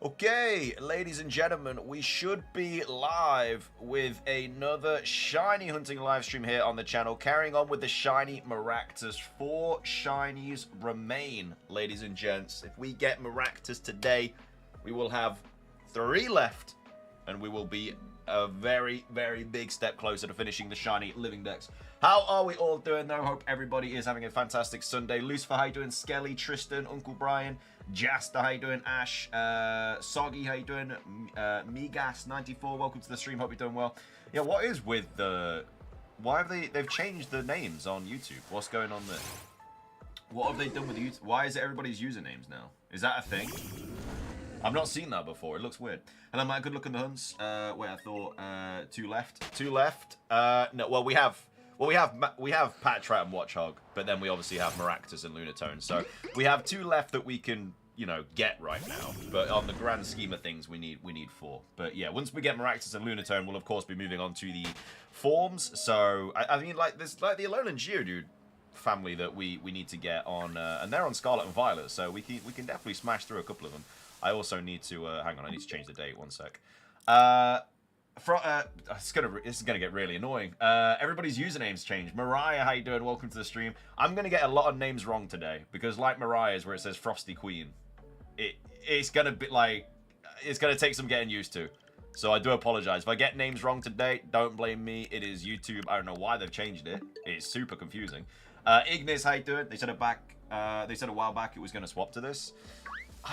Okay, ladies and gentlemen, we should be live with another shiny hunting live stream here on the channel, carrying on with the shiny Maractus. 4 shinies remain, ladies and gents. If we get Maractus today, we will have 3 left, and we will be a very, very big step closer to finishing the shiny living dex. How are we all doing though? Hope everybody is having a fantastic Sunday. Lucifer, how you doing? Skelly, Tristan, Uncle Brian, Jasta, how you doing? Ash, Soggy, how you doing? Migas94, welcome to the stream. Hope you're doing well. Yeah, what is with the... Why have they've changed the names on YouTube? What's going on there? What have they done with YouTube? Why is it everybody's usernames now? Is that a thing? I've not seen that before. It looks weird. Hello, Mike. Good luck in the hunts. Wait, I thought 2 left. 2 left. No, well, we have Patrat and Watchhog, but then we obviously have Maractus and Lunatone. So we have 2 left that we can, you know, get right now. But on the grand scheme of things, we need 4. But yeah, once we get Maractus and Lunatone, we'll of course be moving on to the forms. So I mean, like there's like the Alolan Geodude family that we need to get on, and they're on Scarlet and Violet, so we can definitely smash through a couple of them. I also need to hang on. I need to change the date. One sec. This is gonna get really annoying. Everybody's usernames changed. Mariah, how you doing? Welcome to the stream. I'm gonna get a lot of names wrong today because, like Mariah's, where it says Frosty Queen, it's gonna be like it's gonna take some getting used to. So I do apologize if I get names wrong today. Don't blame me. It is YouTube. I don't know why they've changed it. It's super confusing. Ignis, how you doing? They said it back. They said a while back it was gonna swap to this.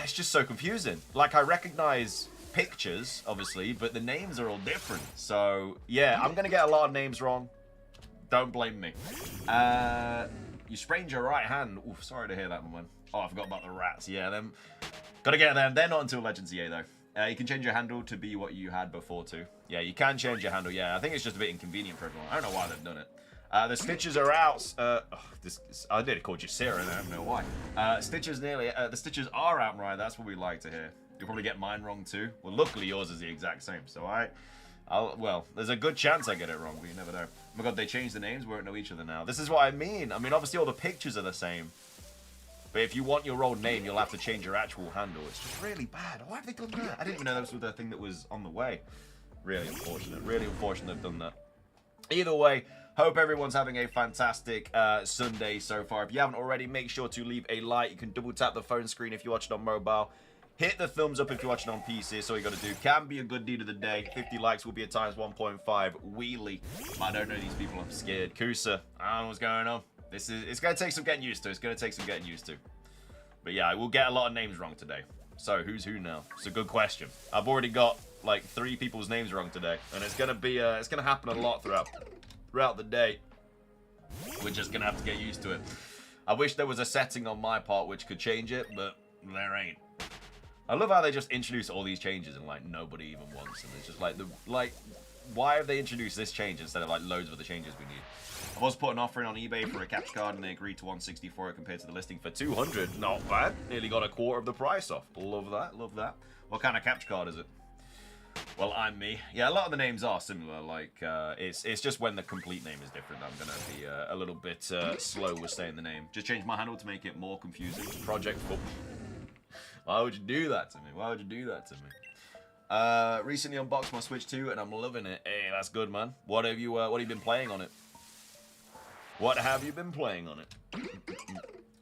It's just so confusing. Like, I recognize pictures, obviously, but the names are all different. So, yeah, I'm going to get a lot of names wrong. Don't blame me. You sprained your right hand. Oof, sorry to hear that, man. Oh, I forgot about the rats. Yeah, them. Got to get them. They're not until Legends EA, though. You can change your handle to be what you had before, too. Yeah, you can change your handle. Yeah, I think it's just a bit inconvenient for everyone. I don't know why they've done it. The Stitches are out. I did call you Sarah, and I don't know why. Stitches nearly. The Stitches are out, Mariah. That's what we like to hear. You'll probably get mine wrong too. Well, luckily yours is the exact same. So well, there's a good chance I get it wrong, but you never know. Oh my God, they changed the names. We don't know each other now. This is what I mean. I mean, obviously all the pictures are the same, but if you want your old name, you'll have to change your actual handle. It's just really bad. Why have they done that? I didn't even know that was the thing that was on the way. Really unfortunate. Really unfortunate they've done that. Either way. Hope everyone's having a fantastic Sunday so far. If you haven't already, make sure to leave a like. You can double tap the phone screen if you watch it on mobile. Hit the thumbs up if you're watching on PC. So all you got to do. Can be a good deed of the day. 50 likes will be a times 1.5 wheelie. I don't know these people. I'm scared. Kusa, I don't know what's going on. It's going to take some getting used to. It's going to take some getting used to. But yeah, I will get a lot of names wrong today. So who's who now? It's a good question. I've already got like 3 people's names wrong today, and it's going to be it's going to happen a lot throughout the day. We're just gonna have to get used to it. I wish there was a setting on my part which could change it, but there ain't. I love how they just introduce all these changes and like nobody even wants, and it's just like why have they introduced this change instead of like loads of other changes we need? I was put an offer in on eBay for a capture card and they agreed to 160 for it compared to the listing for 200. Not bad. Nearly got a quarter of the price off. Love that. Love that. What kind of capture card is it? Well, I'm me. Yeah, a lot of the names are similar. Like, it's just when the complete name is different. I'm gonna be a little bit slow with saying the name. Just change my handle to make it more confusing. Project Football. Why would you do that to me? Why would you do that to me? Recently unboxed my Switch 2 and I'm loving it. Hey, that's good, man. What have you been playing on it? What have you been playing on it?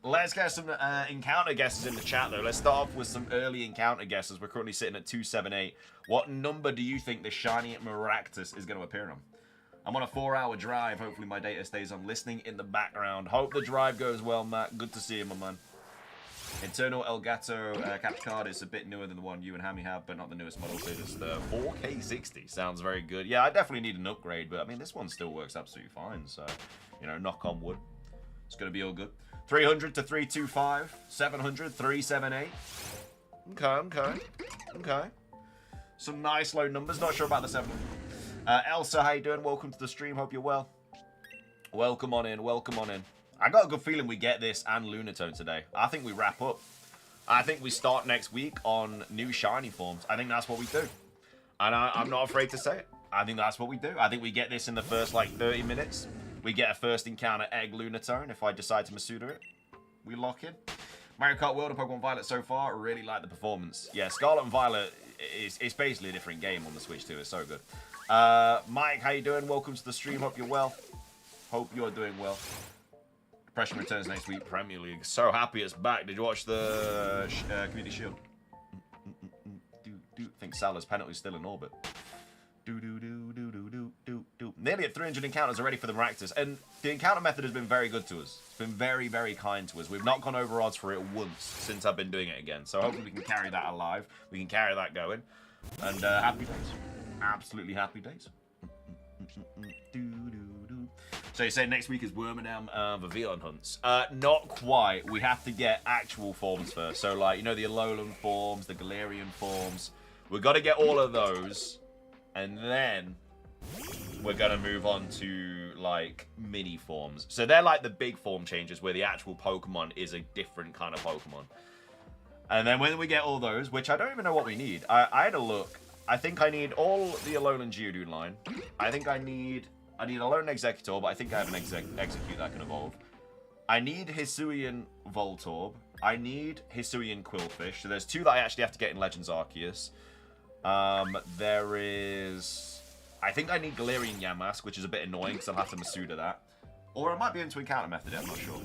Let's get some encounter guesses in the chat, though. Let's start off with some early encounter guesses. We're currently sitting at 278. What number do you think the shiny Maractus is going to appear on? I'm on a 4-hour drive. Hopefully my data stays on. Listening in the background. Hope the drive goes well, Matt. Good to see you, my man. Internal Elgato capture card is a bit newer than the one you and Hammy have, but not the newest model. So it's the 4K60. Sounds very good. Yeah, I definitely need an upgrade, but I mean, this one still works absolutely fine. So, you know, knock on wood. It's going to be all good. 300 to 325, 700, 378. Okay. Some nice low numbers. Not sure about the 7. Elsa, how you doing? Welcome to the stream. Hope you're well. Welcome on in. I got a good feeling we get this and Lunatone today. I think we wrap up. I think we start next week on new shiny forms. I think that's what we do. And I'm not afraid to say it. I think that's what we do. I think we get this in the first, like, 30 minutes. We get a first encounter egg Lunatone if I decide to Masuda it. We lock in. Mario Kart World of Pokemon Violet so far, really like the performance. Yeah, Scarlet and Violet it's basically a different game on the Switch too. It's so good. Mike, how you doing? Welcome to the stream. Hope you're well. Hope you're doing well. Depression returns next week. Premier League. So happy it's back. Did you watch the Community Shield? I think Salah's penalty is still in orbit. Nearly at 300 encounters already for the Maractus, and the encounter method has been very good to us. It's been very, very kind to us. We've not gone over odds for it once since I've been doing it again. So hopefully we can carry that alive. We can carry that going. And happy days. Absolutely happy days. So you say next week is Wormadam Vivillon hunts. Not quite. We have to get actual forms first. So like, you know, the Alolan forms, the Galarian forms. We've got to get all of those. And then we're going to move on to, like, mini forms. So they're like the big form changes where the actual Pokemon is a different kind of Pokemon. And then when we get all those, which I don't even know what we need. I had a look. I think I need all the Alolan Geodude line. I think I need Alolan Executor, but I think I have an Execute that can evolve. I need Hisuian Voltorb. I need Hisuian Quillfish. So there's two that I actually have to get in Legends Arceus. There is... I think I need Galarian Yamask, which is a bit annoying because I'll have to Masuda that. Or I might be into Encounter Method, I'm not sure.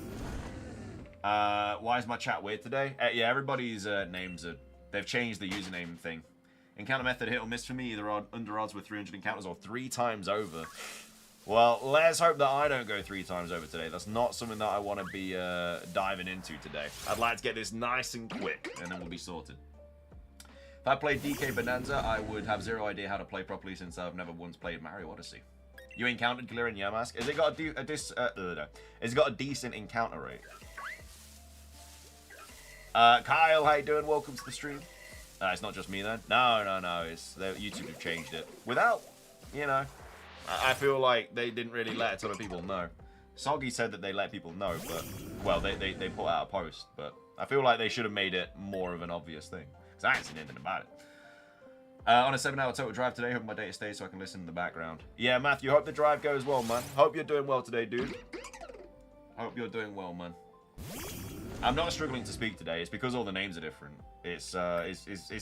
Why is my chat weird today? Yeah, everybody's names are... They've changed the username thing. Encounter Method hit or miss for me, either under odds with 300 encounters or 3 times over. Well, let's hope that I don't go 3 times over today. That's not something that I want to be diving into today. I'd like to get this nice and quick, and then we'll be sorted. If I played DK Bonanza, I would have zero idea how to play properly since I've never once played Mario Odyssey. You encountered Galarian Yamask. Has it got Has it got a decent encounter rate? Kyle, how you doing? Welcome to the stream. It's not just me then. No. It's YouTube have changed it without, you know. I feel like they didn't really let a ton of people know. Soggy said that they let people know, but well, they put out a post, but I feel like they should have made it more of an obvious thing. Because I ain't seen anything about it. On a 7-hour total drive today, hope my data stays so I can listen in the background. Yeah, Matthew, hope the drive goes well, man. Hope you're doing well today, dude. Hope you're doing well, man. I'm not struggling to speak today. It's because all the names are different. It's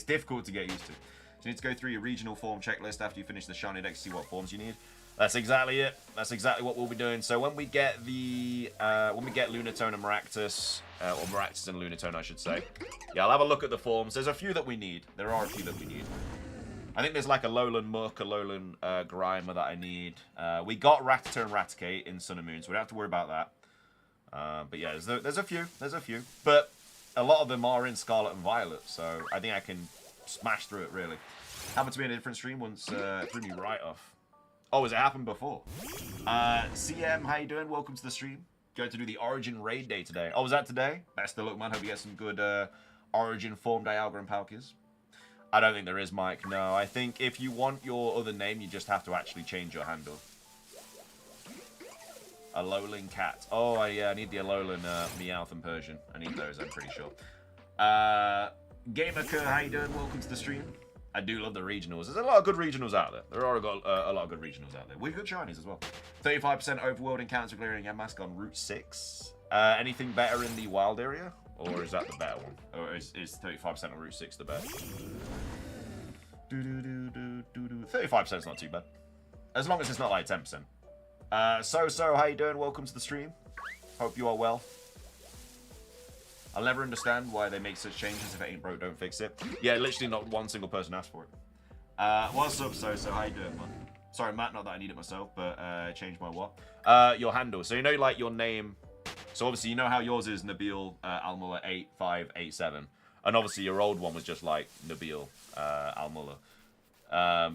difficult to get used to. So you need to go through your regional form checklist after you finish the shiny deck to see what forms you need. That's exactly it. That's exactly what we'll be doing. So when we get the Lunatone and Maractus, or Maractus and Lunatone, I should say. Yeah, I'll have a look at the forms. There's a few that we need. There are a few that we need. I think there's like a Alolan Muck, a Alolan Grimer that I need. We got Rattata and Raticate in Sun and Moon, so we don't have to worry about that. But yeah, there's a few. There's a few. But a lot of them are in Scarlet and Violet, so I think I can smash through it, really. Happened to be in a different stream once, threw me right off. Oh, has it happened before? CM, how you doing? Welcome to the stream. Going to do the Origin Raid Day today. Oh, was that today? Best of luck, man. Hope you get some good Origin form Dialga and Palkies. I don't think there is, Mike. No, I think if you want your other name, you just have to actually change your handle. Alolan Cat. Oh, yeah, I need the Alolan Meowth and Persian. I need those, I'm pretty sure. Gamerker, how you doing? Welcome to the stream. I do love the regionals. There's a lot of good regionals out there. There are a lot of good regionals out there. With good shinies as well. 35% overworld encounters with Galarian Yamask on Route 6. Anything better in the wild area? Or is that the better one? Or is 35% on Route 6 the best? 35% is not too bad. As long as it's not like 10%. So, how you doing? Welcome to the stream. Hope you are well. I'll never understand why they make such changes. If it ain't broke, don't fix it. Yeah, literally not one single person asked for it. What's up, So? How you doing, man? Sorry, Matt, not that I need it myself, but change my what? Your handle. So you know, like, your name. So obviously, you know how yours is Nabil Almulla 8587. And obviously, your old one was just like Nabil Almulla.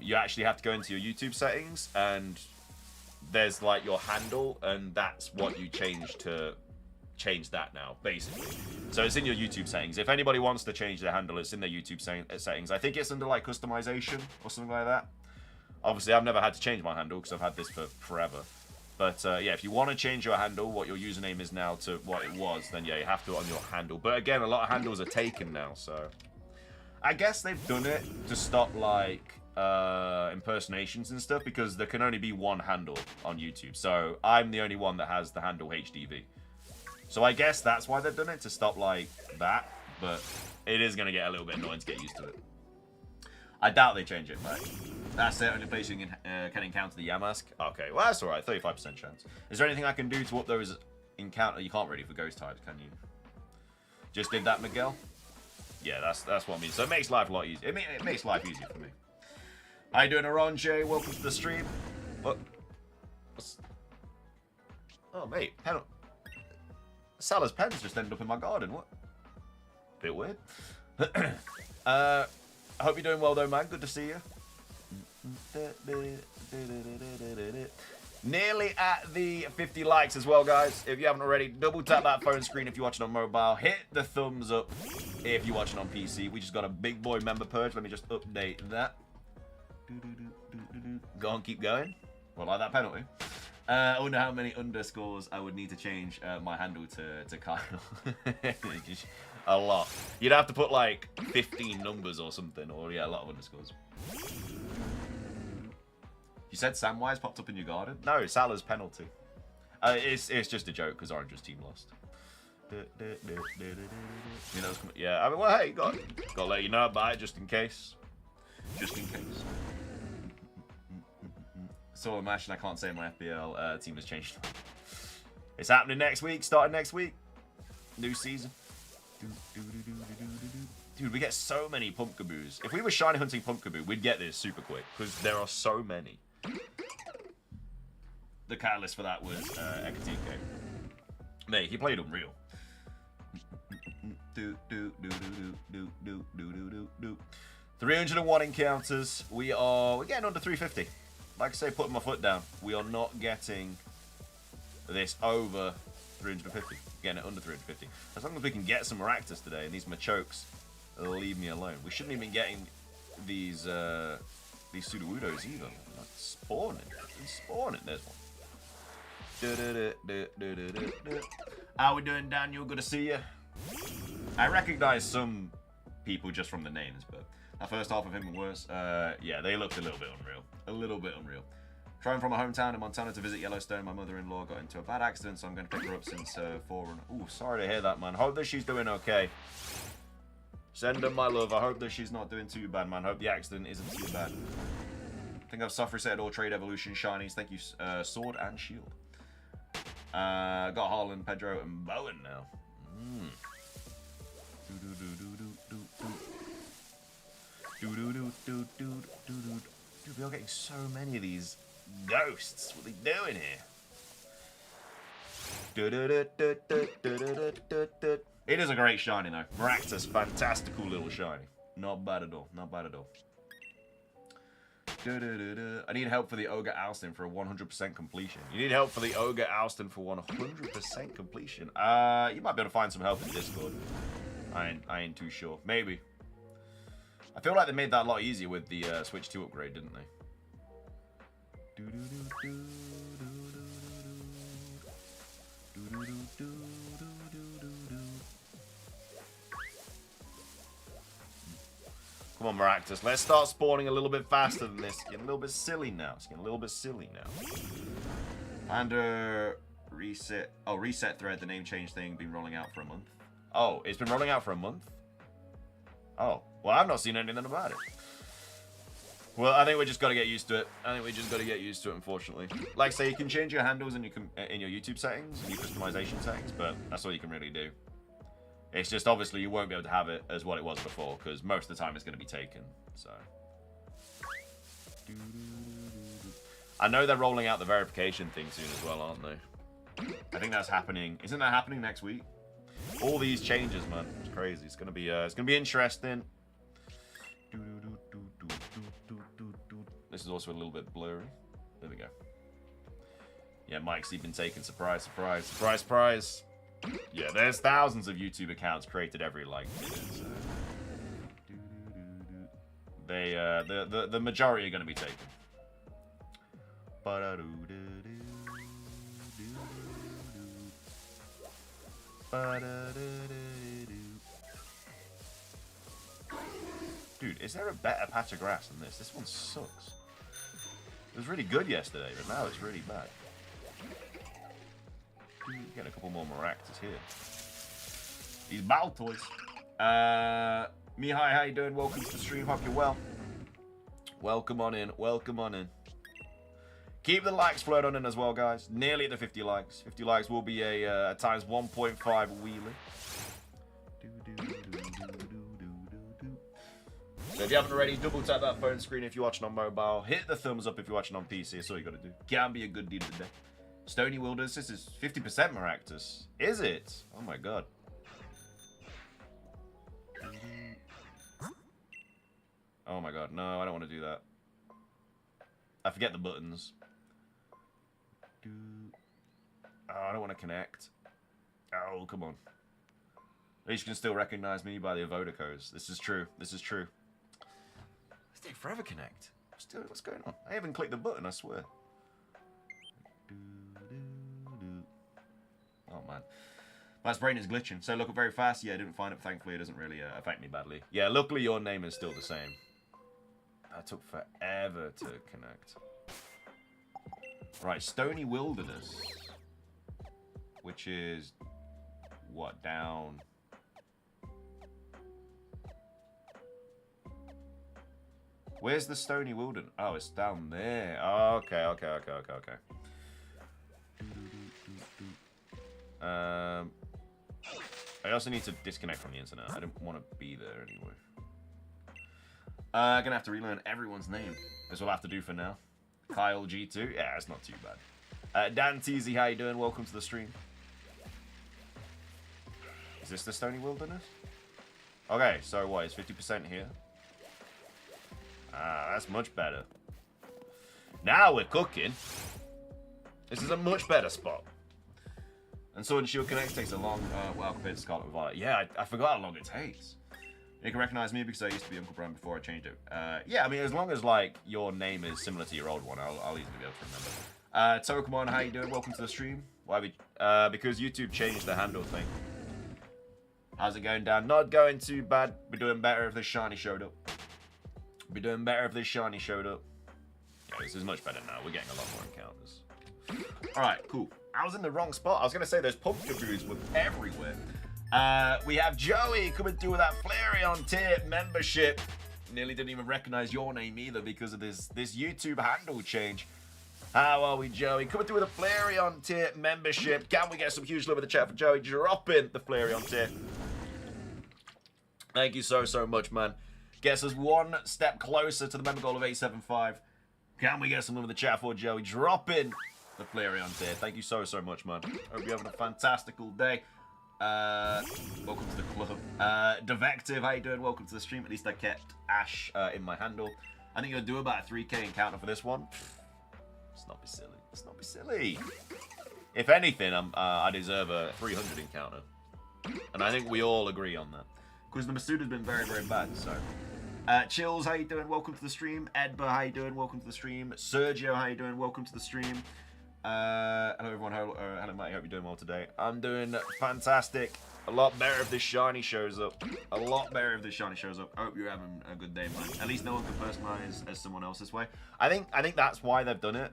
You actually have to go into your YouTube settings, and there's like your handle, and that's what you change to change that now, basically. So it's in your YouTube settings. If anybody wants to change their handle, it's in their YouTube settings. I think it's under like customization or something like that. Obviously, I've never had to change my handle because I've had this for forever. But yeah, if you want to change your handle, what your username is now to what it was, then yeah, you have to do it on your handle. But again, a lot of handles are taken now, so I guess they've done it to stop like impersonations and stuff, because there can only be one handle on YouTube. So I'm the only one that has the handle HDV. So I guess that's why they've done it, to stop like that. But it is going to get a little bit annoying to get used to it. I doubt they change it, right? That's the only place you can encounter the Yamask. Okay, well that's alright, 35% chance. Is there anything I can do to up those encounter? You can't really for ghost types, can you? Just did that, Miguel? Yeah, that's what I mean. So it makes life a lot easier. It makes life easier for me. How you doing, Aronjay? Welcome to the stream. What? Oh, mate. Salah's pens just ended up in my garden. What? Bit weird. I hope you're doing well, though, man. Good to see you. Nearly at the 50 likes as well, guys. If you haven't already, double tap that phone screen if you're watching on mobile. Hit the thumbs up if you're watching on PC. We just got a big boy member purge. Let me just update that. Go on, keep going. Well, like that penalty. I wonder how many underscores I would need to change my handle to Kyle. Just a lot. You'd have to put like 15 numbers or something, or yeah, a lot of underscores. You said Samwise popped up in your garden? No, Salah's penalty. It's just a joke because Orange's team lost. You know, yeah. I mean, well, hey, got to let you know about it just in case. Just in case. So a match and I can't say my FPL team has changed. It's happening next week, starting next week. New season. Dude, we get so many Pumpkaboos. If we were shiny hunting Pumpkaboo, we'd get this super quick because there are so many. The catalyst for that was Ekatike. Mate, he played Unreal. 301 encounters. We're getting under 350. Like I say, putting my foot down. We are not getting this over 350. Getting it under 350. As long as we can get some Maractus today, and these Machokes leave me alone. We shouldn't even be getting these Sudowoodos either. Like spawning. It's spawning. There's one. How we doing, Daniel? Good to see you. I recognize some people just from the names, but that first half of him was, yeah, they looked a little bit unreal. A little bit unreal. Driving from my hometown in Montana to visit Yellowstone, my mother-in-law got into a bad accident, so I'm going to pick her up since Forerunner. Ooh, sorry to hear that, man. Hope that she's doing okay. Send her my love. I hope that she's not doing too bad, man. Hope the accident isn't too bad. I think I've soft reset all trade evolution shinies. Thank you, Sword and Shield. Got Haaland, Pedro, and Bowen now. Dude, we are getting so many of these ghosts. What are they doing here? It is a great shiny though. Maractus, fantastical little shiny. Not bad at all. Not bad at all. I need help for the Ogre Alston for a 100% completion. You need help for the Ogre Alston for 100% completion. You might be able to find some help in Discord. I ain't too sure. Maybe. I feel like they made that a lot easier with the Switch 2 upgrade, didn't they? Come on, Maractus. Let's start spawning a little bit faster than this. It's getting a little bit silly now. It's getting a little bit silly now. And reset. Oh, reset thread. The name change thing been rolling out for a month. Oh, it's been rolling out for a month? Oh, well, I've not seen anything about it. Well, I think we just got to get used to it. Unfortunately. Like, say, you can change your handles in your YouTube settings, and your customization settings, but that's all you can really do. It's just, obviously, you won't be able to have it as what it was before, because most of the time it's going to be taken, so. I know they're rolling out the verification thing soon as well, aren't they? I think that's happening. Isn't that happening next week? All these changes, man. It's crazy. It's gonna be interesting. This is also a little bit blurry. There we go. Yeah, Mike's even taken. Surprise, surprise, surprise, surprise. Yeah, there's thousands of YouTube accounts created every like minute. So. The majority are gonna be taken. Dude, is there a better patch of grass than this? This one sucks. It was really good yesterday, but now it's really bad. Getting a couple more Maractus here. These battle toys. Mihai, how you doing? Welcome to the stream. Hope you're well. Welcome on in. Welcome on in. Keep the likes flowing on in as well, guys. Nearly at the 50 likes. 50 likes will be a times 1.5 wheelie. So if you haven't already, double tap that phone screen if you're watching on mobile. Hit the thumbs up if you're watching on PC. That's all you got to do. Can be a good deed of the day. Stony Wilderness. This is 50% Maractus. Is it? Oh my god. Oh my god. No, I don't want to do that. I forget the buttons. Oh, I don't want to connect. Oh, come on. At least you can still recognize me by the Avoda codes. This is true. This is true. It's taking forever connect. What's going on? I haven't clicked the button, I swear. Oh, man. My brain is glitching. So look up very fast. Yeah, I didn't find it. Thankfully, it doesn't really affect me badly. Yeah, luckily your name is still the same. That took forever to connect. Right, Stony Wilderness. Which is... what, down... Where's the Stony Wilderness? Oh, it's down there. Oh, okay. I also need to disconnect from the internet. I didn't want to be there anyway. Gonna have to relearn everyone's name. This will have to do for now. Kyle G2. Yeah, it's not too bad. Dan Teasy, how you doing? Welcome to the stream. Is this the Stony Wilderness? Okay, so what? Is 50% here? That's much better. Now we're cooking. This is a much better spot. And Sword and Shield Connect takes a long while compared to Scarlet Violet. Yeah, I forgot how long it takes. You can recognize me because I used to be Uncle Brian before I changed it. Yeah, I mean, as long as like your name is similar to your old one, I'll easily be able to remember. Tokumon, how you doing? Welcome to the stream. Why? Because YouTube changed the handle thing. How's it going down? Not going too bad. We're doing better if this shiny showed up. Be doing better if this shiny showed up. Yeah, this is much better now. We're getting a lot more encounters. Alright, cool. I was in the wrong spot. I was going to say those pumpkins were everywhere. We have Joey coming through with that Flareon tier membership. Nearly didn't even recognize your name either because of this YouTube handle change. How are we, Joey? Coming through with a Flareon tier membership. Can we get some huge love in the chat for Joey dropping the Flareon tier? Thank you so much, man. Gets us one step closer to the member goal of 875. Can we get some love in the chat for Joey dropping the Flareon tier? Thank you so much, man. Hope you're having a fantastical day. Welcome to the club. Devective, how you doing? Welcome to the stream. At least I kept Ash in my handle. I think you'll do about a 3k encounter for this one. Let's not be silly. Let's not be silly. If anything, I deserve a 300 encounter. And I think we all agree on that. Because the Masuda's been very bad, so... Chills, how you doing? Welcome to the stream. Edba, how you doing? Welcome to the stream. Sergio, how you doing? Welcome to the stream. Hello everyone, hello Mate, hope you're doing well today. I'm doing fantastic. A lot better if this shiny shows up. A lot better if this shiny shows up. I hope you're having a good day, man. At least no one can personalize as someone else this way. I think that's why they've done it.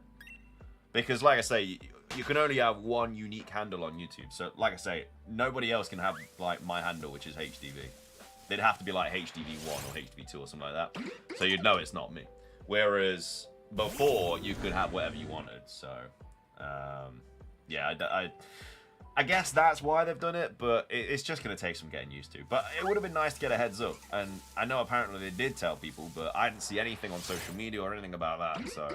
Because like I say, you can only have one unique handle on YouTube. So like I say, nobody else can have like my handle, which is HDV. They'd have to be like HDV1 or HDV2 or something like that. So you'd know it's not me. Whereas before, you could have whatever you wanted. So, yeah, I guess that's why they've done it, but it's just going to take some getting used to. But it would have been nice to get a heads up. And I know apparently they did tell people, but I didn't see anything on social media or anything about that. So,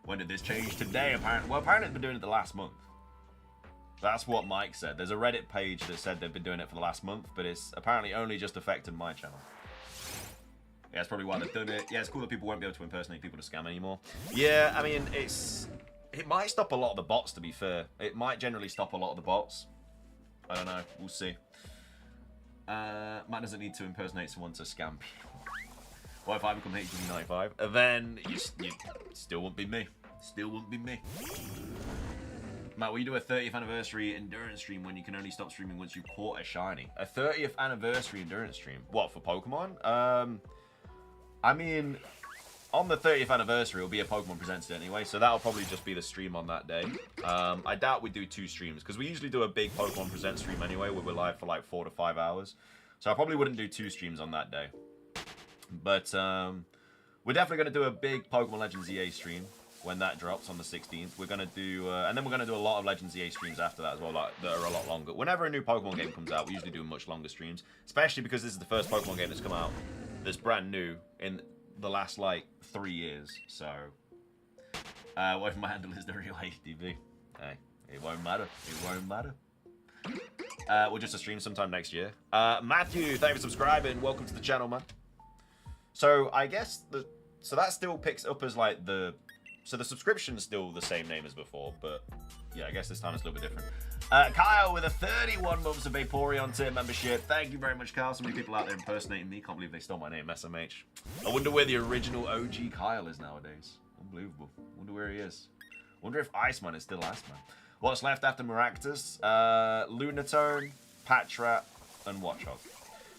when did this change? Today, apparently. Well, apparently it's been doing it the last month. That's what Mike said. There's a Reddit page that said they've been doing it for the last month, but it's apparently only just affected my channel. Yeah, that's probably why they've done it. Yeah, it's cool that people won't be able to impersonate people to scam anymore. Yeah, I mean, it might stop a lot of the bots, to be fair. It might generally stop a lot of the bots. I don't know. We'll see. Matt doesn't need to impersonate someone to scam people. What if I become HDV95? Then you still won't be me. Still won't be me. Matt, will you do a 30th anniversary endurance stream when you can only stop streaming once you've caught a shiny? A 30th anniversary endurance stream? What, for Pokemon? I mean, on the 30th anniversary, it'll be a Pokemon Presents anyway, so that'll probably just be the stream on that day. I doubt we do 2 streams, because we usually do a big Pokemon Presents stream anyway, where we're live for like 4 to 5 hours. So I probably wouldn't do 2 streams on that day. But we're definitely going to do a big Pokemon Legends EA stream when that drops on the 16th. We're going to do, and then we're going to do a lot of Legends EA streams after that as well, like, that are a lot longer. Whenever a new Pokemon game comes out, we usually do much longer streams, especially because this is the first Pokemon game that's come out that's brand new in the last like 3 years. So what if my handle is the real HDB? Hey, it won't matter. It won't matter. We'll just stream sometime next year. Matthew, thank you for subscribing. Welcome to the channel, man. So I guess so that still picks up as like so the subscription's still the same name as before, but yeah, I guess this time it's a little bit different. Kyle with a 31 months of Vaporeon tier membership. Thank you very much, Kyle. So many people out there impersonating me. Can't believe they stole my name, SMH. I wonder where the original OG Kyle is nowadays. Unbelievable. Wonder where he is. Wonder if Iceman is still Iceman. What's left after Maractus? Lunatone, Patrat, and Watchog.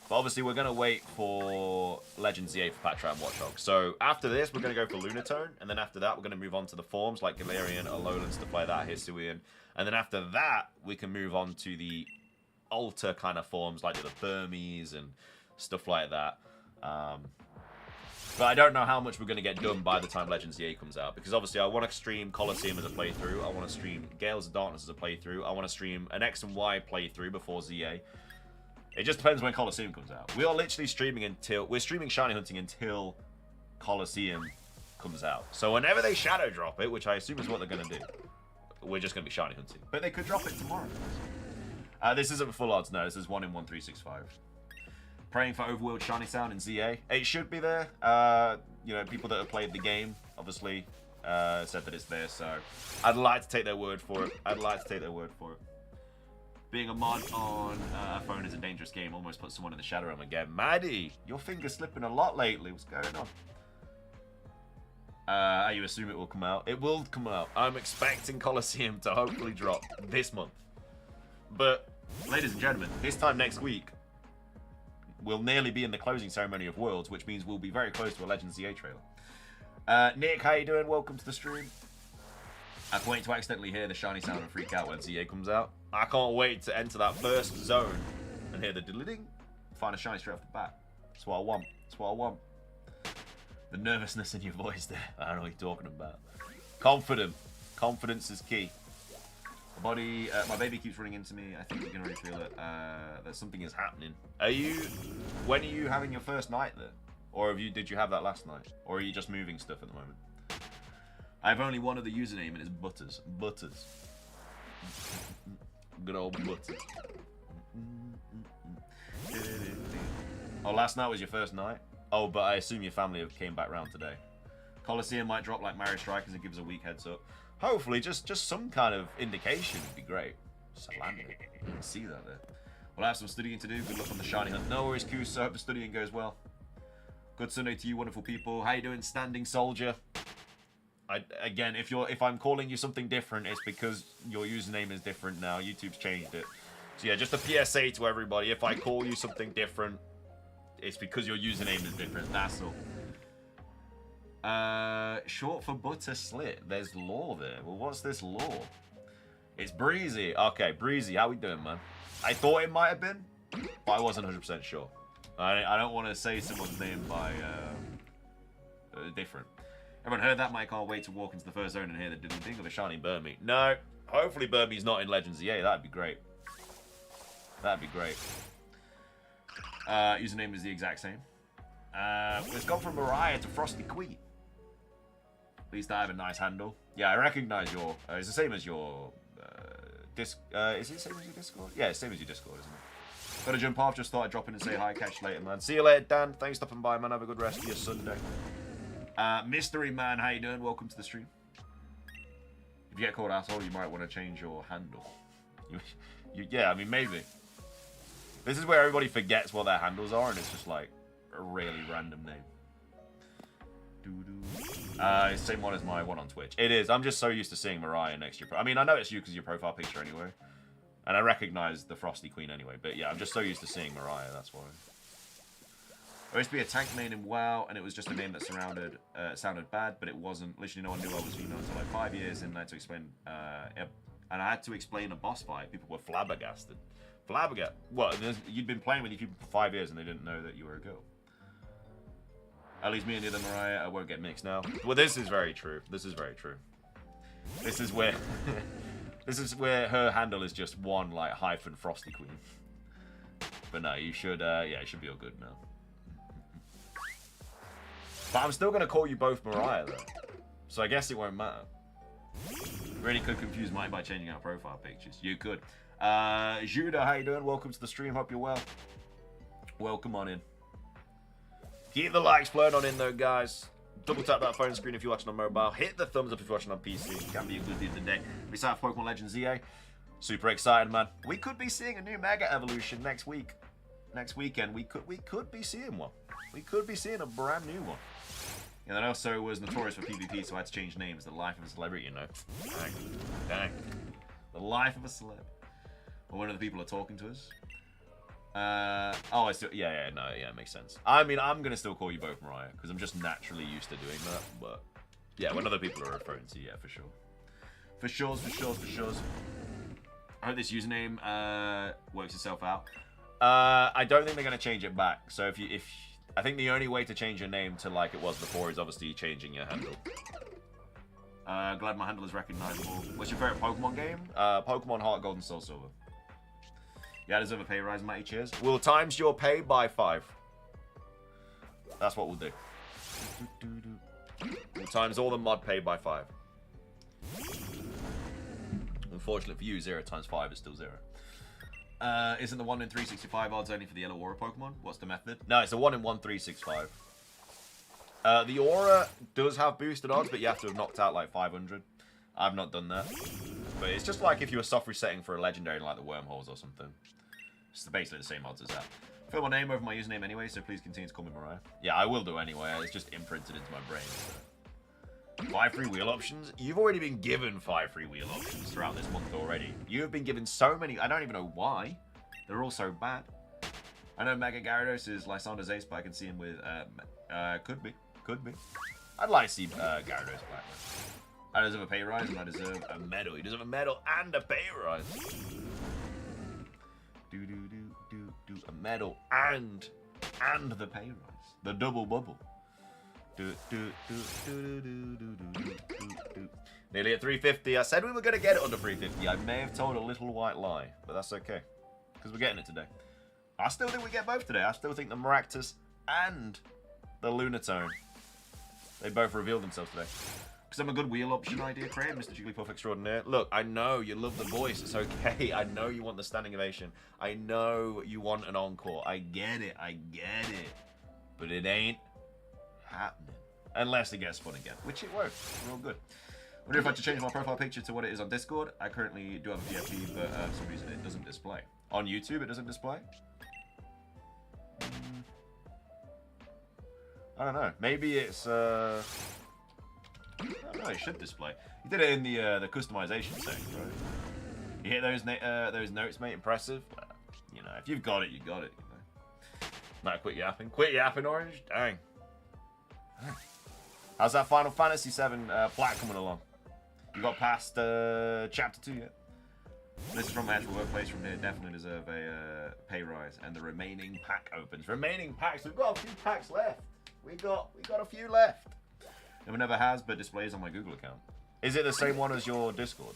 But obviously, we're going to wait for Legends EA for Patrat and Watchog. So after this, we're going to go for Lunatone. And then after that, we're going to move on to the forms like Galarian, Alolan, stuff like that, Hisuian. And then after that, we can move on to the alter kind of forms like the Burmese and stuff like that. But I don't know how much we're going to get done by the time Legends EA comes out. Because obviously I want to stream Colosseum as a playthrough. I want to stream Gales of Darkness as a playthrough. I want to stream an X and Y playthrough before ZA. It just depends when Colosseum comes out. We are literally streaming we're streaming Shiny Hunting until Colosseum comes out. So whenever they shadow drop it, which I assume is what they're going to do, we're just going to be Shiny Hunting. But they could drop it tomorrow. This isn't full odds, no. This is 1 in 1365. Praying for Overworld Shiny Sound in ZA. It should be there. You know, people that have played the game, obviously, said that it's there. So I'd like to take their word for it. I'd like to take their word for it. Being a mod on a phone is a dangerous game. Almost put someone in the Shadow Realm again. Maddie, your finger's slipping a lot lately. What's going on? You assume it will come out? It will come out. I'm expecting Colosseum to hopefully drop this month. But, ladies and gentlemen, this time next week, we'll nearly be in the closing ceremony of Worlds, which means we'll be very close to a Legends ZA trailer. Nick, how you doing? Welcome to the stream. I can't wait to accidentally hear the shiny sound and freak out when ZA comes out. I can't wait to enter that first zone and hear the diddling, find a shiny straight off the bat. That's what I want. That's what I want. The nervousness in your voice there. I don't know what you're talking about. Confident. Confidence is key. My baby keeps running into me. I think you can already feel it. That something is happening. When are you having your first night there? Or did you have that last night? Or are you just moving stuff at the moment? I have only one other username and it's Butters. Butters. Good old Butters. Oh, last night was your first night? Oh, but I assume your family came back round today. Colosseum might drop like Mario Strikers and gives a weak heads up. Hopefully, just some kind of indication would be great. Salamia. You can see that there. We'll have some studying to do. Good luck on the shiny hunt. No worries, Kus. I hope the studying goes well. Good Sunday to you, wonderful people. How you doing, Standing Soldier? Again, if I'm calling you something different, it's because your username is different now. YouTube's changed it. So yeah, just a PSA to everybody. If I call you something different, it's because your username is different. That's all. Short for butter slit. There's law there. Well, what's this law? It's Breezy. Okay, Breezy, how we doing, man? I thought it might have been, but I wasn't 100% sure. I don't want to say someone's name by different. Everyone heard that? Mike, can't wait to walk into the first zone and hear the ding of a shiny Burmy. No, hopefully Burmy's not in Legends EA. That'd be great. That'd be great. Username is the exact same. It's gone from Mariah to Frosty Queen. At least I have a nice handle. Yeah, I recognize your... it's the same as your... is it the same as your Discord? Yeah, it's the same as your Discord, isn't it? Gotta jump off. Just thought I'd drop in and say hi. Catch you later, man. See you later, Dan. Thanks for stopping by, man. Have a good rest of your Sunday. Mystery Man, how you doing? Welcome to the stream. If you get called asshole, you might want to change your handle. Yeah, I mean, maybe. This is where everybody forgets what their handles are, and it's just like a really random name. Same one as my one on Twitch. It is. I'm just so used to seeing Mariah next to your... I mean, I know it's you because your profile picture anyway. And I recognize the Frosty Queen anyway. But yeah, I'm just so used to seeing Mariah, that's why. There used to be a tank main in WoW, and it was just a name that sounded bad, but it wasn't. Literally, no one knew I was female until like 5 years, and I had to explain. And I had to explain a boss fight. People were flabbergasted. Flabbergasted. What? You'd been playing with these people for 5 years, and they didn't know that you were a girl. At least me and the other Mariah won't get mixed now. Well, this is very true. This is very true. This is where, this is where her handle is just one like hyphen Frosty Queen. But no, you should. Yeah, it should be all good now. But I'm still gonna call you both Mariah though, so I guess it won't matter. Really could confuse Mike by changing our profile pictures. You could. Judah, how you doing? Welcome to the stream. Hope you're well. Welcome on in. Keep the likes flowing on in though, guys. Double tap that phone screen if you're watching on mobile. Hit the thumbs up if you're watching on PC. Can be a good deed today. Besides Pokemon Legends EA, super excited, man. We could be seeing a new Mega Evolution next week. Next weekend, we could be seeing one. We could be seeing a brand new one. And that also was notorious for PvP, so I had to change names. The life of a celebrity, you know. Dang. Dang. The life of a celeb. Well, one of the people are talking to us. Oh, I still, yeah, it makes sense. I mean, I'm gonna still call you both Mariah, because I'm just naturally used to doing that, but yeah, when other people are referring to, yeah, for sure. For sure. I hope this username, works itself out. I don't think they're gonna change it back, so if I think the only way to change your name to like it was before is obviously changing your handle. Glad my handle is recognizable. What's your favorite Pokemon game? Pokemon Heart Gold and Soul Silver. Yeah, deserve a pay rise, Matty. Cheers. We'll times your pay by 5. That's what we'll do. We'll times all the mod pay by 5. Unfortunately for you, 0 times 5 is still 0. Isn't the 1 in 365 odds only for the Yellow Aura Pokemon? What's the method? No, it's a 1 in 1,365. The Aura does have boosted odds, but you have to have knocked out like 500. I've not done that. But it's just like if you were soft resetting for a legendary like the Wormholes or something. It's basically the same odds as that. I feel my name over my username anyway, so please continue to call me Mariah. Yeah, I will do anyway. It's just imprinted into my brain. So. 5 free wheel options? You've already been given 5 free wheel options throughout this month already. You have been given so many. I don't even know why. They're all so bad. I know Mega Gyarados is Lysander's ace, but I can see him with... could be. I'd like to see Gyarados black. I deserve a pay rise and I deserve a medal. You deserve a medal and a pay rise. A medal and the pay rise. The double bubble. Nearly at 350. I said we were going to get it under 350. I may have told a little white lie, but that's okay. Because we're getting it today. I still think we get both today. I still think the Maractus and the Lunatone, they both revealed themselves today. Because I'm a good wheel option idea creator, Mr. Jigglypuff Extraordinaire. Look, I know you love the voice. It's okay. I know you want the standing ovation. I know you want an encore. I get it. But it ain't happening. Unless it gets fun again, which it won't. We're all good. I wonder if I had to change my profile picture to what it is on Discord. I currently do have a PFP, but for some reason it doesn't display. On YouTube, it doesn't display? I don't know. Maybe it's... I don't know, it should display. You did it in the customization section, right? You hit those notes, mate. Impressive. You know, if you've got it, you got it. You know. Nah, quit yapping. Quit yapping, Orange. Dang. How's that Final Fantasy VII plat coming along? You got past chapter 2 yet? This is from my actual workplace from here. Definitely deserve a pay rise. And the remaining pack opens. Remaining packs. We've got a few packs left. We got a few left. It never has, but displays on my Google account. Is it the same one as your Discord?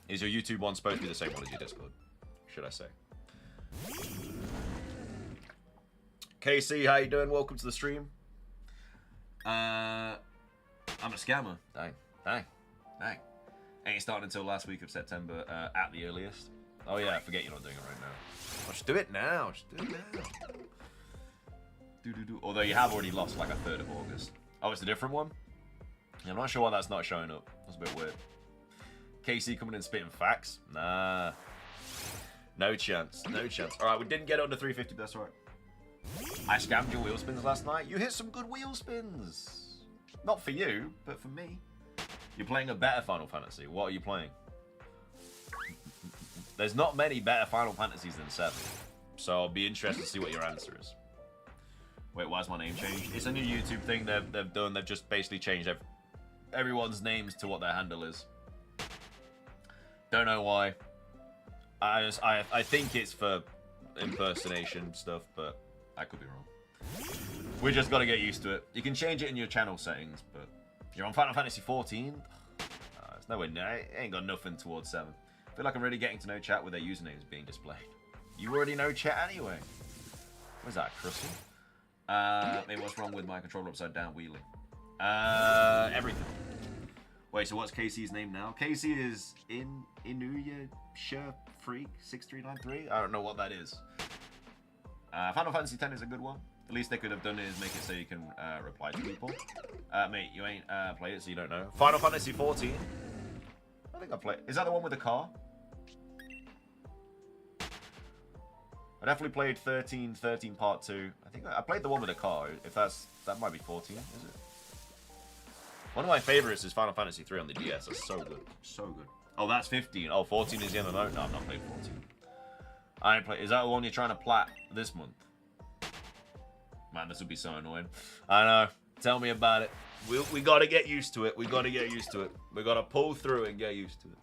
Is your YouTube one supposed to be the same one as your Discord? Should I say? KC, how you doing? Welcome to the stream. I'm a scammer. Dang. Ain't starting until last week of September at the earliest. Oh yeah, I forget you're not doing it right now. Oh, just do it now. Although you have already lost like a 3rd of August. Oh, it's a different one? Yeah, I'm not sure why that's not showing up. That's a bit weird. KC coming in spitting facts? Nah. No chance. Alright, we didn't get under 350, but that's alright. I scammed your wheel spins last night. You hit some good wheel spins. Not for you, but for me. You're playing a better Final Fantasy. What are you playing? There's not many better Final Fantasies than 7. So I'll be interested to see what your answer is. Wait, why's my name changed? It's a new YouTube thing they've done. They've just basically changed everyone's names to what their handle is. Don't know why. I think it's for impersonation stuff, but I could be wrong. We just gotta get used to it. You can change it in your channel settings, but you're on Final Fantasy 14. It's nowhere near. It ain't got nothing towards 7. I feel like I'm really getting to know chat with their usernames being displayed. You already know chat anyway. Where's that, Crystal? Maybe what's wrong with my controller upside down wheeling? Everything. Wait, so what's KC's name now? KC is Inuyasha Freak 6393. I don't know what that is. Final Fantasy X is a good one. At least they could have done it is make it so you can reply to people. Mate, you ain't played it, so you don't know. Final Fantasy 14. I think I played. Is that the one with the car? I definitely played 13 Part 2. I think I played the one with the car. If that might be 14, is it? One of my favorites is Final Fantasy 3 on the DS. That's so good. So good. Oh, that's 15. Oh, 14 is the MMO? No, I'm not playing 14. I ain't play. Is that the one you're trying to plat this month? Man, this would be so annoying. I know. Tell me about it. We gotta get used to it. We gotta get used to it. We gotta pull through and get used to it.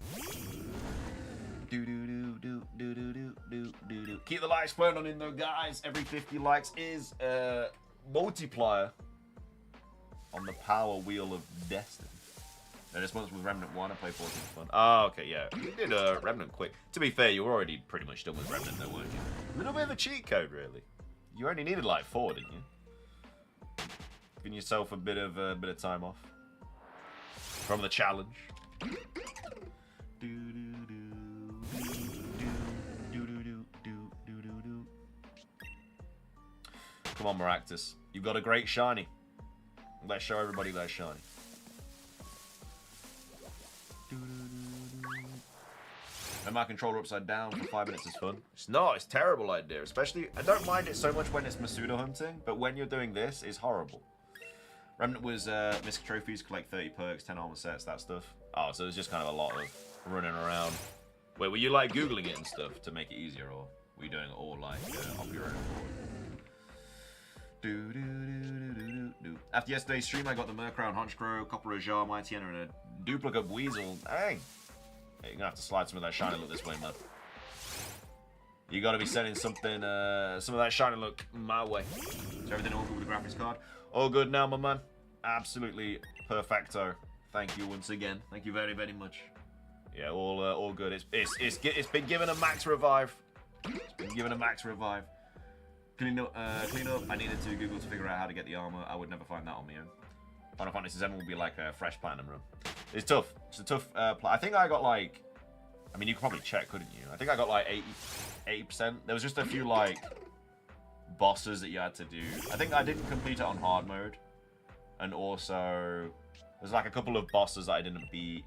Keep the likes flowing on in though, guys. Every 50 likes is a multiplier on the power wheel of destiny. And this one's with Remnant 1. I played 14 for fun. Oh, okay, yeah. You did Remnant quick. To be fair, you were already pretty much done with Remnant though, weren't you? A little bit of a cheat code, really. You only needed like 4, didn't you? Giving yourself a bit of time off from the challenge. Come on, Maractus. You've got a great shiny. Let's show everybody that shiny. And my controller upside down for 5 minutes is fun. It's not. It's a terrible idea. Especially, I don't mind it so much when it's Masuda hunting, but when you're doing this, it's horrible. Remnant was Mystic Trophies, collect 30 perks, 10 armor sets, that stuff. Oh, so it's just kind of a lot of running around. Wait, were you like Googling it and stuff to make it easier, or were you doing it all like off your own board? After yesterday's stream, I got the Murkrow and Honchkrow, Copper Jar, Mighty Enter, and a duplicate Weasel. Dang! You're gonna have to slide some of that shiny look this way, man. You gotta be sending something, some of that shiny look my way. Is everything all good with the graphics card? All good now, my man. Absolutely perfecto. Thank you once again. Thank you very, very much. Yeah, all good. It's been given a max revive. It's been given a max revive. Clean up. I needed to Google to figure out how to get the armor. I would never find that on my own. Final Fantasy VII will be like a fresh platinum run. It's tough. It's a tough. I think I got like. I mean, you could probably check, couldn't you? I think I got like 80%. There was just a few like bosses that you had to do. I think I didn't complete it on hard mode, and also there's like a couple of bosses that I didn't beat.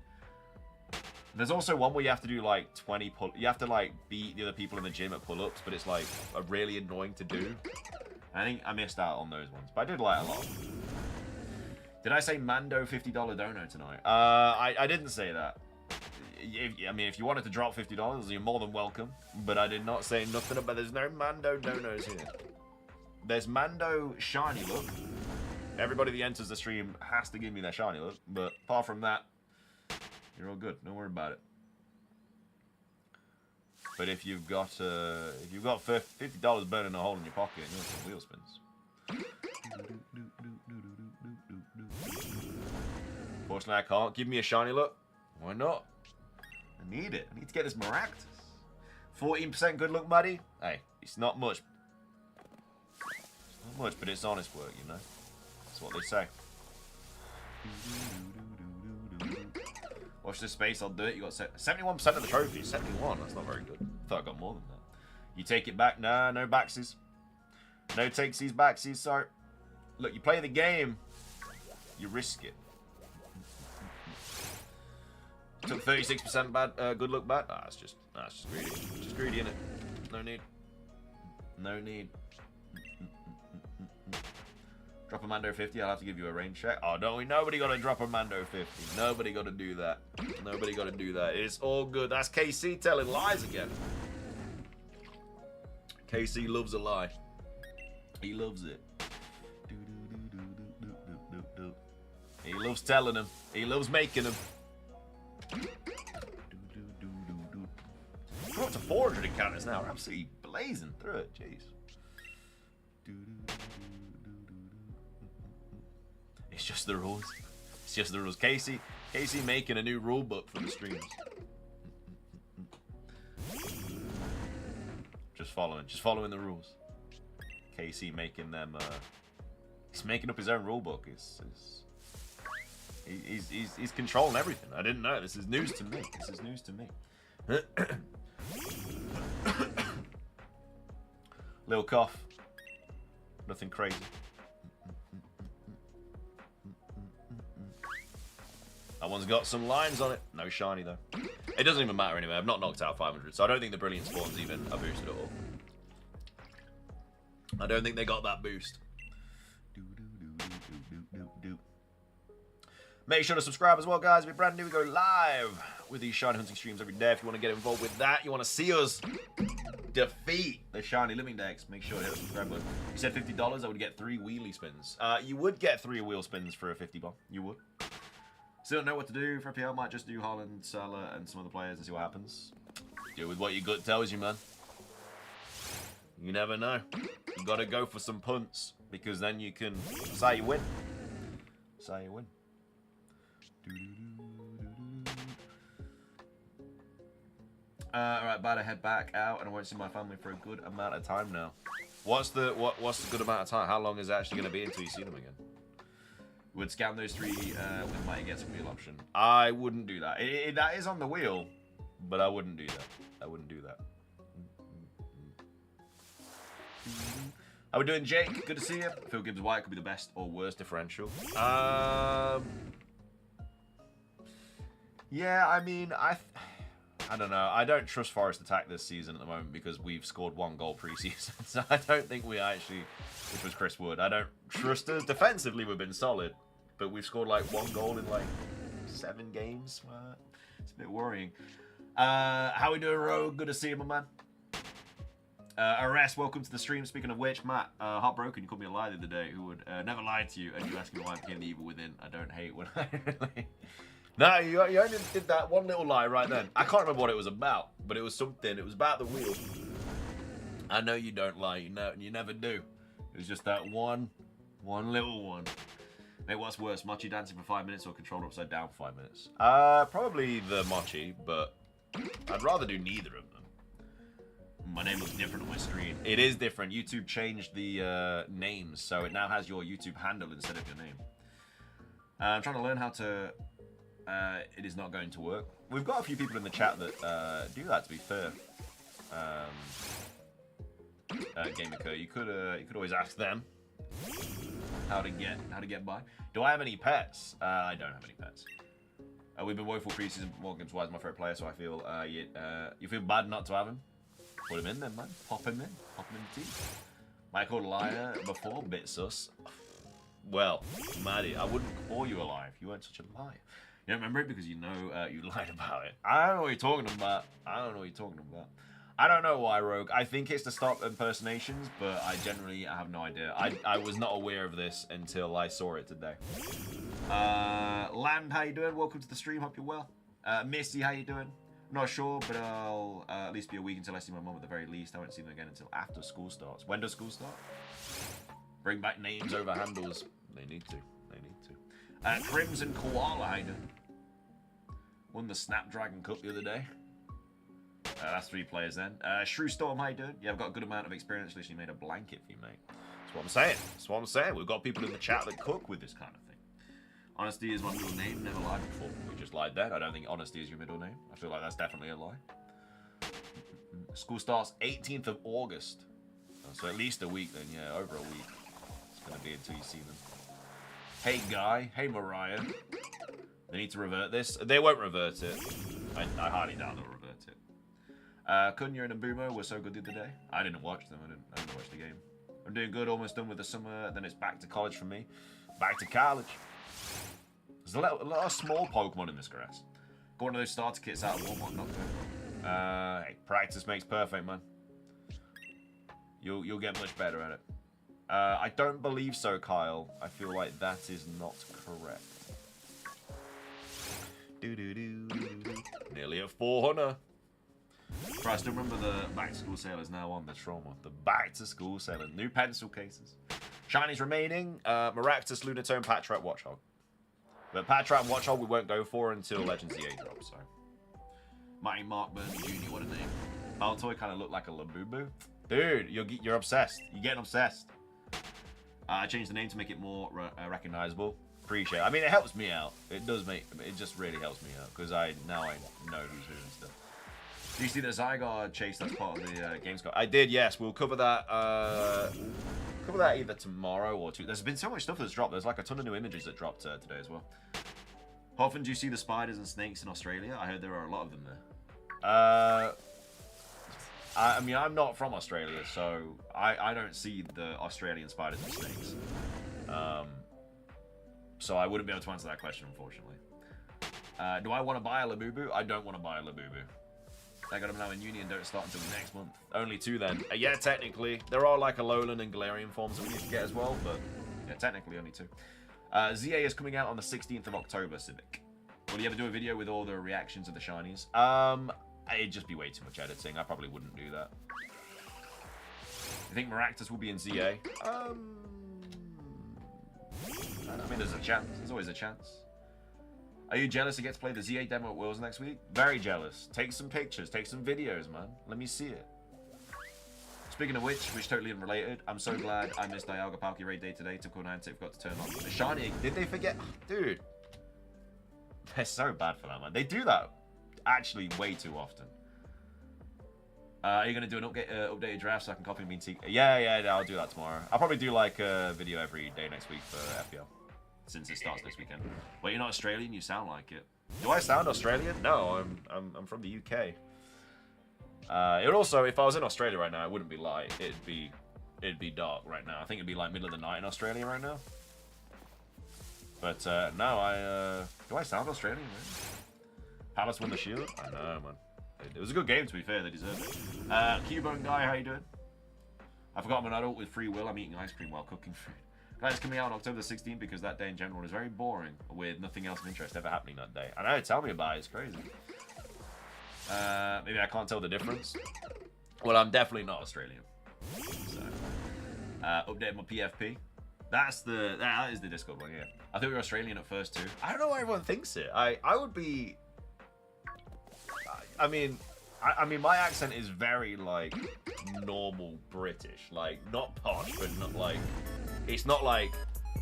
There's also one where you have to do like 20 pull. You have to like beat the other people in the gym at pull-ups, but it's like really annoying to do. I think I missed out on those ones, but I did like a lot. Did I say Mando $50 dono tonight? I didn't say that. I mean, if you wanted to drop $50, you're more than welcome. But I did not say nothing about. There's no Mando donos here. There's Mando shiny look. Everybody that enters the stream has to give me their shiny look. But apart from that, you're all good. Don't worry about it. But if you've got $50 burning a hole in your pocket, and you want some wheel spins. Unfortunately, I can't. Give me a shiny look. Why not? I need it. I need to get this Maractus. 14% good luck, buddy. Hey, it's not much. It's not much, but it's honest work, you know. That's what they say. Watch this space, I'll do it. You got 71% of the trophies. 71, that's not very good. I thought I got more than that. You take it back? Nah, no backsies. No takesies, backsies, so... Look, you play the game, you risk it. Took 36% bad, good luck bad. Ah, it's just greedy. Just greedy, innit? No need. No need. Drop a Mando 50, I'll have to give you a range check. Oh, don't we? Nobody got to drop a Mando 50. Nobody got to do that. Nobody got to do that. It's all good. That's KC telling lies again. KC loves a lie. He loves it. He loves telling them. He loves making them. We're up to 400 encounters now. We're absolutely blazing through it. Jeez. It's just the rules. It's just the rules. Casey making a new rule book for the streams. Just following the rules. Casey making them. He's making up his own rule book. He's controlling everything. I didn't know. This is news to me. This is news to me. Little cough. Nothing crazy. That one's got some lines on it. No shiny though. It doesn't even matter anyway. I've not knocked out 500, so I don't think the Brilliant Spawn's even a boost at all. I don't think they got that boost. Make sure to subscribe as well, guys. If you're brand new, we go live with these shiny hunting streams every day. If you want to get involved with that, you want to see us defeat the shiny living decks, make sure to hit the subscribe button. You said $50, I would get 3 wheelie spins. You would get 3 wheel spins for a 50 bomb. You would. Still don't know what to do for FPL. Might just do Holland, Salah, and some other players and see what happens. Deal with what your gut tells you, man. You never know. You gotta go for some punts, because then you can say you win. Say you win. Alright, better head back out, and I won't see my family for a good amount of time now. What's the good amount of time? How long is it actually going to be until you see them again? Would scam those 3 with might get some wheel option. I wouldn't do that. That is on the wheel, but I wouldn't do that. I wouldn't do that. How we doing, Jake? Good to see you. Phil Gibbs White could be the best or worst differential. Yeah, I mean, I don't know. I don't trust Forest Attack this season at the moment because we've scored 1 goal pre-season. So I don't think we actually, which was Chris Wood, I don't trust us. Defensively, we've been solid, but we've scored like 1 goal in like 7 games. It's a bit worrying. How we doing, Rogue? Good to see you, my man. Arrest, welcome to the stream. Speaking of which, Matt, heartbroken, you called me a liar the other day who would never lie to you, and you asked me why I became the evil within. I don't hate when I really... No, you only did that one little lie right then. I can't remember what it was about, but it was something. It was about the wheel. I know you don't lie, you know, and you never do. It was just that one little one. Mate, what's worse, Mochi dancing for 5 minutes or controller upside down for 5 minutes? Probably the Mochi, but I'd rather do neither of them. My name looks different on my screen. It is different. YouTube changed the names, so it now has your YouTube handle instead of your name. I'm trying to learn how to... it is not going to work. We've got a few people in the chat that do that, to be fair. Gamercur, you could always ask them how to get by. Do I have any pets? I don't have any pets. We've been woeful preseason. Morgan's Wise, my favorite player, so I feel you feel bad not to have him. Put him in then, man. Pop him in the team. Michael liar before, bit sus. Well, Maddie, I wouldn't call you a liar if you weren't such a liar. You don't remember it because you know you lied about it. I don't know what you're talking about. I don't know why, Rogue. I think it's to stop impersonations, but I generally have no idea. I was not aware of this until I saw it today. Land, how you doing? Welcome to the stream. Hope you're well. Misty, how you doing? I'm not sure, but I'll at least be a week until I see my mum at the very least. I won't see them again until after school starts. When does school start? Bring back names over handles. They need to. Crimson Koala, how you doing? Won the Snapdragon Cup the other day. That's 3 players then. Shrew Storm, how you doing? Yeah, I've got a good amount of experience. Literally made a blanket for you, mate. That's what I'm saying. We've got people in the chat that cook with this kind of thing. Honesty is my middle name. Never lied before. We just lied then. I don't think honesty is your middle name. I feel like that's definitely a lie. School starts 18th of August. So at least a week then. Yeah, over a week. It's going to be until you see them. Hey, Guy. Hey, Mariah. They need to revert this. They won't revert it. I highly doubt they'll revert it. Kunya and Mbumo were so good the other day. I didn't watch them. I didn't watch the game. I'm doing good. Almost done with the summer. Then it's back to college for me. Back to college. There's a lot of small Pokemon in this grass. Got one of those starter kits out of Walmart. Not good. Hey, practice makes perfect, man. You'll get much better at it. I don't believe so, Kyle. I feel like that is not correct. Nearly at 400. Bro, I still remember the back to school sale is now on the trauma. The back to school sale. New pencil cases. Shinies remaining. Maractus, Lunatone, Patrat, Watchog. But Patrat and Watchog we won't go for until Legends EA drops, so. Mighty Mark Burns Jr., what a name. Baltoy kind of looked like a Labubu. Dude, you're obsessed. You're getting obsessed. I changed the name to make it more recognizable. Appreciate it. I mean, it helps me out. It does make, it just really helps me out because now I know who's who and stuff. Do you see the Zygarde chase that's part of the Gamescom? I did, yes. We'll cover that. Cover that either tomorrow or two. There's been so much stuff that's dropped. There's like a ton of new images that dropped today as well. How often do you see the spiders and snakes in Australia? I heard there are a lot of them there. I mean, I'm not from Australia, so I don't see the Australian spiders and snakes. So I wouldn't be able to answer that question, unfortunately. Do I want to buy a Labubu? I don't want to buy a Labubu. I got them now in uni and don't start until next month. Only 2 then. Yeah, technically. There are like Alolan and Galarian forms that we need to get as well, but yeah, technically only 2. ZA is coming out on the 16th of October, Civic. Will you ever do a video with all the reactions of the shinies? It'd just be way too much editing. I probably wouldn't do that. You think Maractus will be in ZA? I mean, there's a chance. There's always a chance. Are you jealous you get to play the ZA demo at Worlds next week? Very jealous. Take some pictures. Take some videos, man. Let me see it. Speaking of which totally unrelated, I'm so glad I missed Dialga Palkia Raid Day today. Took all 9 tips, got to turn on. The shiny, did they forget? Dude. They're so bad for that, man. They do that actually way too often. Are you going to do an updated draft so I can copy me and see? Yeah, I'll do that tomorrow. I'll probably do like a video every day next week for FPL. Since it starts this weekend. But you're not Australian, you sound like it. Do I sound Australian? No, I'm from the UK. It would also, if I was in Australia right now, it wouldn't be light. It'd be dark right now. I think it'd be like middle of the night in Australia right now. But no, do I sound Australian, man? Palace win the shield? I know, man. It was a good game, to be fair. They deserved it. Cubone guy, how you doing? I forgot I'm an adult with free will. I'm eating ice cream while cooking food. Guys, it's coming out on October the 16th because that day in general is very boring with nothing else of interest ever happening that day. I know, tell me about it. It's crazy. Maybe I can't tell the difference. Well, I'm definitely not Australian. So, update my PFP. That is the Discord one, yeah. I thought we were Australian at first too. I don't know why everyone thinks it. I would be. I mean, my accent is very like normal British, like not posh, but not like. It's not like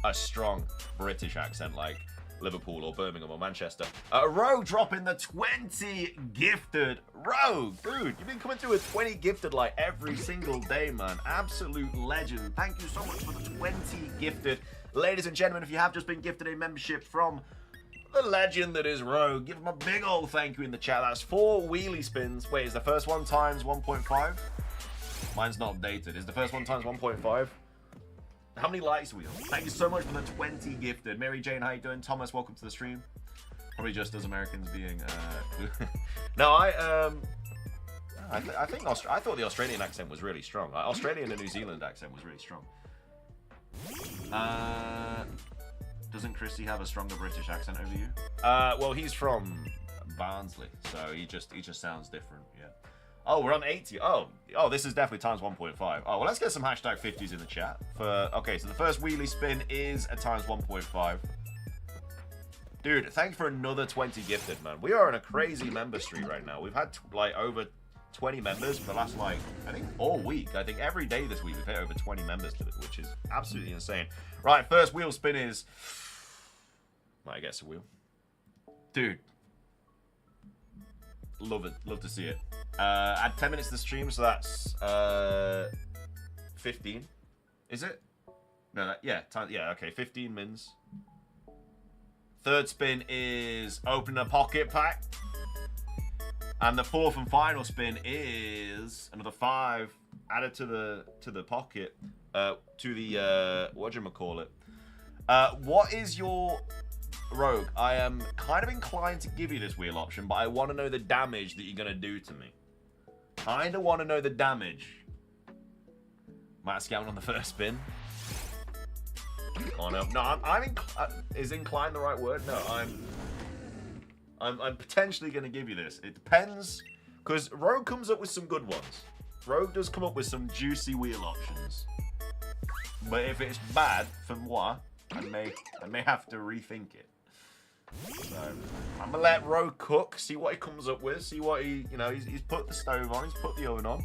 a strong British accent like Liverpool or Birmingham or Manchester. Rogue dropping the 20 gifted. Rogue, dude, you've been coming through with 20 gifted like every single day, man. Absolute legend. Thank you so much for the 20 gifted. Ladies and gentlemen, if you have just been gifted a membership from the legend that is Rogue, give him a big old thank you in the chat. That's 4 wheelie spins. Wait, is the first one times 1.5? Mine's not updated. Is the first one times 1.5? How many likes are we on? Thank you so much for the 20 gifted. Mary Jane, how you doing? Thomas, welcome to the stream. Probably just as Americans being... No, I thought the Australian accent was really strong. Australian and New Zealand accent was really strong. Doesn't Christy have a stronger British accent over you? Well, he's from Barnsley, so he just sounds different, yeah. Oh, we're on 80. Oh, this is definitely times 1.5. Oh, well, let's get some hashtag 50s in the chat. Okay, so the first wheelie spin is a times 1.5. Dude, thanks for another 20 gifted, man. We are on a crazy member streak right now. We've had like over 20 members for the last like, I think all week. I think every day this week we've hit over 20 members to it, which is absolutely insane. Right, first wheel spin is... I guess a wheel. Dude. Love it. Love to see it. Add 10 minutes to the stream, so that's 15. Is it? No, yeah, okay, 15 mins. Third spin is open a pocket pack. And the fourth and final spin is another 5 added to the pocket. To the whatchamacallit. What is your... Rogue, I am kind of inclined to give you this wheel option, but I want to know the damage that you're going to do to me. Kind of want to know the damage. Matt Scout on the first spin. Oh no, no, is inclined the right word? No, I'm potentially going to give you this. It depends, because Rogue comes up with some good ones. Rogue does come up with some juicy wheel options. But if it's bad for moi, I may have to rethink it. So I'm gonna let Rogue cook, see what he comes up with, see what he, he's put the stove on, he's put the oven on.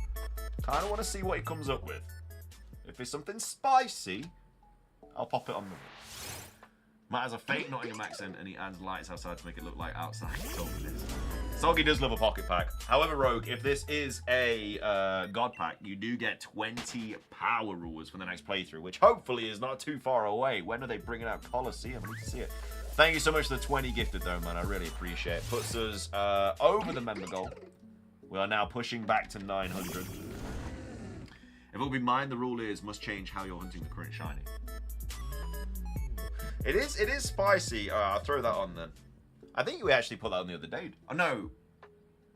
Kind of want to see what he comes up with. If it's something spicy, I'll pop it on the. Matt has a fake Nottingham accent and he adds lights outside to make it look like outside. Soggy does love a pocket pack. However, Rogue, if this is a God pack, you do get 20 power rules for the next playthrough, which hopefully is not too far away. When are they bringing out Colosseum? I need to see it. Thank you so much for the 20 gifted, though, man. I really appreciate it. Puts us over the member goal. We are now pushing back to 900. If it will be mine, the rule is must change how you're hunting the current shiny. It is spicy. I'll throw that on then. I think you actually put that on the other day. Oh, no.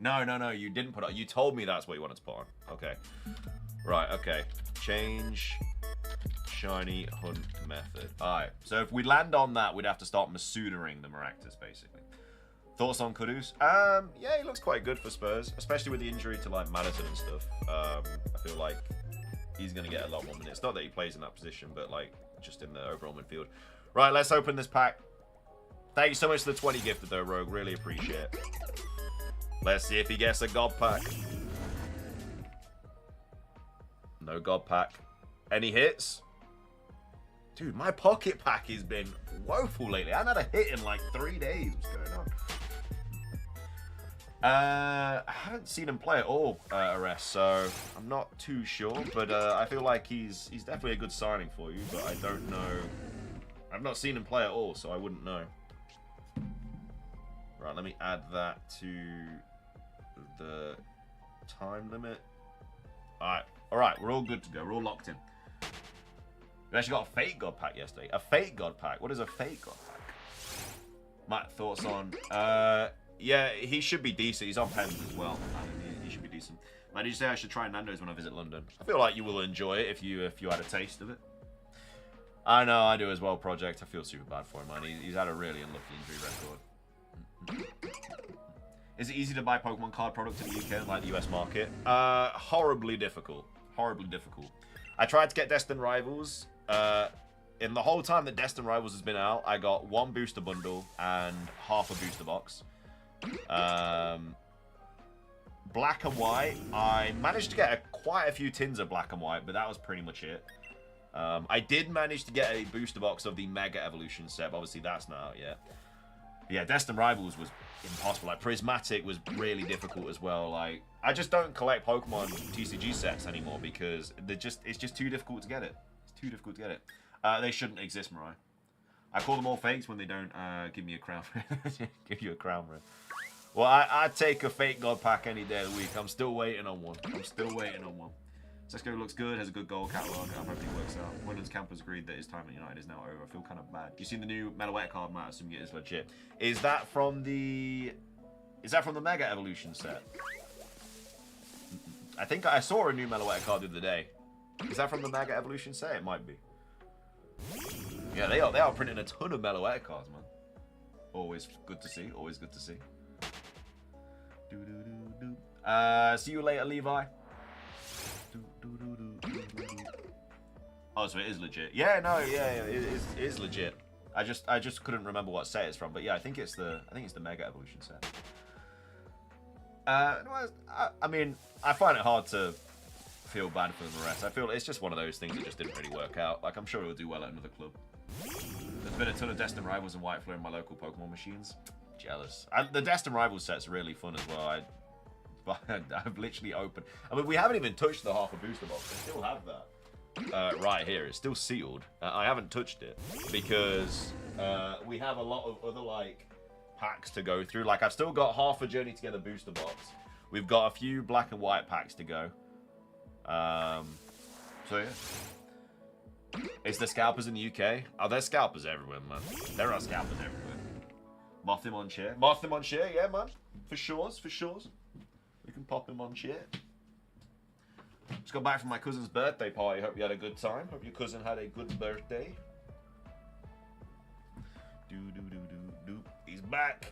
No, you didn't put it on. You told me that's what you wanted to put on. Okay. Right, okay. Change shiny hunt method. Alright, so if we land on that, we'd have to start Masudering the Maractus, basically. Thoughts on Kudus? Yeah, he looks quite good for Spurs, especially with the injury to, like, Madison and stuff. I feel like he's going to get a lot more minutes. Not that he plays in that position, but, like, just in the overall midfield. Right, let's open this pack. Thank you so much for the 20 gifted, though, Rogue. Really appreciate it. Let's see if he gets a God pack. No God pack. Any hits? Dude, my pocket pack has been woeful lately. I haven't had a hit in like 3 days. What's going on? I haven't seen him play at all, Arrest, so I'm not too sure. But I feel like he's definitely a good signing for you, but I don't know. I've not seen him play at all, so I wouldn't know. Right, let me add that to the time limit. Alright, we're all good to go. We're all locked in. We actually got a fake God pack yesterday. A fake God pack? What is a fake God pack? Matt, thoughts on? Yeah, he should be decent. He's on pens as well. He should be decent. Matt, did you say I should try Nando's when I visit London? I feel like you will enjoy it if you had a taste of it. I know, I do as well, Project. I feel super bad for him, man. He's had a really unlucky injury record. Is it easy to buy Pokemon card products in the UK, like the US market? Horribly difficult. Horribly difficult. I tried to get Destined Rivals. In the whole time that Destined Rivals has been out, I got 1 booster bundle and half a booster box. Black and White, I managed to get quite a few tins of Black and White, but that was pretty much it. I did manage to get a booster box of the Mega Evolution set, but obviously that's not out yet. Yeah, Destined Rivals was impossible. Like, Prismatic was really difficult as well. Like, I just don't collect Pokemon TCG sets anymore because it's just too difficult to get it. It's too difficult to get it. They shouldn't exist, Mariah. I call them all fakes when they don't give me a crown. Give you a crown ring. Well, I'd take a fake God pack any day of the week. I'm still waiting on one. Sesko looks good, has a good goal catalogue. I hope he works out. Wyndham's campers agreed that his time at United is now over. I feel kind of bad. You seen the new Meloetta card, Matt? Assuming it is legit. Is that from the Mega Evolution set? I think I saw a new Meloetta card the other day. Is that from the Mega Evolution set? It might be. Yeah, they are printing a ton of Meloetta cards, man. Always good to see. Always good to see. See you later, Levi. Oh, so it is legit. Yeah, no, yeah, it is legit. I just couldn't remember what set it's from, but yeah, I think it's the Mega Evolution set. I mean, I find it hard to feel bad for the rest. I feel it's just one of those things that just didn't really work out. Like, I'm sure it will do well at another club. There's been a ton of Destined Rivals and White Flare in my local Pokemon machines. Jealous. The Destined Rivals set's really fun as well. I've literally opened. I mean, we haven't even touched the half a booster box. I still have that right here. It's still sealed. I haven't touched it because we have a lot of other like packs to go through. Like, I've still got half a Journey Together booster box. We've got a few Black and White packs to go. So yeah. It's the scalpers in the UK. Oh, there's scalpers everywhere, man. There are scalpers everywhere. Moth him on chair. Moth him on chair, yeah, man. For sure. We can pop him on chair. Just got back from my cousin's birthday party. Hope you had a good time. Hope your cousin had a good birthday. He's back.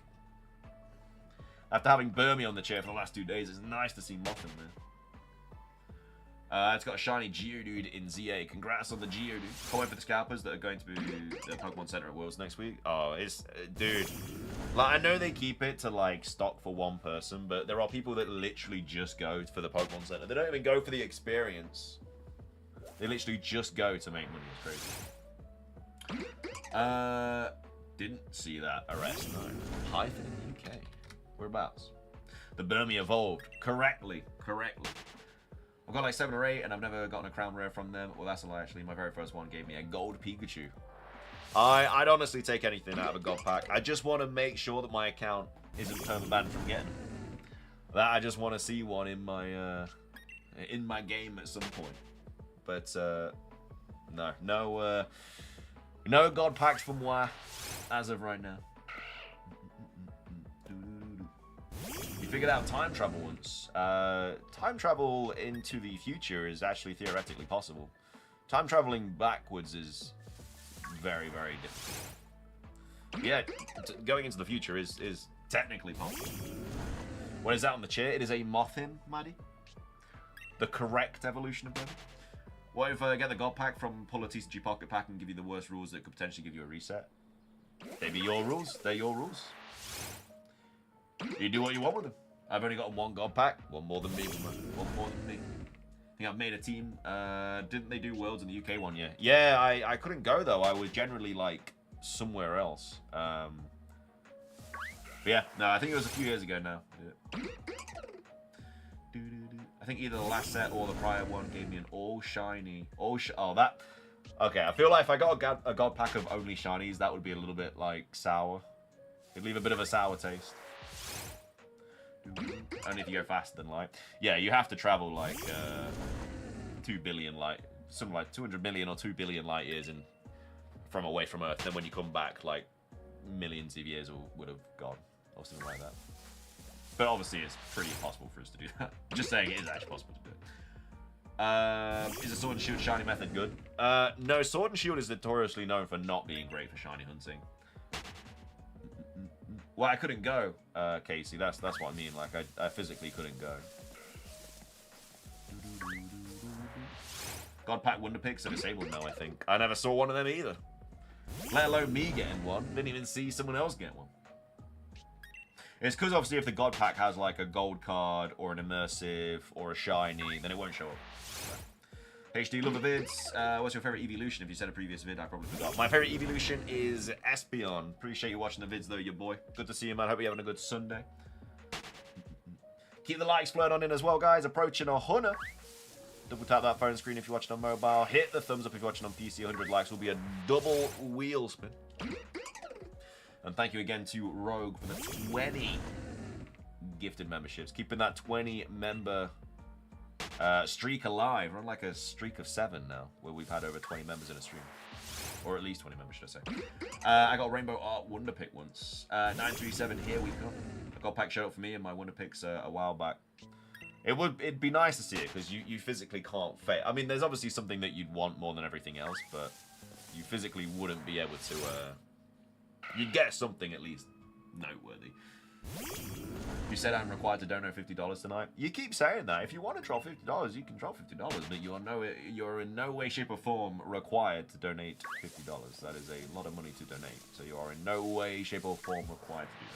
After having Burmy on the chair for the last 2 days, it's nice to see Moth in there. It's got a shiny Geodude in ZA. Congrats on the Geodude. Can't wait for the scalpers that are going to be the Pokemon Center at Worlds next week. Oh, it's... dude. Like, I know they keep it to, like, stock for one person, but there are people that literally just go for the Pokemon Center. They don't even go for the experience. They literally just go to make money. It's crazy. Didn't see that arrest, no. Hyphen in the UK. Whereabouts? The Burmy evolved. Correctly. I've got like 7 or 8 and I've never gotten a crown rare from them. Well, that's a lie actually. My very first one gave me a gold Pikachu. I'd honestly take anything out of a god pack. I just want to make sure that my account isn't perma-banned from getting them. That I just want to see one in my game at some point. But no god packs from moi as of right now. You figured out time travel once. Time travel into the future is actually theoretically possible. Time traveling backwards is very, very difficult. Yeah, going into the future is technically possible. What is that on the chair? It is a Mothin, Maddie. The correct evolution of them. What if I get the god pack from pull a TCG pocket pack and give you the worst rules that could potentially give you a reset? They be your rules. They're your rules. You do what you want with them. I've only got 1 god pack. One more than me. One more than me. I think I've made a team. Didn't they do Worlds in the UK one yet? Yeah, I couldn't go though. I was generally like somewhere else. But yeah, no, I think it was a few years ago now. Yeah. I think either the last set or the prior one gave me an all shiny. Oh, that. Okay, I feel like if I got a god pack of only shinies, that would be a little bit like sour. It'd leave a bit of a sour taste. Only if you go faster than light. Yeah, you have to travel like 2 billion light, something like 200 million or 2 billion light years from away from Earth. Then when you come back, like millions of years would have gone or something like that. But obviously, it's pretty impossible for us to do that. Just saying, it is actually possible to do it. Is a Sword and Shield shiny method good? No, Sword and Shield is notoriously known for not being great for shiny hunting. Well, I couldn't go, Casey. That's what I mean. Like, I physically couldn't go. God Pack Wonder Picks are disabled now, I think. I never saw one of them either. Let alone me getting one. Didn't even see someone else get one. It's because obviously if the God Pack has like a gold card or an immersive or a shiny, then it won't show up. HD, love the vids. What's your favorite evolution? If you said a previous vid, I probably forgot. My favorite evolution is Espeon. Appreciate you watching the vids though, your boy. Good to see you, man. Hope you're having a good Sunday. Keep the likes flowing on in as well, guys. Approaching 100. Double tap that phone screen if you're watching on mobile. Hit the thumbs up if you're watching on PC. 100 likes will be a double wheel spin. And thank you again to Rogue for the 20 gifted memberships. Keeping that 20 member streak alive. We're on like a streak of 7 now, where we've had over 20 members in a stream. Or at least 20 members, should I say. I got a Rainbow Art Wonder Pick once. 937, here we come. I got a pack showed up for me in my Wonder Picks a while back. It'd be nice to see it, because you physically can't fail. I mean, there's obviously something that you'd want more than everything else, but you physically wouldn't be able to... You'd get something at least noteworthy. You said I'm required to donate $50 tonight. You keep saying that. If you want to drop $50, you can drop $50, but you're in no way, shape, or form required to donate $50. That is a lot of money to donate. So you are in no way, shape, or form required to do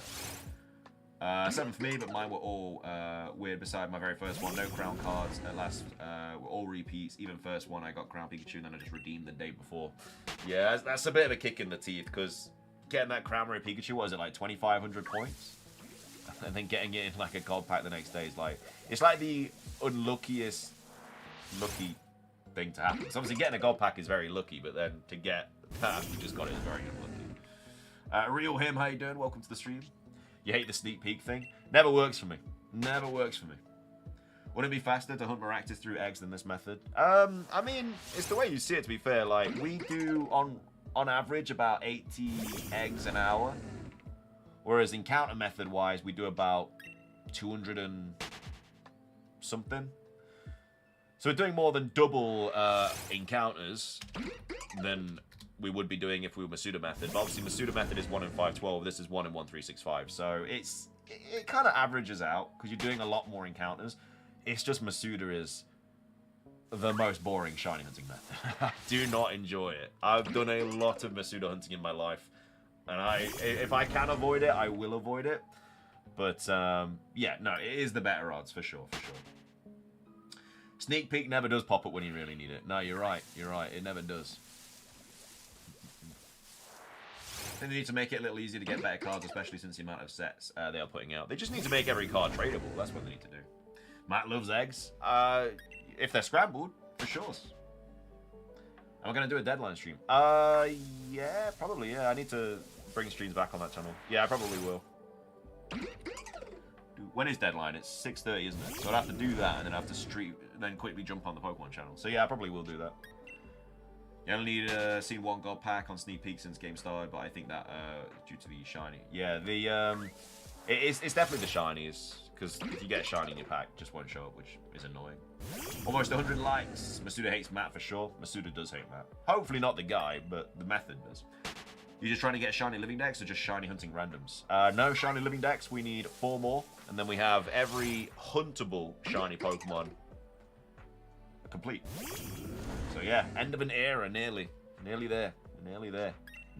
that. 7 for me, but mine were all weird beside my very first one. No crown cards at last. Were all repeats. Even first one, I got Crown Pikachu, and then I just redeemed the day before. Yeah, that's a bit of a kick in the teeth, because... Getting that Crown Rare Pikachu, what is it, like 2,500 points? And then getting it in like a God Pack the next day is like... It's like the unluckiest lucky thing to happen. So obviously getting a God Pack is very lucky, but then to get that, you just got it is very unlucky. Real Him, how you doing? Welcome to the stream. You hate the sneak peek thing? Never works for me. Never works for me. Wouldn't it be faster to hunt Maractus through eggs than this method? I mean, it's the way you see it, to be fair. Like, we do on average about 80 eggs an hour, whereas encounter method wise we do about 200 and something. So we're doing more than double encounters than we would be doing if we were Masuda method. But obviously Masuda method is 1 in 512, this is 1 in 1365, so it's it kind of averages out because you're doing a lot more encounters. It's just Masuda is the most boring shiny hunting method. I do not enjoy it. I've done a lot of Masuda hunting in my life, and if I can avoid it, I will avoid it. But yeah, no, it is the better odds for sure, for sure. Sneak Peek never does pop up when you really need it. No, you're right. You're right. It never does. I think they need to make it a little easier to get better cards, especially since the amount of sets they are putting out. They just need to make every card tradable. That's what they need to do. Matt loves eggs. If they're scrambled, for sure. Am I going to do a deadline stream? Yeah, probably, yeah. I need to bring streams back on that channel. Yeah, I probably will. When is deadline? It's 6:30, isn't it? So I'd have to do that, and then have to stream, then quickly jump on the Pokemon channel. So yeah, I probably will do that. You only need seen one God pack on Sneak Peek since game started, but I think that due to the shiny. Yeah, it's definitely the shinies, because if you get a shiny in your pack, it just won't show up, which is annoying. Almost 100 likes. Masuda hates Matt for sure. Masuda does hate Matt. Hopefully not the guy, but the method does. You're just trying to get shiny living decks or just shiny hunting randoms? No shiny living decks. We need 4 more, and then we have every huntable shiny Pokemon complete. So yeah, end of an era, nearly there,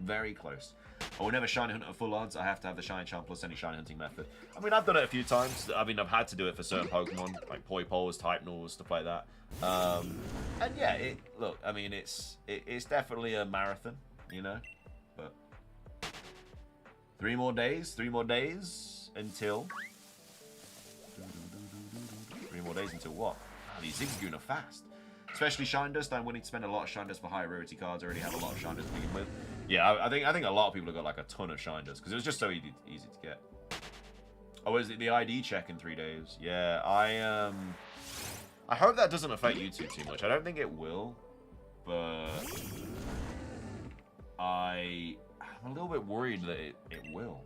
very close. I will never shiny hunt at full odds. I have to have the shiny charm plus any shiny hunting method. I mean, I've done it a few times. I mean, I've had to do it for certain Pokemon, like Poipoles, Typenals, stuff like that. And yeah, look, I mean, it's definitely a marathon, you know. But 3 more days until. 3 more days until what? Oh, these Zigzagoon are fast. Especially Shine Dust. I'm willing to spend a lot of Shine Dust for high rarity cards. I already have a lot of Shine Dust to begin with. Yeah, I think a lot of people have got like a ton of Shine Dust because it was just so easy to get. Oh, is it the ID check in 3 days? Yeah, I hope that doesn't affect YouTube too much. I don't think it will, but I'm a little bit worried that it will.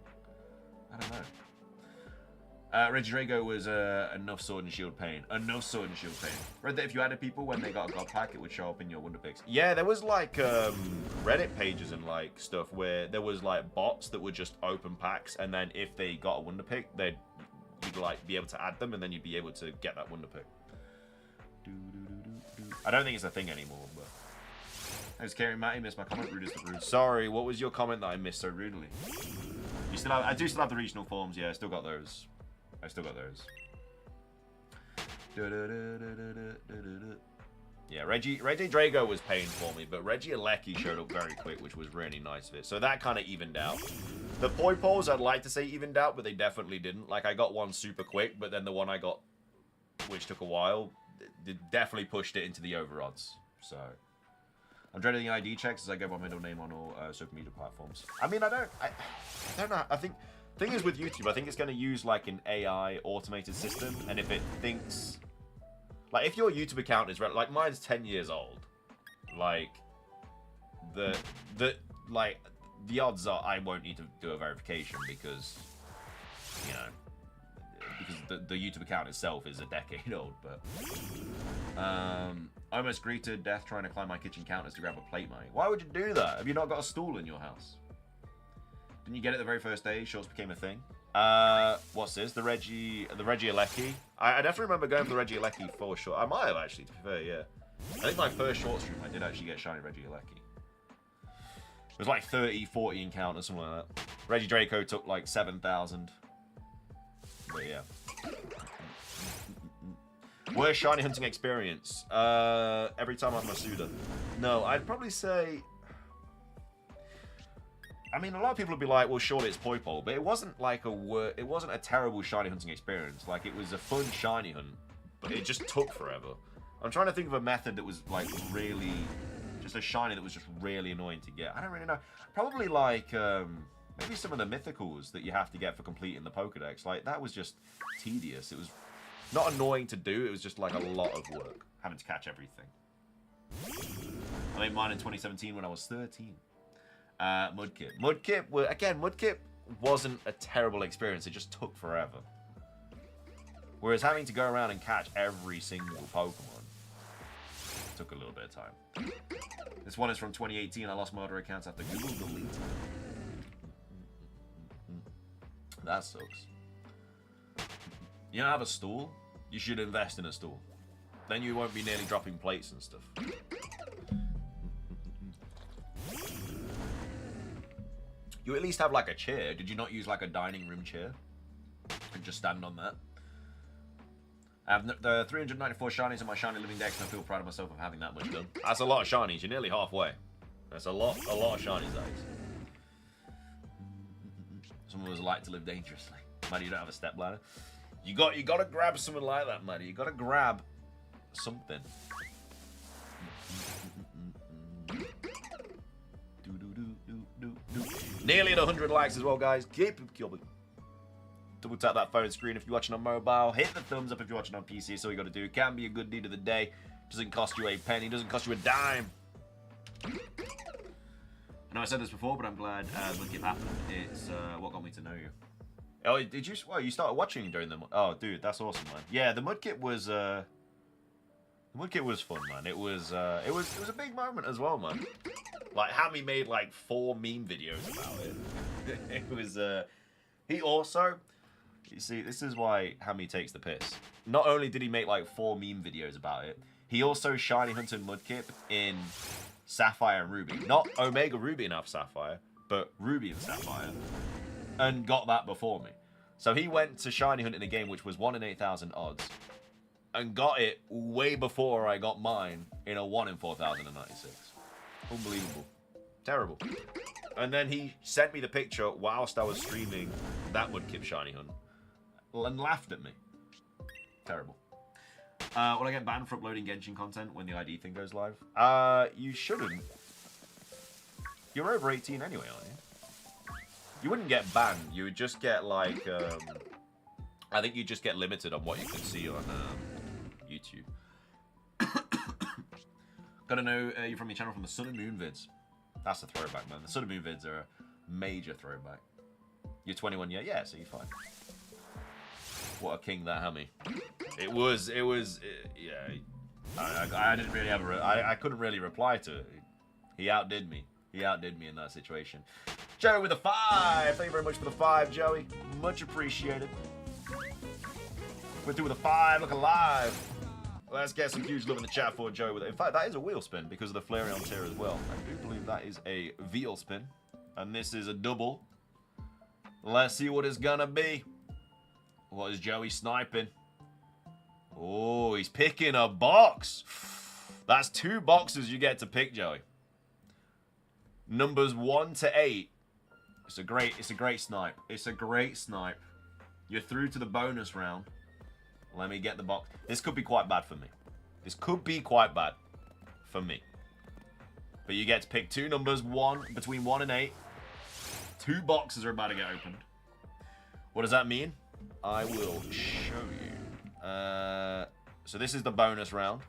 I don't know. Regidrago was enough Sword and Shield pain. Enough Sword and Shield pain. Read that if you added people when they got a God pack, it would show up in your Wonder Picks. Yeah, there was like Reddit pages and like stuff where there was like bots that would just open packs, and then if they got a Wonder Pick, you'd like be able to add them, and then you'd be able to get that Wonder Pick. I don't think it's a thing anymore, but. I was carrying Matty, missed my comment. Rude is the rude. Sorry, what was your comment that I missed so rudely? You still have? I do still have the regional forms. Yeah, I still got those. Yeah, Regidrago was paying for me, but Regieleki showed up very quick, which was really nice of it. So that kind of evened out. The Poipoles, I'd like to say evened out, but they definitely didn't. Like, I got one super quick, but then the one I got, which took a while, definitely pushed it into the over odds. So I'm dreading the ID checks as I get my middle name on all social media platforms. I mean, I don't know. I think. Thing is with YouTube, I think it's going to use like an AI automated system, and if it thinks, like, if your YouTube account is like mine's 10 years old, like the odds are I won't need to do a verification because, you know, because the YouTube account itself is a decade old. But I almost greeted death trying to climb my kitchen counters to grab a plate, mate. Why would you do that? Have you not got a stool in your house? Didn't you get it the very first day? Shorts became a thing. What's this? The Regieleki. I definitely remember going for the Regieleki for sure. I might have actually, to be fair, yeah. I think my first short stream I did actually get shiny Regieleki. It was like 30, 40 encounters, something like that. Regidrago took like 7,000. But yeah. Worst shiny hunting experience? Every time I'm Masuda. No, I'd probably say... I mean, a lot of people would be like, well, surely it's Poipole, but it wasn't like it wasn't a terrible shiny hunting experience. Like, it was a fun shiny hunt, but it just took forever. I'm trying to think of a method that was like really, just a shiny that was just really annoying to get. I don't really know. Probably like maybe some of the mythicals that you have to get for completing the Pokedex. Like, that was just tedious. It was not annoying to do. It was just like a lot of work having to catch everything. I made mine in 2017 when I was 13. Mudkip. Mudkip wasn't a terrible experience. It just took forever. Whereas having to go around and catch every single Pokemon took a little bit of time. This one is from 2018. I lost my other accounts after Google deleted them. That sucks. You don't have a stool? You should invest in a stool. Then you won't be nearly dropping plates and stuff. You at least have like a chair. Did you not use like a dining room chair? And just stand on that? I have the 394 shinies in my shiny living dex, and I feel proud of myself of having that much done. That's a lot of shinies. You're nearly halfway. That's a lot of shinies, that is. Some of us like to live dangerously. Maddie, you don't have a step ladder. You gotta grab something like that, Maddie. You gotta grab something. Nearly at 100 likes as well, guys. Keep it killing. Double tap that phone screen if you're watching on mobile. Hit the thumbs up if you're watching on PC. That's all you got to do. Can be a good deed of the day. Doesn't cost you a penny. Doesn't cost you a dime. I know I said this before, but I'm glad Mudkip happened. It's what got me to know you. Oh, did you? Well, you started watching during the. Oh, dude, that's awesome, man. Yeah, the Mudkip was. The Mudkip was fun, man. It was a big moment as well, man. Like Hammy made like 4 meme videos about it. It was. He also. You see, this is why Hammy takes the piss. Not only did he make like 4 meme videos about it, he also shiny hunted Mudkip in Sapphire and Ruby. Not Omega Ruby and Alpha Sapphire, but Ruby and Sapphire. And got that before me. So he went to shiny hunt in a game which was 1 in 8,000 odds. And got it way before I got mine in a 1 in 4,096. Unbelievable. Terrible. And then he sent me the picture whilst I was streaming that Mudkip shiny hunt. And laughed at me. Terrible. Will I get banned for uploading Genshin content when the ID thing goes live? You shouldn't. You're over 18 anyway, aren't you? You wouldn't get banned. You would just get like, I think you just get limited on what you can see on YouTube. Gotta know you're from your channel from the Sun and Moon vids. That's a throwback, man. The Sun and Moon vids are a major throwback. You're 21, yeah, so you're fine. What a king that Hammy. It was, yeah. I didn't really have I couldn't really reply to it. He outdid me. He outdid me in that situation. Joey with a 5. Thank you very much for the 5, Joey. Much appreciated. We're through with a 5. Look alive. Let's get some huge love in the chat for Joey with it. In fact, that is a wheel spin because of the Flareon tier as well. I do believe that is a veal spin. And this is a double. Let's see what it's gonna be. What is Joey sniping? Oh, he's picking a box. That's 2 boxes you get to pick, Joey. Numbers 1 to 8. It's a great snipe. It's a great snipe. You're through to the bonus round. Let me get the box. This could be quite bad for me. This could be quite bad for me. But you get to pick 2 numbers, between 1 and 8. 2 boxes are about to get opened. What does that mean? I will show you. So this is the bonus round.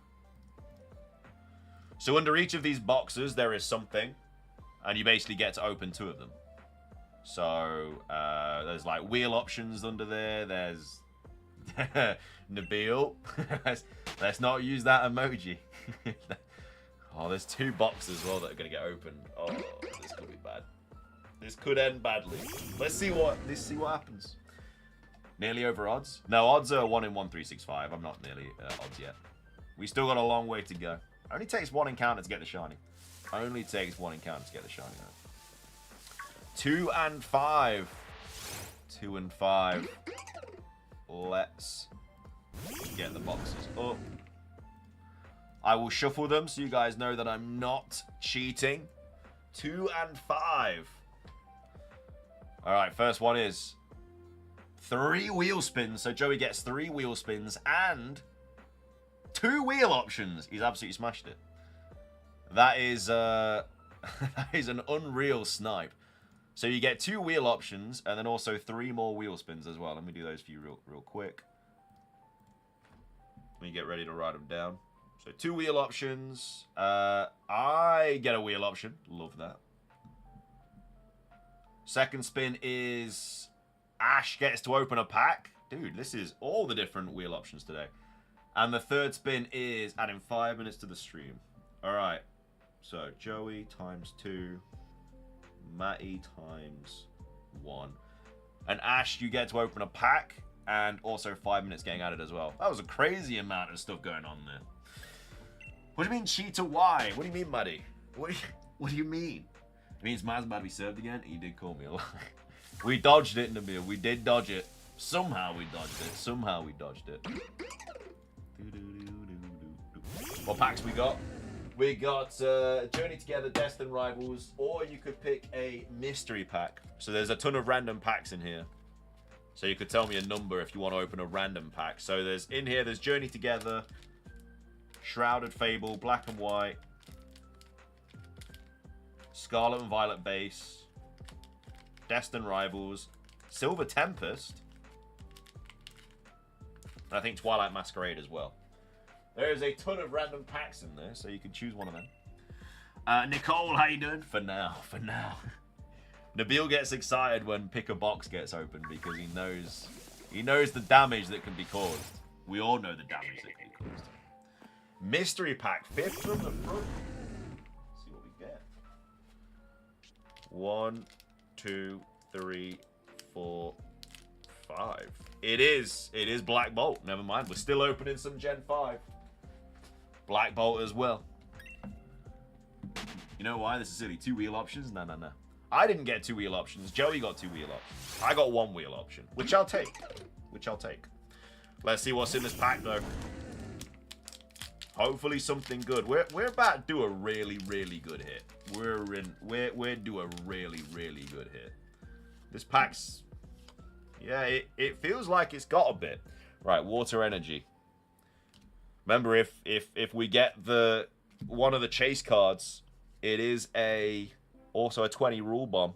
So under each of these boxes, there is something. And you basically get to open 2 of them. So there's like wheel options under there. There's Nabil. let's not use that emoji. Oh, there's 2 boxes as well that are going to get opened. Oh, this could be bad. This could end badly. Let's see what happens. Nearly over odds? No, odds are 1 in 1365. I'm not nearly odds yet. We still got a long way to go. Only takes 1 encounter to get the shiny. Only takes 1 encounter to get the shiny. 2 and 5. 2 and 5. Let's get the boxes up. I will shuffle them so you guys know that I'm not cheating. 2 and 5. Alright, first one is 3 wheel spins. So Joey gets 3 wheel spins and 2 wheel options. He's absolutely smashed it. That is that is an unreal snipe. So you get 2 wheel options and then also 3 more wheel spins as well. Let me do those for you real quick. Let me get ready to write them down. So 2 wheel options. I get a wheel option. Love that. Second spin is Ash gets to open a pack. Dude, this is all the different wheel options today. And the third spin is adding 5 minutes to the stream. Alright. So Joey times 2. Matty times 1. And Ash, you get to open a pack. and also 5 minutes getting added as well. That was a crazy amount of stuff going on there. What do you mean cheetah Y? What do you mean, Maddie? What do you mean? It means Matt's about to be served again? He did call me a lie. We dodged it, Nabil. We did dodge it. Somehow we dodged it. Somehow we dodged it. What packs we got? We got Journey Together, Destined Rivals, or you could pick a mystery pack. So there's a ton of random packs in here. So you could tell me a number if you want to open a random pack. So there's Journey Together, Shrouded Fable, Black and White, Scarlet and Violet Base, Destined Rivals, Silver Tempest, and I think Twilight Masquerade as well. There is a ton of random packs in there, so you can choose one of them. Nicole, how you doing? For now. Nabil gets excited when Pick a Box gets opened because he knows the damage that can be caused. We all know the damage that can be caused. Mystery pack, 5th from the front. Let's see what we get. 1, 2, 3, 4, 5. It is Black Bolt. Never mind. We're still opening some Gen 5. Black Bolt as well. You know why? This is silly. 2 wheel options? No. I didn't get 2 wheel options. Joey got 2 wheel options. I got 1 wheel option, which I'll take. Let's see what's in this pack, though. Hopefully something good. We're about to do a really, really good hit. We're do a really, really good hit. This pack's, yeah, it feels like it's got a bit. Right, Water Energy. Remember, if we get one of the chase cards, it is also a 20 rule bomb.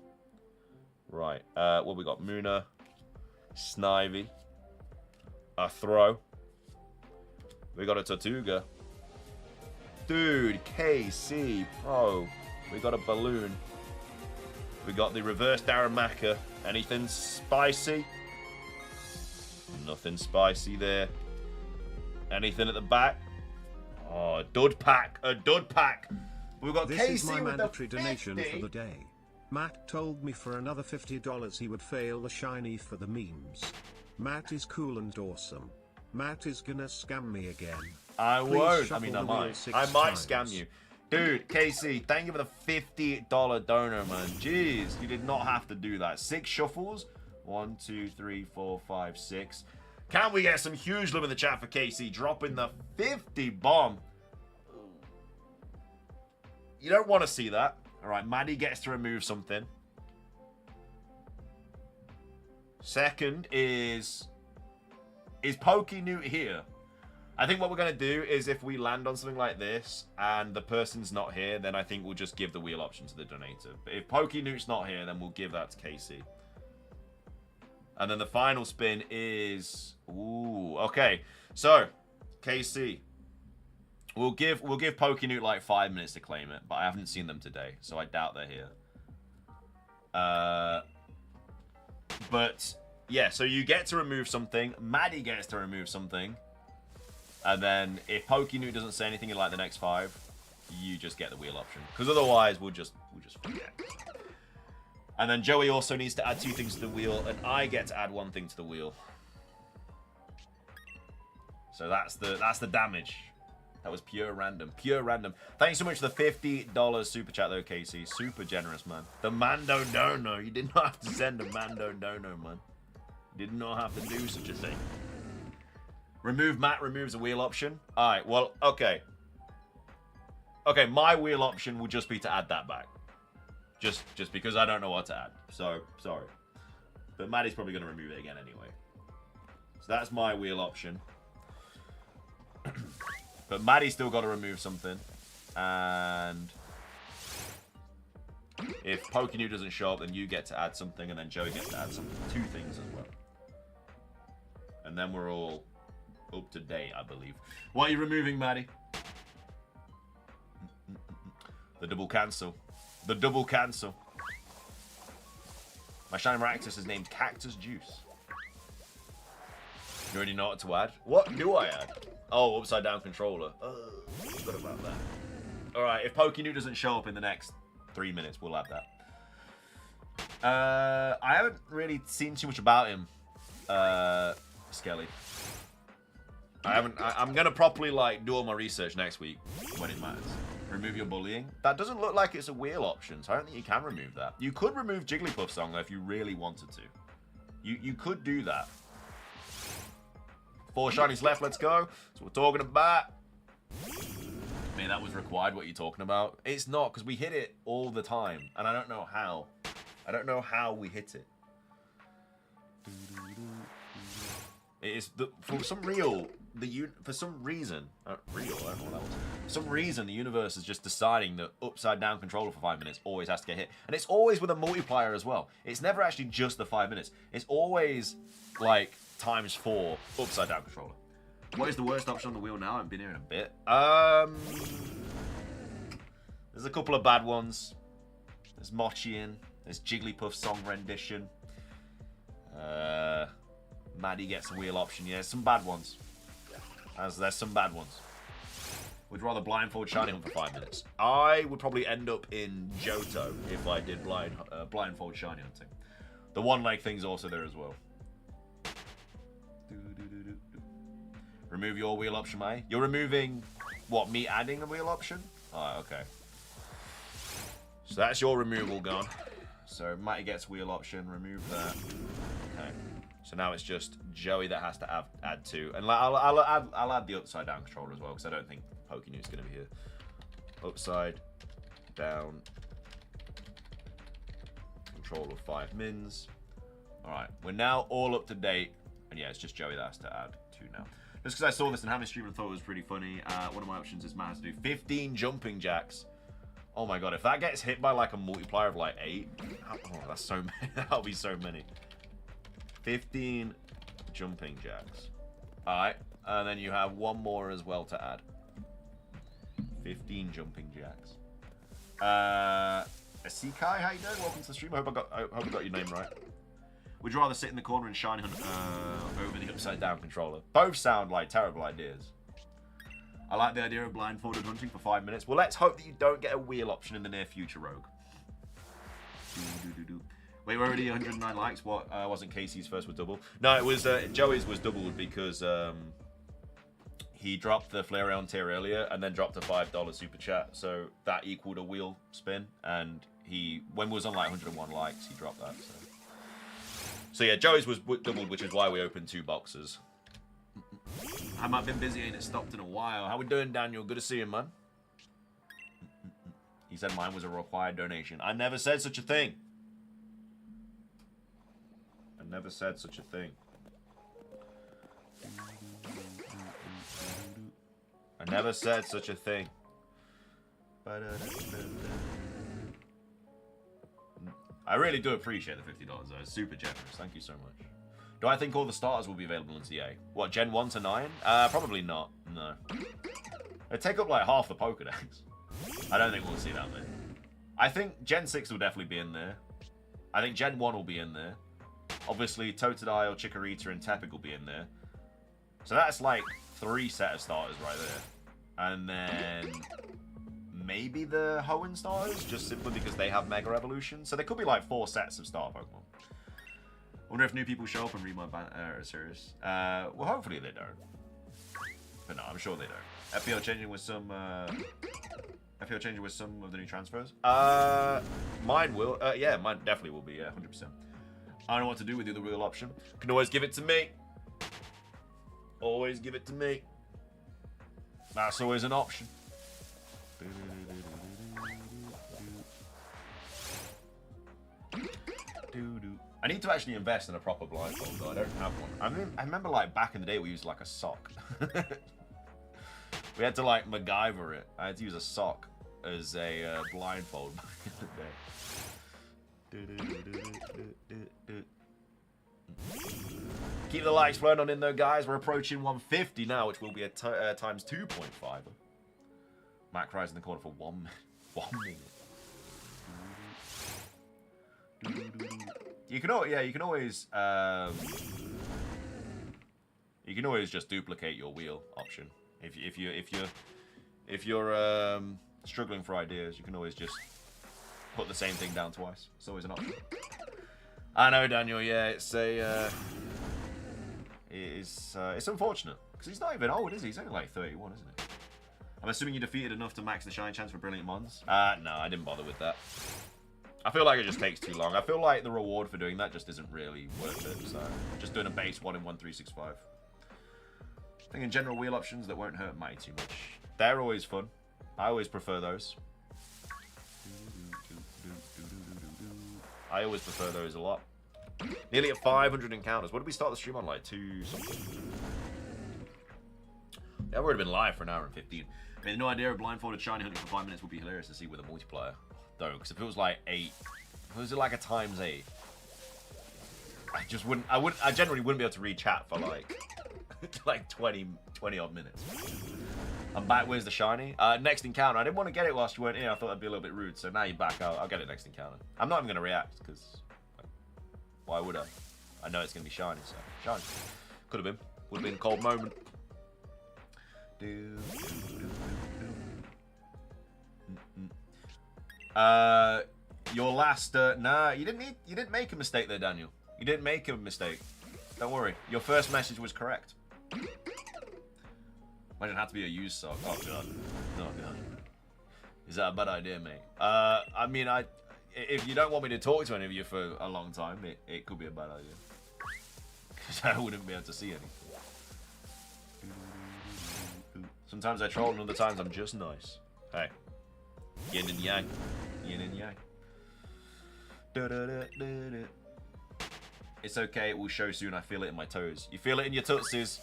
Right, what we got? Muna, Snivy, a Throw. We got a Tortuga. Dude, KC Pro. We got a Balloon. We got the reverse Darumaka. Anything spicy? Nothing spicy there. Anything at the back? Oh, a dud pack. We've got this KC is my with mandatory the donation 50. for the day. Matt told me for another $50 he would fail the shiny for the memes. Matt is cool and awesome. Matt is gonna scam me again. I Please won't. I mean, I shuffle the might. wheel 6 I might times. scam you. Dude, KC, thank you for the $50 donor, man. Jeez, you did not have to do that. 6 shuffles. 1, 2, 3, 4, 5, 6. Can we get some huge love in the chat for KC dropping the 50 bomb? You don't want to see that. All right, Maddie gets to remove something. Second is PokeNewt here? I think what we're going to do is if we land on something like this and the person's not here, then I think we'll just give the wheel option to the donator. But if PokeNewt's not here, then we'll give that to KC. And then the final spin is... Ooh, okay. So, KC. We'll give PokeNewt like 5 minutes to claim it, but I haven't seen them today, so I doubt they're here. But, yeah, so you get to remove something. Maddie gets to remove something. And then if PokeNewt doesn't say anything in like the next 5, you just get the wheel option. Because otherwise, we'll just forget. And then Joey also needs to add 2 things to the wheel, and I get to add 1 thing to the wheel. So that's the damage. That was pure random. Thanks so much for the $50 super chat though, Casey. Super generous, man. The Mando Dono. You did not have to send a Mando Dono, man. You did not have to do such a thing. Remove Matt removes a wheel option. Alright, well, okay. Okay, my wheel option will just be to add that back. Just because I don't know what to add. So, sorry. But Maddie's probably going to remove it again anyway. So that's my wheel option. But Maddie's still got to remove something. And if PokeNewt doesn't show up, then you get to add something. And then Joey gets to add something. 2 things as well. And then we're all up to date, I believe. What are you removing, Maddie? The double cancel. The double cancel. My shiny Maractus is named Cactus Juice. You already know what to add? What do I add? Oh, upside down controller. Oh, forgot about that. Alright, if PokeNewt doesn't show up in the next 3 minutes, we'll add that. I haven't really seen too much about him. Skelly. I'm gonna properly like do all my research next week when it matters. Remove your bullying. That doesn't look like it's a wheel option, so I don't think you can remove that. You could remove Jigglypuff Song though if you really wanted to. You could do that. 4 shinies left, let's go. That's what we're talking about. Man, that was required, what you're talking about. It's not, because we hit it all the time, and I don't know how. I don't know how we hit it. It is, for some reason, for some reason, I don't know what that was. For some reason, the universe is just deciding that upside down controller for 5 minutes always has to get hit. And it's always with a multiplier as well. It's never actually just the 5 minutes. It's always, like, ×4 upside down controller. What is the worst option on the wheel now? I haven't been here in a bit. There's a couple of bad ones. There's Mochian. There's Jigglypuff Song rendition. Maddie gets a wheel option. Yeah, some bad ones. There's some bad ones. Would rather blindfold shiny hunt for 5 minutes. I would probably end up in Johto if I did blindfold shiny hunting. The one leg thing's also there as well. Remove your wheel option, mate. You're removing what? Me adding a wheel option? Oh, okay. So that's your removal gone. So Matty gets wheel option. Remove that. Okay. So now it's just Joey that has to add 2, and I'll add the upside down controller as well because I don't think PokeNew's going to be here. Upside down controller 5 mins. All right, we're now all up to date, and yeah, it's just Joey that has to add 2 now. Just because I saw this and having a stream and thought it was pretty funny. One of my options is Matt has to do 15 jumping jacks. Oh my god, if that gets hit by like a multiplier of like 8, oh, that's so many. That'll be so many. 15 jumping jacks. Alright, and then you have one more as well to add. 15 jumping jacks. Asikai, how you doing? Welcome to the stream. I hope I got your name right. Would you rather sit in the corner and shiny hunt over the upside down controller? Both sound like terrible ideas. I like the idea of blindfolded hunting for 5 minutes. Well, let's hope that you don't get a wheel option in the near future, Rogue. Wait, we're already 109 likes. What? Wasn't Casey's first with double? No, it was Joey's was doubled because he dropped the Flareon tier earlier and then dropped a $5 super chat, so that equaled a wheel spin. And when we was on like 101 likes, he dropped that. So yeah, Joey's was doubled, which is why we opened 2 boxes. I might have been busy, ain't it stopped in a while. How we doing, Daniel? Good to see you, man. He said mine was a required donation. I never said such a thing. I never said such a thing. I never said such a thing. I really do appreciate the $50 though. It's super generous. Thank you so much. Do I think all the starters will be available in TA? What, Gen 1 to 9? Probably not. No. They take up like half the Pokedex. I don't think we'll see that many. I think Gen 6 will definitely be in there. I think Gen 1 will be in there. Obviously, Totodile, Chikorita, and Tepig will be in there. So that's like 3 set of starters right there. And then maybe the Hoenn starters, just simply because they have Mega Evolution. So there could be like 4 sets of starter Pokemon. I wonder if new people show up and read my series. Well, hopefully they don't. But no, I'm sure they don't. FPL changing with some of the new transfers. Mine will. Yeah, mine definitely will be. Yeah, 100%. I don't know what to do with the other wheel option. Can always give it to me. Always give it to me. That's always an option. I need to actually invest in a proper blindfold, though. I don't have one. I remember, like, back in the day, we used, like, a sock. We had to, like, MacGyver it. I had to use a sock as a blindfold back in the day. Keep the likes flowing on in, though, guys. We're approaching 150 now, which will be a times 2.5. Mac Rise in the corner for 1 minute. You can always just duplicate your wheel option. If you're struggling for ideas, you can always just put the same thing down twice. It's always an option. I know, Daniel. Yeah, it's a it's unfortunate because he's not even old, is he? He's only like 31, isn't he? I'm assuming you defeated enough to max the shine chance for Brilliant Mons. No, I didn't bother with that. I feel like it just takes too long. I feel like the reward for doing that just isn't really worth it. So just doing a base 1 in 1365. I think in general wheel options that won't hurt Mighty too much. They're always fun. I always prefer those. I always prefer those a lot. Nearly at 500 encounters. What did we start the stream on? Like 2 something? That would have been live for an hour and 15. I mean, no idea. A blindfolded shiny hunting for 5 minutes would be hilarious to see with a multiplier. Though, because if it was like 8, if it was like a times 8, I just wouldn't. I generally wouldn't be able to read chat for like 20 odd minutes. I'm back. Where's the shiny? Next encounter. I didn't want to get it whilst you weren't here. I thought that'd be a little bit rude. So now you're back. I'll get it next encounter. I'm not even gonna react because why would I? I know it's gonna be shiny. So shiny. Could have been. Would have been a cold moment. Your last. Nah, you didn't make a mistake there, Daniel. You didn't make a mistake. Don't worry. Your first message was correct. Might have to be a used sock. Oh god. Oh god. Is that a bad idea, mate? I mean, if you don't want me to talk to any of you for a long time, it could be a bad idea. Because I wouldn't be able to see any. Sometimes I troll and other times I'm just nice. Hey. Yin and yang. Yin and yang. It's okay, it will show soon. I feel it in my toes. You feel it in your tootsies.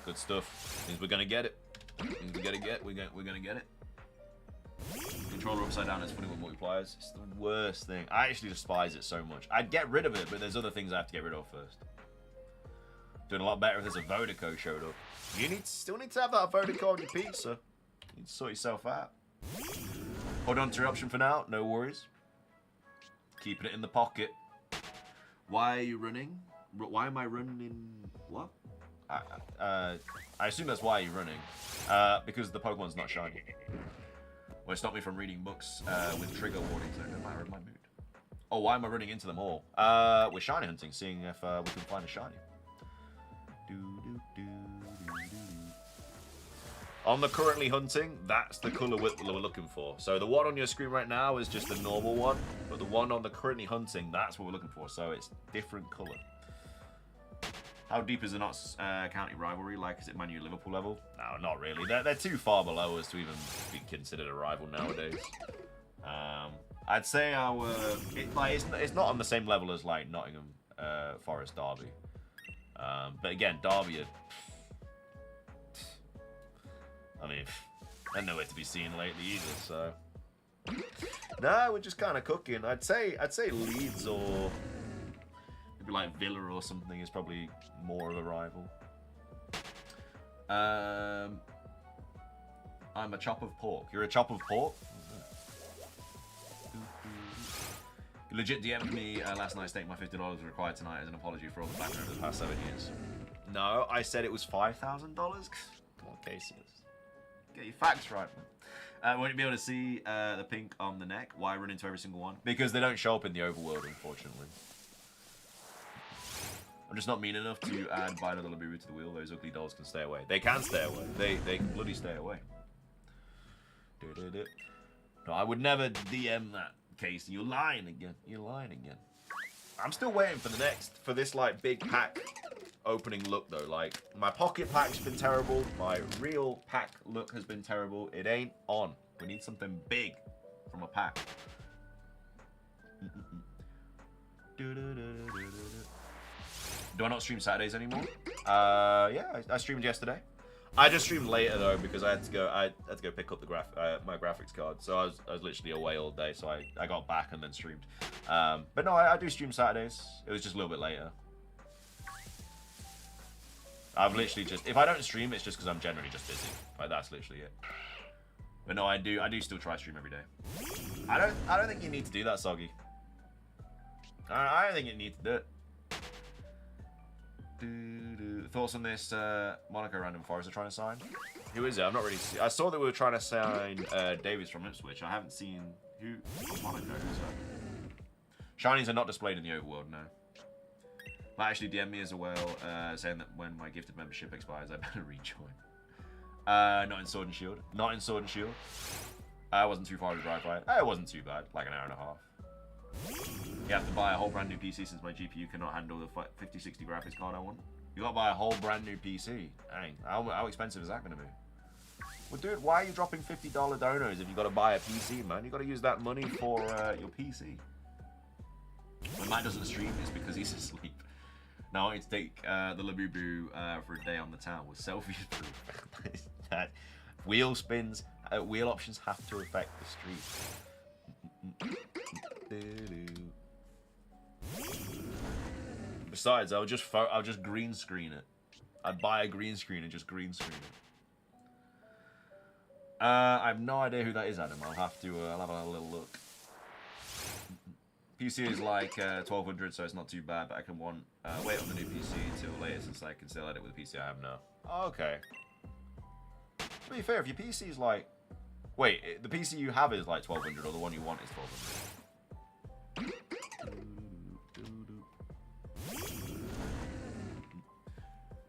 Good stuff. Means we're gonna get it. Means we're gonna get it. Controller upside down is funny with multipliers. It's the worst thing. I actually despise it so much. I'd get rid of it, but there's other things I have to get rid of first. Doing a lot better if there's a Vodako showed up. You still need to have that Vodako on your pizza. You need to sort yourself out. Hold on to your option for now. No worries. Keeping it in the pocket. Why are you running? Why am I running? What? I assume that's why you're running. Because the Pokemon's not shiny. Well, it stopped me from reading books with trigger warnings. So no matter in my mood. Oh, why am I running into them all? We're shiny hunting, seeing if we can find a shiny. On the currently hunting, that's the colour we're looking for. So the one on your screen right now is just the normal one, but the one on the currently hunting, that's what we're looking for. So it's different colour. How deep is the Notts County rivalry? Like, is it Man U Liverpool level? No, not really. They're too far below us to even be considered a rival nowadays. I'd say it's not on the same level as like Nottingham Forest Derby. But again, Derby. I mean, they're nowhere to be seen lately either. So, no, we're just kind of cooking. I'd say Leeds or maybe like Villa or something is probably more of a rival. I'm a chop of pork. You're a chop of pork? You legit DM'd me last night stating my $50 required tonight as an apology for all the background over the past 7 years. No, I said it was $5,000. Come on, Casey. Get your facts right, man. Won't you be able to see the pink on the neck? Why run into every single one? Because they don't show up in the overworld, unfortunately. I'm just not mean enough to add Bide of the Labiru to the wheel. Those ugly dolls can stay away. They can stay away. They can bloody stay away. No, I would never DM that, Casey. You're lying again. You're lying again. I'm still waiting for this like big pack opening look though. Like, my pocket pack's been terrible. My real pack look has been terrible. It ain't on. We need something big from a pack. Do I not stream Saturdays anymore? Yeah, I streamed yesterday. I just streamed later though because I had to go pick up the my graphics card. So I was literally away all day. So I got back and then streamed. But no, I do stream Saturdays. It was just a little bit later. I've literally just, if I don't stream, it's just because I'm generally just busy. Like, that's literally it. But no, I do still try to stream every day. I don't think you need to do that, Soggy. I don't think you need to do it. Thoughts on this Monaco random forest are trying to sign? Who is it? I'm not really. I saw that we were trying to sign Davies from Ipswich. I haven't seen who from Monaco. Who's that? Shinies are not displayed in the overworld, no. Might actually DM me as well, saying that when my gifted membership expires, I better rejoin. Not in Sword and Shield. Not in Sword and Shield. I wasn't too far to drive by it. It wasn't too bad, like an hour and a half. You have to buy a whole brand new PC since my GPU cannot handle the 5060 graphics card I want. You gotta buy a whole brand new PC. Dang, how expensive is that gonna be? Well, dude, why are you dropping $50 donos if you gotta buy a PC, man? You gotta use that money for your PC. When Matt doesn't stream, it's because he's asleep. Now I need to take the Labubu for a day on the town with selfies proof. That wheel spins, wheel options have to affect the street. Besides, I'll just green screen it. I'd buy a green screen and just green screen it. I have no idea who that is, Adam. I'll have a little look. PC is like 1200, so it's not too bad, but I can wait on the new PC until later since I can still edit with the PC I have now. Okay. To be fair, if your PC is like... Wait, the PC you have is like 1200 or the one you want is 1200?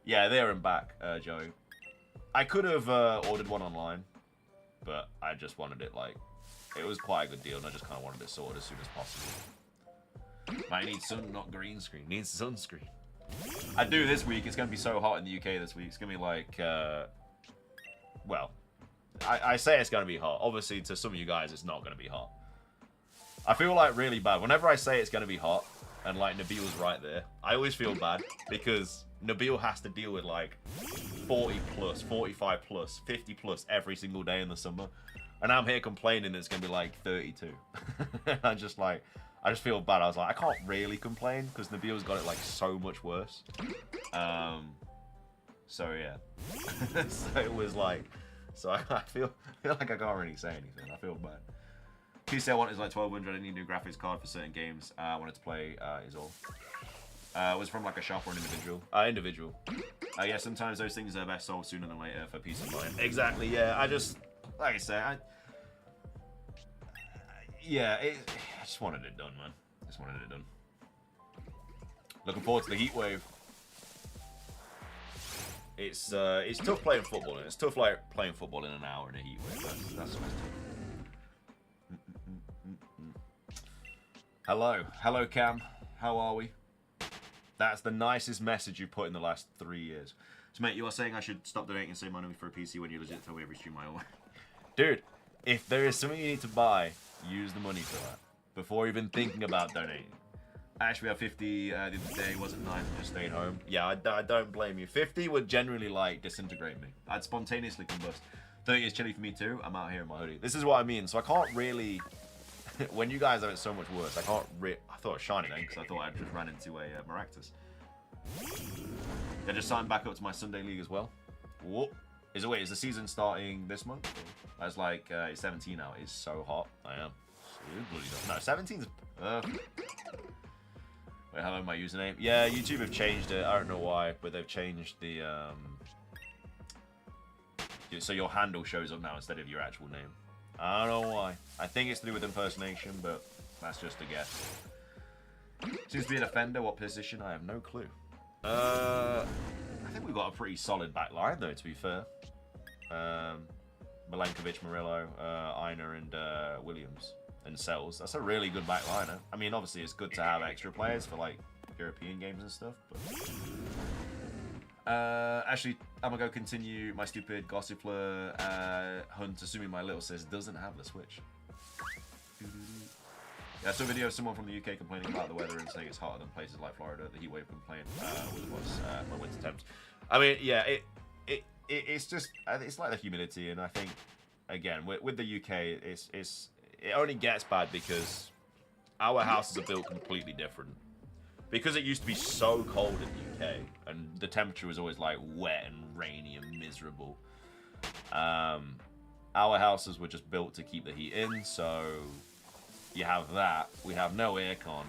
Yeah, there and back, Joey. I could have ordered one online, but I just wanted it like... It was quite a good deal, and I just kind of wanted it sorted as soon as possible. Might need sun, not green screen. Needs sunscreen. I do this week. It's going to be so hot in the UK this week. It's going to be like... well, I say it's going to be hot. Obviously, to some of you guys, it's not going to be hot. I feel like really bad. Whenever I say it's going to be hot, and like Nabil's right there, I always feel bad because Nabil has to deal with like 40 plus, 45 plus, 50 plus every single day in the summer. And I'm here complaining it's going to be like 32. I just feel bad. I was like, I can't really complain because Nabil's got it like so much worse. So yeah. So it was like, so I feel like I can't really say anything. I feel bad. PC I want is like 1200. I need a new graphics card for certain games I wanted to play is all. Was from like a shop or an individual? Individual. Yeah, sometimes those things are best sold sooner than later for peace of mind. Exactly, yeah. I just, like I say, I just wanted it done, man. Just wanted it done. Looking forward to the heat wave. It's tough playing football, and it's tough like playing football in an hour in a heat wave. That's always tough. Hello, Cam. How are we? That's the nicest message you put in the last 3 years. So, mate, you are saying I should stop donating and save money for a PC when you legit tell me every stream I own. Dude, if there is something you need to buy, use the money for that before even thinking about donating. Actually, we had 50 the other day. Wasn't nice. Just stayed home. Yeah, I don't blame you. 50 would generally like disintegrate me. I'd spontaneously combust. 30 is chilly for me too. I'm out here in my hoodie. This is what I mean. So I can't really. When you guys have it so much worse, I can't. I thought it was shiny then because I thought I just ran into a Maractus. I just signed back up to my Sunday league as well. Whoop. Is the season starting this month? That's like it's 17 now. It's so hot. I am. No, 17's perfect. Wait, hello, my username. Yeah, YouTube have changed it. I don't know why, but they've changed the so your handle shows up now instead of your actual name. I don't know why. I think it's to do with impersonation, but that's just a guess. Seems to be a defender. What position? I have no clue. I think we've got a pretty solid back line, though, to be fair. Milenkovic, Murillo, Aina, and Williams. And Sells. That's a really good back liner. I mean, obviously, it's good to have extra players for, like, European games and stuff, but... actually, I'm gonna go continue my stupid Gossipler hunt, assuming my little sis doesn't have the Switch. Yeah, I saw a video of someone from the UK complaining about the weather and saying it's hotter than places like Florida. The heatwave complaint was my winter temps. I mean, yeah, it's just it's like the humidity, and I think again with the UK, it only gets bad because our houses are built completely different. Because it used to be so cold in the UK, and the temperature was always like wet and rainy and miserable. Our houses were just built to keep the heat in, so you have that. We have no aircon.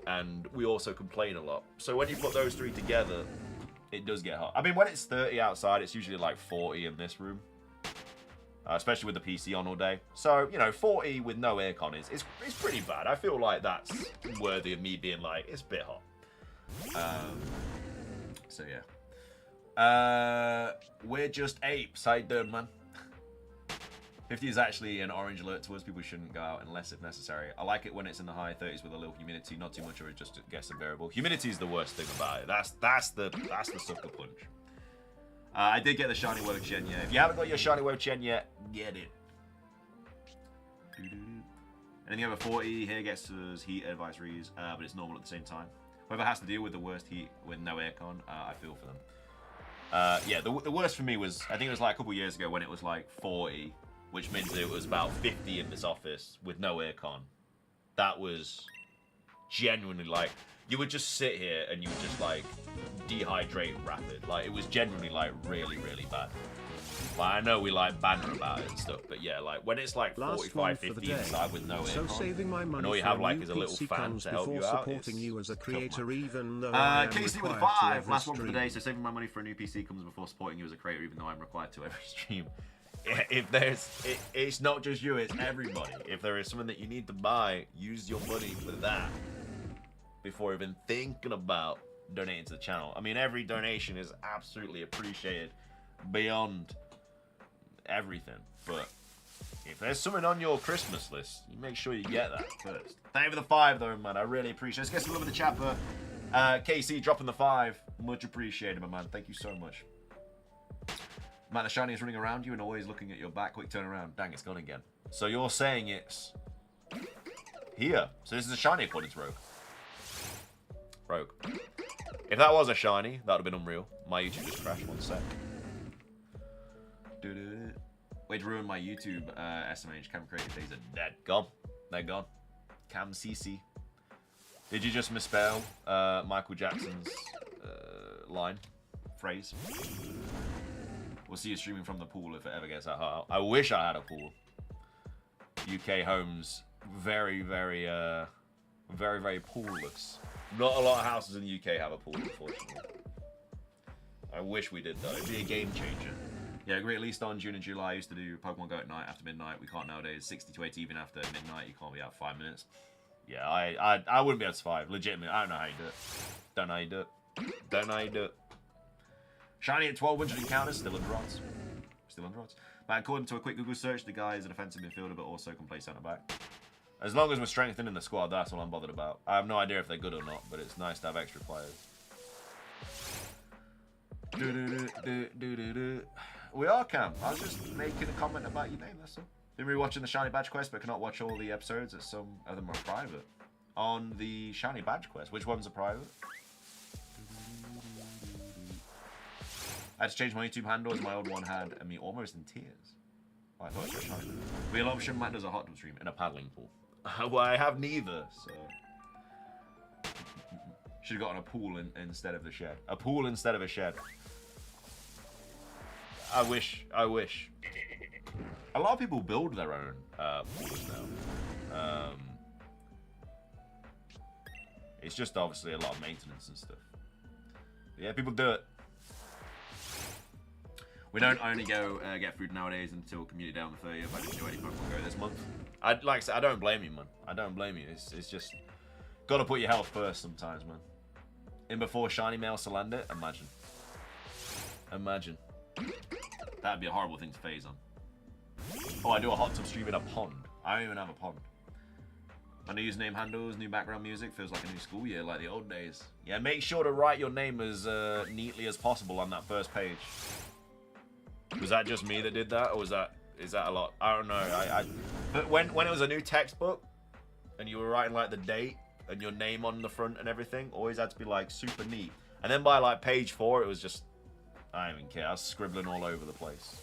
And we also complain a lot. So when you put those three together, it does get hot. I mean, when it's 30 outside, it's usually like 40 in this room. especially with the PC on all day. So, you know, 40 with no aircon is pretty bad. I feel like that's worthy of me being like, it's a bit hot. So, yeah. We're just apes. How you doing, man? 50 is actually an orange alert to us. People shouldn't go out unless if necessary. I like it when it's in the high 30s with a little humidity, not too much or it just gets unbearable. Humidity is the worst thing about it. That's the sucker punch. I did get the shiny Wo Chen, yeah. If you haven't got your shiny Wo Chen yet, get it. And then you have a 40 here gets us heat advisories, but it's normal at the same time. Whoever has to deal with the worst heat with no aircon, I feel for them. Yeah, the worst for me was, I think it was like a couple years ago when it was like 40, which means it was about 50 in this office with no aircon. That was genuinely like, you would just sit here and you would just like dehydrate rapid. Like it was genuinely like really, really bad. Like I know we like banter about it and stuff, but yeah, like when it's like 45, 50 inside with no aircon, saving my money and all you have like is a little fan to help you out. Supporting you as a creator, even though Casey with 5, last one for the day. So saving my money for a new PC comes before supporting you as a creator, even though I'm required to every stream. If there's, it's not just you, it's everybody. If there is something that you need to buy, use your money for that before even thinking about donating to the channel. I mean, every donation is absolutely appreciated beyond everything. But if there's something on your Christmas list, you make sure you get that first. Thank you for the 5, though, man. I really appreciate it. Let's get some love in the chat for KC dropping the 5. Much appreciated, my man. Thank you so much. Man, the shiny is running around you and always looking at your back. Quick turn around. Dang, it's gone again. So you're saying it's here. So this is a shiny according to Rogue. Rogue. If that was a shiny, that would have been unreal. My YouTube just crashed. 1 sec. Way to ruin my YouTube SMH Cam creative days are dead. Gone. They're gone. Cam CC. Did you just misspell Michael Jackson's line? Phrase? We'll see you streaming from the pool if it ever gets that hot. I wish I had a pool. UK homes, very, very, very poolless. Not a lot of houses in the UK have a pool, unfortunately. I wish we did, though. It'd be a game changer. Yeah, I agree. At least on June and July, I used to do Pokemon Go at night after midnight. We can't nowadays. 60 to 80 even after midnight. You can't be out 5 minutes. Yeah, I wouldn't be able to survive. Legitimately, I don't know how you do it. Don't know how you do it. Don't know how you do it. Shiny at 1200 encounters, still under odds. Still under odds. But according to a quick Google search, the guy is a defensive midfielder, but also can play centre back. As long as we're strengthening the squad, that's all I'm bothered about. I have no idea if they're good or not, but it's nice to have extra players. We are, Cam. I was just making a comment about your name, that's all. Been rewatching the Shiny Badge Quest, but cannot watch all the episodes as some of them are private. On the Shiny Badge Quest, which ones are private? I had to change my YouTube handle as my old one had me almost in tears. Oh, I thought it was so shiny. Real option, Matt does a hot tub stream in a paddling pool. Well, I have neither, so... Should have gotten a pool instead of the shed. A pool instead of a shed. I wish. A lot of people build their own pools now. It's just obviously a lot of maintenance and stuff. But yeah, people do it. We don't only go get food nowadays until Community Day on the 30th. I didn't do any Pokemon Go this month. Like I said, I don't blame you, man. I don't blame you. It's just gotta put your health first sometimes, man. In before Shiny Mail to land it, imagine. Imagine. That'd be a horrible thing to phase on. Oh, I do a hot tub stream in a pond. I don't even have a pond. My new username handles, new background music, feels like a new school year, like the old days. Yeah, make sure to write your name as neatly as possible on that first page. Was that just me that did that, or is that a lot? I don't know. But when it was a new textbook, and you were writing like the date and your name on the front and everything, always had to be like super neat. And then by like page 4, it was just, I don't even care. I was scribbling all over the place,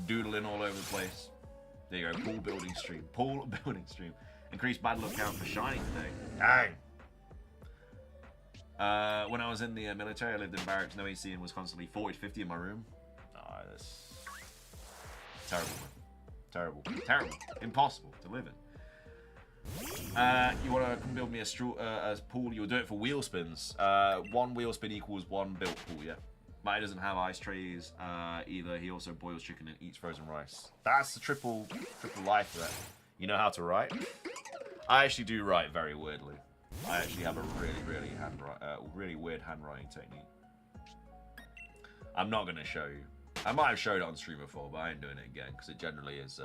doodling all over the place. There you go. Pool building stream. Pool building stream. Increased bad luck count for Shiny today. Dang. When I was in the military, I lived in barracks, no AC, and was constantly 40 to 50 in my room. Oh, that's terrible, man. Terrible. Terrible. Impossible to live in. You want to come build me a pool? You'll do it for wheel spins. 1 wheel spin equals 1 built pool, yeah. But he doesn't have ice trays either. He also boils chicken and eats frozen rice. That's the triple life threat. You know how to write? I actually do write very weirdly. I actually have a really weird handwriting technique. I'm not going to show you. I might have showed it on stream before, but I ain't doing it again because it generally is.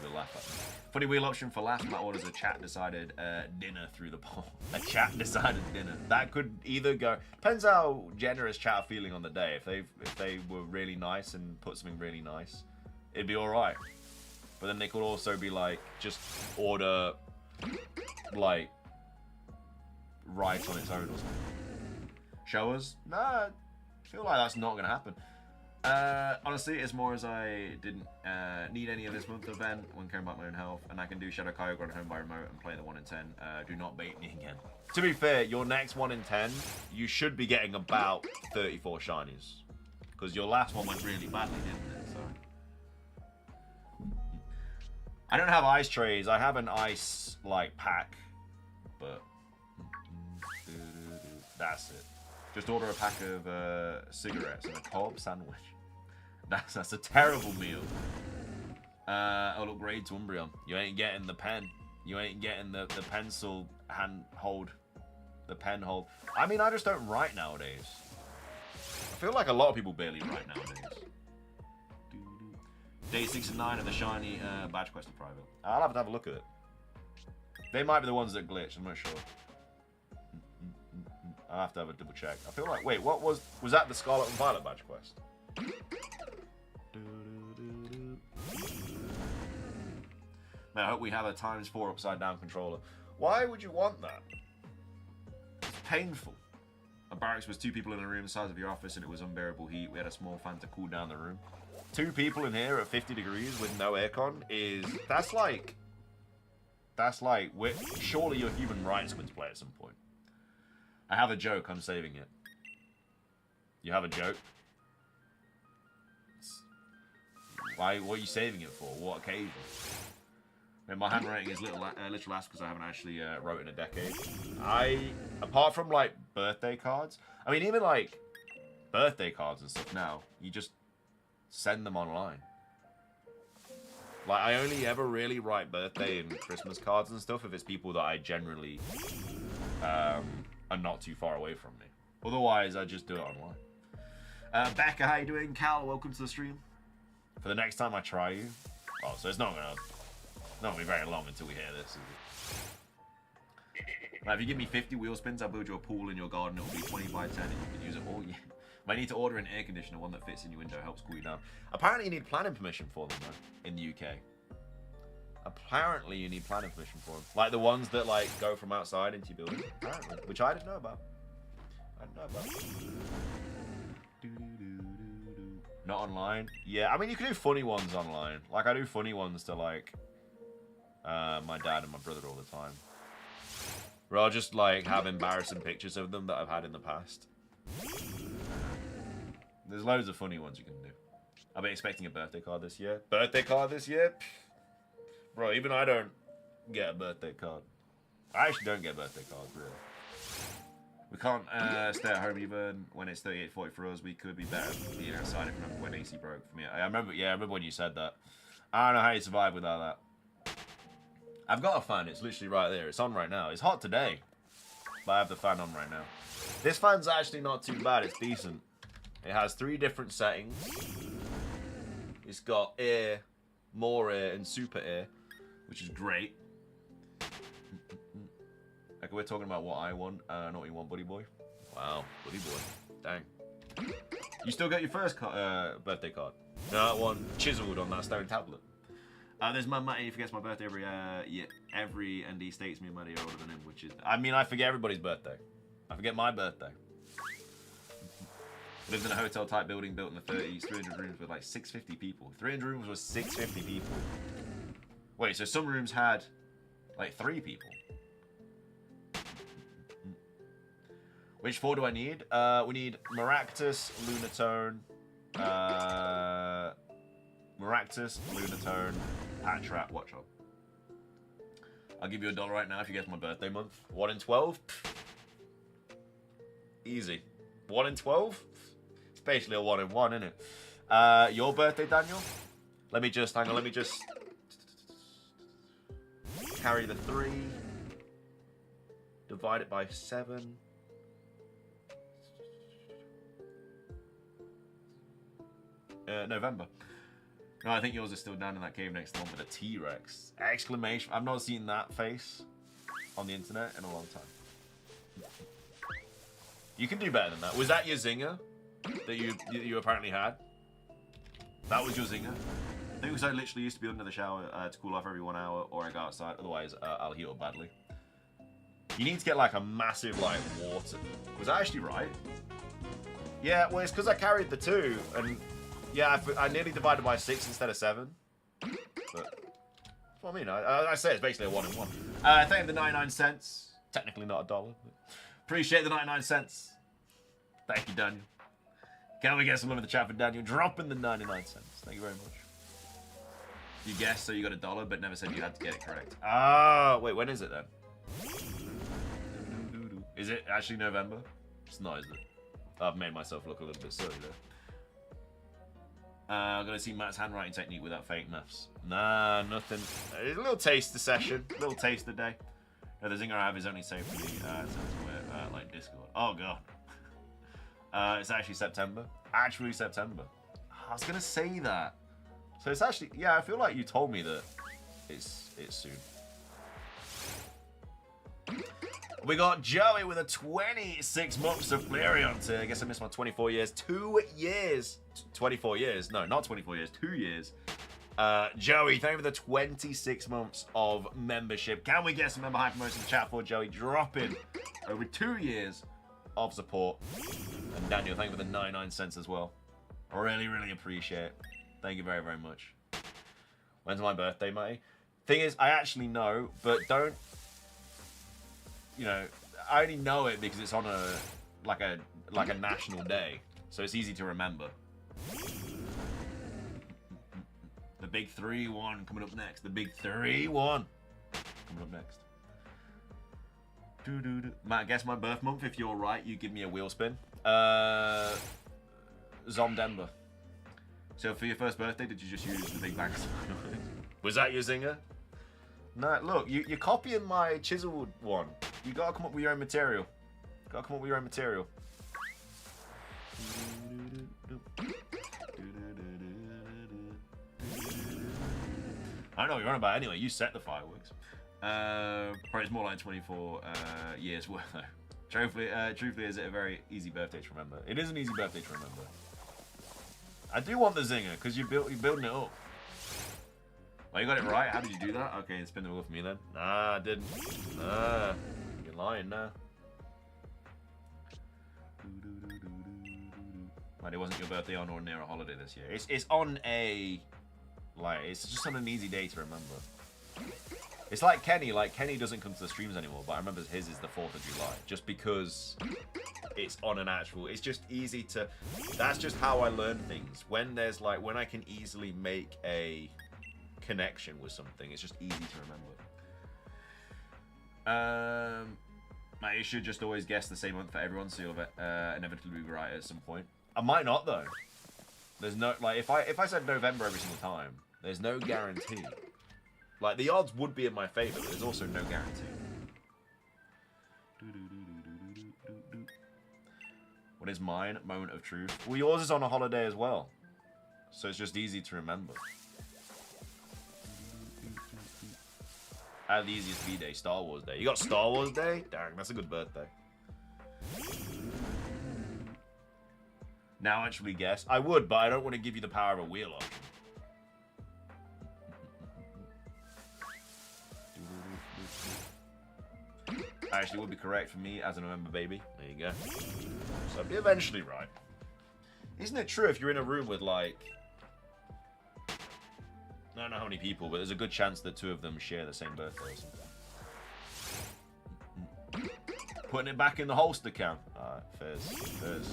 You'll laugh at me. Funny wheel option for last. Matt orders a chat decided dinner through the poll. A chat decided dinner. That could either go. Depends how generous chat are feeling on the day. If they were really nice and put something really nice, it'd be all right. But then they could also be like, just order like rice on its own or something. Show us? Nah, I feel like that's not gonna happen. Honestly, it's more as I didn't need any of this month event when caring about my own health, and I can do Shadow Kyogre at home by remote and play the 1 in 10. Do not bait me again. To be fair, your next 1 in 10, you should be getting about 34 shinies. Because your last one went really badly, didn't it? So I don't have ice trays. I have an ice, like, pack. But that's it. Just order a pack of cigarettes and a Cobb sandwich. That's a terrible meal. I'll upgrade to Umbreon. You ain't getting the pen. You ain't getting the pencil hand hold. The pen hold. I mean, I just don't write nowadays. I feel like a lot of people barely write nowadays. Day 6 and 9 of the shiny badge quest of private. I'll have to have a look at it. They might be the ones that glitch. I'm not sure. I'll have to have a double check. I feel like, wait, what was that the Scarlet and Violet badge quest? Man, I hope we have a ×4 upside down controller. Why would you want that? It's painful. A barracks was 2 people in a room the size of your office and it was unbearable heat. We had a small fan to cool down the room. 2 people in here at 50 degrees with no aircon that's like surely your human rights would play at some point. I have a joke, I'm saving it. You have a joke? Why? What are you saving it for? What occasion? Man, my handwriting is little ass because I haven't actually wrote in a decade. Apart from like birthday cards, I mean even like birthday cards and stuff now, you just send them online. Like I only ever really write birthday and Christmas cards and stuff if it's people that I generally are not too far away from me. Otherwise, I just do it online. Becca, how you doing? Cal, welcome to the stream. For the next time I try you. Oh, so it's not gonna be very long until we hear this, is it? Now, if you give me 50 wheel spins, I'll build you a pool in your garden. It'll be 20 by 10 and you can use it all year. Might need to order an air conditioner, one that fits in your window, helps cool you down. Apparently you need planning permission for them, though, in the UK. Apparently you need planning permission for them. Like the ones that like go from outside into your building. Apparently. Which I didn't know about. Not online. Yeah, I mean you can do funny ones online. Like I do funny ones to like my dad and my brother all the time. Where I'll just like have embarrassing pictures of them that I've had in the past. There's loads of funny ones you can do. I've been expecting a birthday card this year. Birthday card this year? Bro, even I don't get a birthday card. I actually don't get birthday cards, really. We can't stay at home even when it's 38:40 for us. We could be better being outside if you remember when AC broke for me. I remember when you said that. I don't know how you survive without that. I've got a fan. It's literally right there. It's on right now. It's hot today, but I have the fan on right now. This fan's actually not too bad. It's decent. It has 3 different settings. It's got air, more air, and super air, which is great. Like we're talking about what I want, not what you want, Buddy Boy. Wow, Buddy Boy. Dang. You still got your first birthday card? No, that one chiseled on that stone tablet. There's my Matty. He forgets my birthday every and he states me and Matty are older than him, which is... I mean, I forget everybody's birthday. I forget my birthday. Lived in a hotel-type building built in the 30s, 300 rooms with like 650 people. 300 rooms with 650 people. Wait, so some rooms had like 3 people. Which 4 do I need? We need Maractus, Lunatone, Patrat, Watchop. I'll give you $1 right now if you guess my birthday month. 1 in 12? Easy. 1 in 12? basically a 1 in 1, isn't it? Your birthday, Daniel? Let me just, hang on, let me just carry the 3. Divide it by 7. November. No, I think yours is still down in that cave next to one with a T-Rex. Exclamation. I've not seen that face on the internet in a long time. You can do better than that. Was that your zinger that you apparently had? That was your zinger? I think because I literally used to be under the shower to cool off every 1 hour, or I go outside. Otherwise, I'll heat up badly. You need to get like a massive like water. Was I actually right? Yeah, well, it's because I carried the 2, and yeah, I nearly divided by 6 instead of 7. But well, I mean, I say it's basically a 1 in 1. Thank you for the 99 cents. Technically not $1. But appreciate the 99 cents. Thank you, Daniel. Can we get some love in the chat for Daniel? Dropping the 99 cents. Thank you very much. You guessed, so you got $1, but never said you had to get it correct. Ah, wait, when is it then? Is it actually November? It's not, is it? I've made myself look a little bit silly there. I'm going to see Matt's handwriting technique without fake maths. Nah, nothing. A little taster session. A little taster day. No, the zinger I have is only saved for the like Discord. Oh, God. It's actually September. Actually September. I was going to say that. So it's actually... Yeah, I feel like you told me that it's soon. We got Joey with a 26 months of Flareon to, I guess I missed my 24 years. 2 years. 24 years. No, not 24 years. 2 years. Joey, thank you for the 26 months of membership. Can we get some member hype promotion in the chat for Joey? Dropping over 2 years of support. And Daniel, thank you for the 99 cents as well. I really, really appreciate it. Thank you very, very much. When's my birthday, mate? Thing is, I actually know, but don't... You know, I only know it because it's on a national day, so it's easy to remember. The big 3-1 coming up next. The big 3-1 coming up next. Matt, guess my birth month. If you're right, you give me a wheel spin. Zomdember. So for your first birthday, did you just use the Big Bang? Was that your zinger? No, look, you're copying my chiseled one. You gotta come up with your own material. Gotta come up with your own material. I don't know what you're on about anyway. You set the fireworks. Probably it's more like 24 years worth though. Truthfully, is it a very easy birthday to remember? It is an easy birthday to remember. I do want the zinger because you're building it up. Oh, you got it right? How did you do that? Okay, spin the wheel for me then. Nah, I didn't. Nah, you're lying now. Right, it wasn't your birthday on or near a holiday this year. It's on a... Like, it's just on an easy day to remember. It's like Kenny. Like, Kenny doesn't come to the streams anymore, but I remember his is the 4th of July. Just because it's on an actual... It's just easy to... That's just how I learn things. When there's, like... When I can easily make a... connection with something, it's just easy to remember. You should just always guess the same month for everyone, so you'll inevitably be right at some point. I might not though. There's no like if I said November every single time, there's no guarantee. Like the odds would be in my favor, but there's also no guarantee. What is mine? Moment of truth. Well, yours is on a holiday as well, so it's just easy to remember. I had the easiest V-Day, Star Wars Day. You got Star Wars Day? Dang, that's a good birthday. Now actually guess. I would, but I don't want to give you the power of a wheel option. Actually, would be correct for me as a November baby. There you go. So I'd be eventually right. Isn't it true if you're in a room with like... I don't know how many people, but there's a good chance that 2 of them share the same birthday or something. Putting it back in the holster count. Alright, fairs.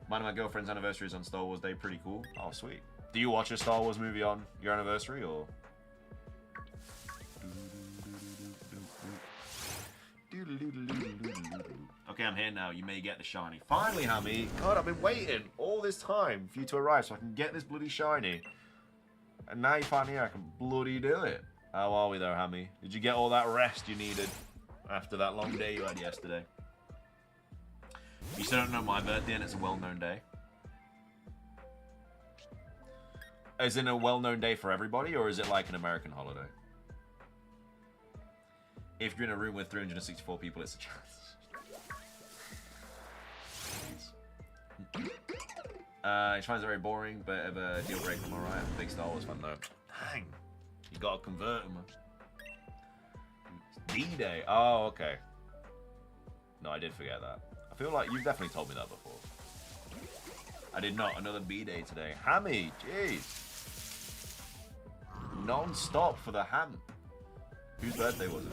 Mine and my girlfriend's anniversary is on Star Wars Day. Pretty cool. Oh, sweet. Do you watch a Star Wars movie on your anniversary, or...? Okay, I'm here now. You may get the shiny. Finally, Hammy. God, I've been waiting all this time for you to arrive so I can get this bloody shiny. And now you're finally here. I can bloody do it. How are we though, Hammy? Did you get all that rest you needed after that long day you had yesterday? You still don't know my birthday and it's a well-known day. Is it a well-known day for everybody, or is it like an American holiday? If you're in a room with 364 people, it's a chance. He finds it very boring, but of a deal breaker, am I right? I'm a big Star Wars fan though. Dang, you gotta convert him. D-Day. Oh, okay. No, I did forget that. I feel like you've definitely told me that before. I did not. Another B-Day today. Hammy, jeez. Non-stop for the ham. Whose birthday was it?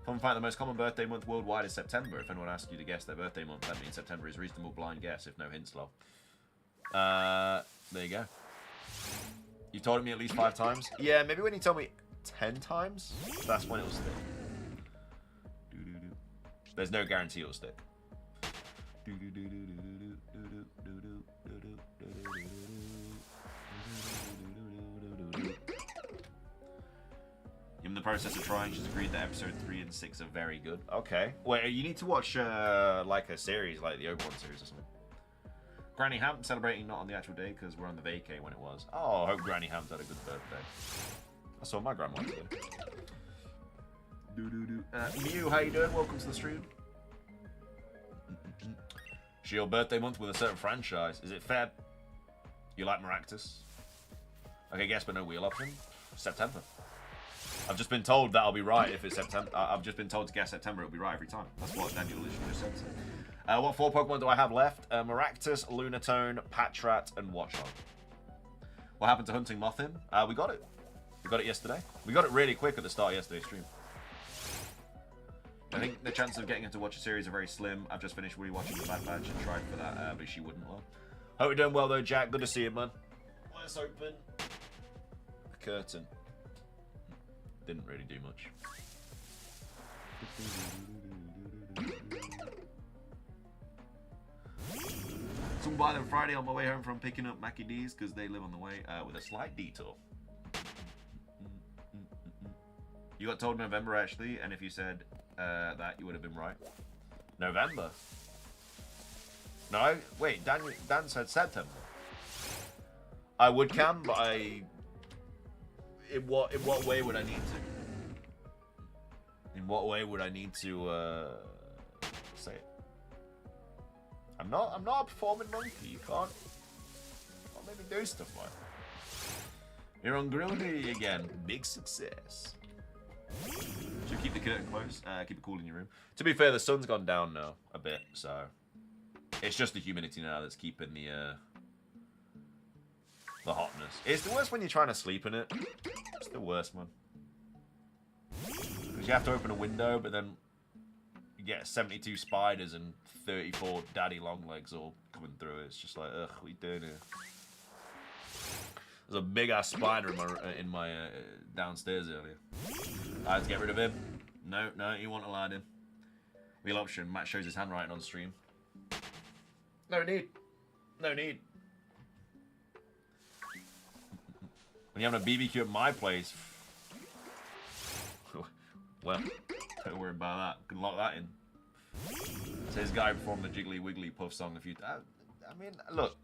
Fun fact, the most common birthday month worldwide is September. If anyone asks you to guess their birthday month, that means September is a reasonable blind guess, if no hints, lol. There you go. You've told it me at least 5 times? Yeah, maybe when you told me 10 times, that's when it'll stick. There's no guarantee it'll stick. In the process of trying, she's agreed that episode 3 and 6 are very good. Okay. Wait, you need to watch like a series, like the Obi-Wan series or something. Granny Ham celebrating not on the actual day because we're on the vacay when it was. Oh, I hope Granny Ham's had a good birthday. I saw my grandma today. Mew, how you doing? Welcome to the stream. It's your birthday month with a certain franchise. Is it Feb? You like Maractus? Okay, guess, but no wheel option. September. I've just been told that I'll be right if it's September. I've just been told to guess September, it'll be right every time. That's what Daniel literally just said. So. What 4 Pokemon do I have left? Maractus, Lunatone, Patrat, and Watchog. What happened to hunting Mothin? We got it. We got it yesterday. We got it really quick at the start of yesterday's stream. I think the chances of getting her to watch a series are very slim. I've just finished rewatching The Bad Batch and tried for that, but she wouldn't. Well, hope you're doing well though, Jack. Good to see you, man. Let's open the curtain. Didn't really do much. Swung by them Friday on my way home from picking up Mackie D's because they live on the way with a slight detour. You got told November actually, and if you said that, you would have been right. November? No, wait, Dan said September. I would Cam, but in what way would I need to? In what way would I need to say it? I'm not a performing monkey. You can't make me do stuff like that. You're on Grill Duty again. Big success. Should keep the curtain closed. Keep it cool in your room. To be fair, the sun's gone down now a bit, so it's just the humidity now that's keeping the hotness. It's the worst when you're trying to sleep in it. It's the worst, man. Because you have to open a window, but then you get 72 spiders and 34 daddy long legs all coming through. It's just like, ugh, what are you doing here? There's a big ass spider in my downstairs earlier. I had to get rid of him. No, you won't allow him. Wheel option. Matt shows his handwriting on stream. No need. No need. When you're having a BBQ at my place, well, don't worry about that. Can lock that in. So this guy performed the Jiggly Wiggly Puff song a few times. I mean, look,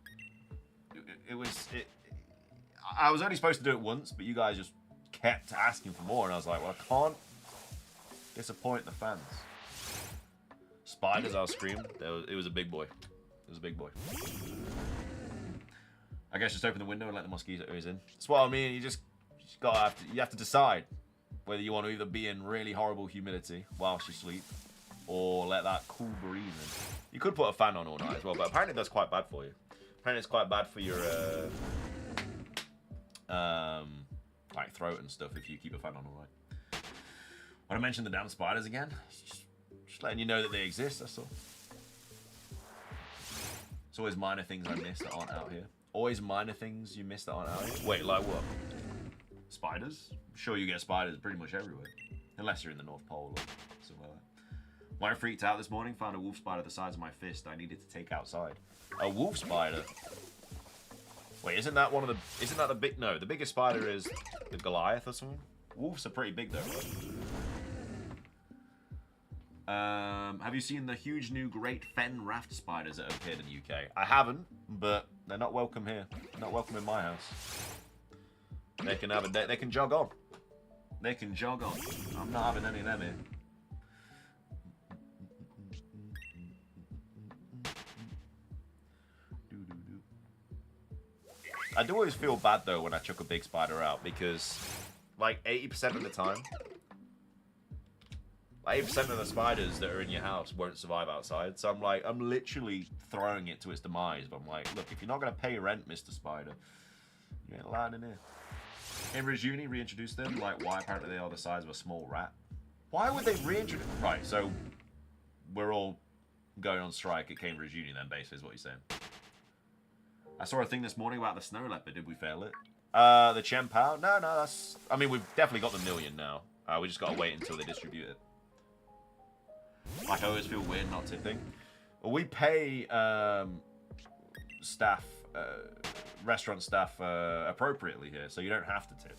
I was only supposed to do it once, but you guys just kept asking for more, and I was like, well, I can't disappoint the fans. Spiders, I'll scream. It was a big boy. It was a big boy. I guess just open the window and let the mosquitoes in. That's what I mean. You have to decide whether you want to either be in really horrible humidity whilst you sleep, or let that cool breeze in. You could put a fan on all night as well, but apparently that's quite bad for you. Apparently it's quite bad for your like throat and stuff if you keep a fan on all night. When I mentioned the damn spiders again, just letting you know that they exist. That's all. It's always minor things I miss that aren't out here. Always minor things you miss that aren't out here. Wait, like what? Spiders? I'm sure you get spiders pretty much everywhere. Unless you're in the North Pole or something like that. When I freaked out this morning, found a wolf spider the size of my fist I needed to take outside. A wolf spider? Wait, isn't that one of the... Isn't that the big... No, the biggest spider is the Goliath or something? Wolves are pretty big though, right? Have you seen the huge new great fen raft spiders that have appeared in the UK? I haven't, but they're not welcome here. Not welcome in my house. They can have a day. They can jog on. They can jog on. I'm not having any of them here. I do always feel bad though when I chuck a big spider out because, like 80% of the time, 80% of the spiders that are in your house won't survive outside. So I'm literally throwing it to its demise. But I'm like, look, if you're not gonna pay rent, Mr. Spider, you ain't allowed in here. Cambridge Uni reintroduced them. Like, why? Apparently they are the size of a small rat. Why would they reintroduce? Right. So we're all going on strike at Cambridge Uni then, basically, is what you're saying. I saw a thing this morning about the snow leopard. Did we fail it? The Chen Pao? No, that's... I mean, we've definitely got the million now. We just got to wait until they distribute it. Like, I always feel weird not tipping. Well, we pay staff, restaurant staff appropriately here, so you don't have to tip.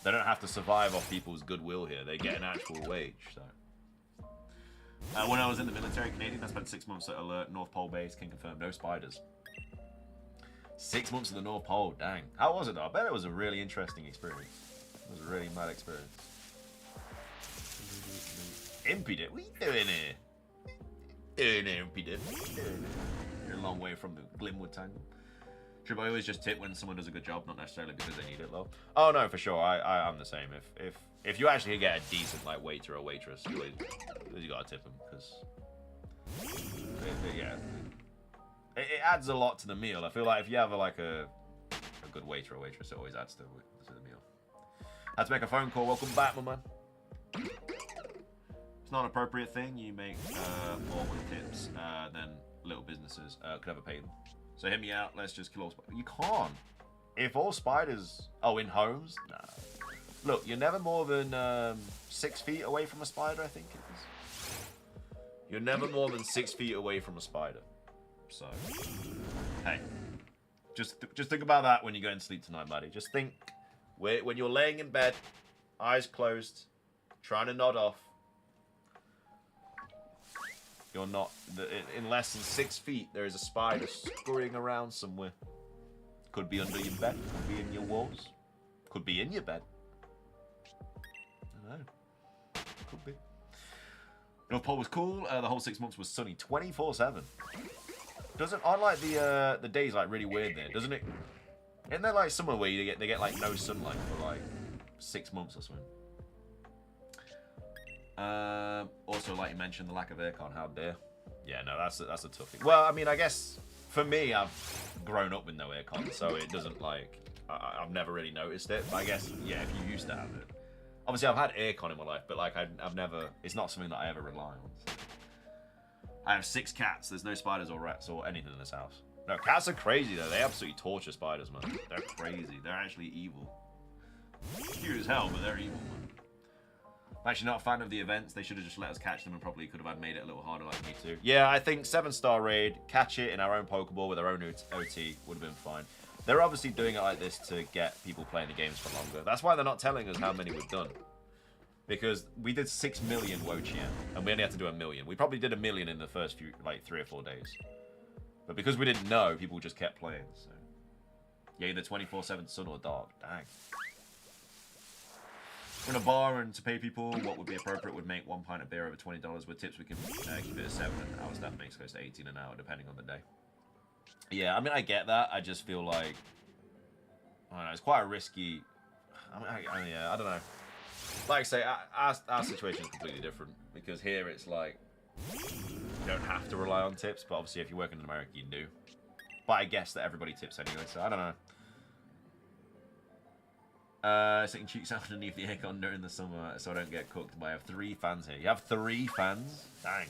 They don't have to survive off people's goodwill here. They get an actual wage, so... when I was in the military Canadian, I spent 6 months at Alert, North Pole base, can confirm no spiders. 6 months in the North Pole, dang. How was it though? I bet it was a really interesting experience. It was a really mad experience. Impudent, what are you doing here? What are you doing here, Impudent? You're a long way from the Glimwood Tangle. Should I always just tip when someone does a good job, not necessarily because they need it, though? Oh no, for sure. I'm the same. If you actually get a decent like waiter or waitress, you gotta tip them because yeah, it adds a lot to the meal. I feel like if you have a good waiter or waitress, it always adds to the meal. Had to make a phone call. Welcome back, my man. It's not an appropriate thing. You make more with tips than little businesses could ever pay them. So hit me out. Let's just kill all spiders. You can't. If all spiders... Oh, in homes? Nah. Look, you're never more than 6 feet away from a spider, I think it is. You're never more than 6 feet away from a spider. So, hey. Just think about that when you go and sleep tonight, buddy. Just think, when you're laying in bed, eyes closed, trying to nod off, you're not, in less than 6 feet, there is a spider scurrying around somewhere. Could be under your bed, could be in your walls, could be in your bed. I don't know. Could be. North Pole was cool. The whole 6 months was sunny, 24/7. Doesn't I like the days like really weird there? Doesn't it? Isn't there like somewhere where they get like no sunlight for like 6 months or something? Also, like you mentioned, the lack of aircon. How dare? Yeah, no, that's a tough thing. Well, I mean, I guess for me, I've grown up with no aircon, so it doesn't like I've never really noticed it. But I guess yeah, if you used to have it, obviously I've had aircon in my life, but like I've never. It's not something that I ever rely on. So. I have 6 cats. There's no spiders or rats or anything in this house. No, cats are crazy though. They absolutely torture spiders, man. They're crazy. They're actually evil. Cute as hell, but they're evil, man. I'm actually not a fan of the events. They should have just let us catch them and probably could have made it a little harder like me too. Yeah, I think 7-star raid, catch it in our own Pokeball with our own OT would have been fine. They're obviously doing it like this to get people playing the games for longer. That's why they're not telling us how many we've done. Because we did 6 million Wo-Chien, and we only had to do 1 million. We probably did 1 million in the first few, like 3 or 4 days. But because we didn't know, people just kept playing, so. Yeah, either 24/7 sun or dark. Dang. We're in a bar and to pay people what would be appropriate would make 1 pint of beer over $20. With tips we can keep it at 7 and our staff makes close to 18 an hour depending on the day. Yeah, I mean I get that. I just feel like I don't know, it's quite a risky. Yeah, I don't know. Like I say, our situation is completely different because here it's like you don't have to rely on tips, but obviously if you work in America you do. But I guess that everybody tips anyway, so I don't know. Sitting cheeks out underneath the aircon during the summer so I don't get cooked. But I have 3 fans here. You have 3 fans? Dang.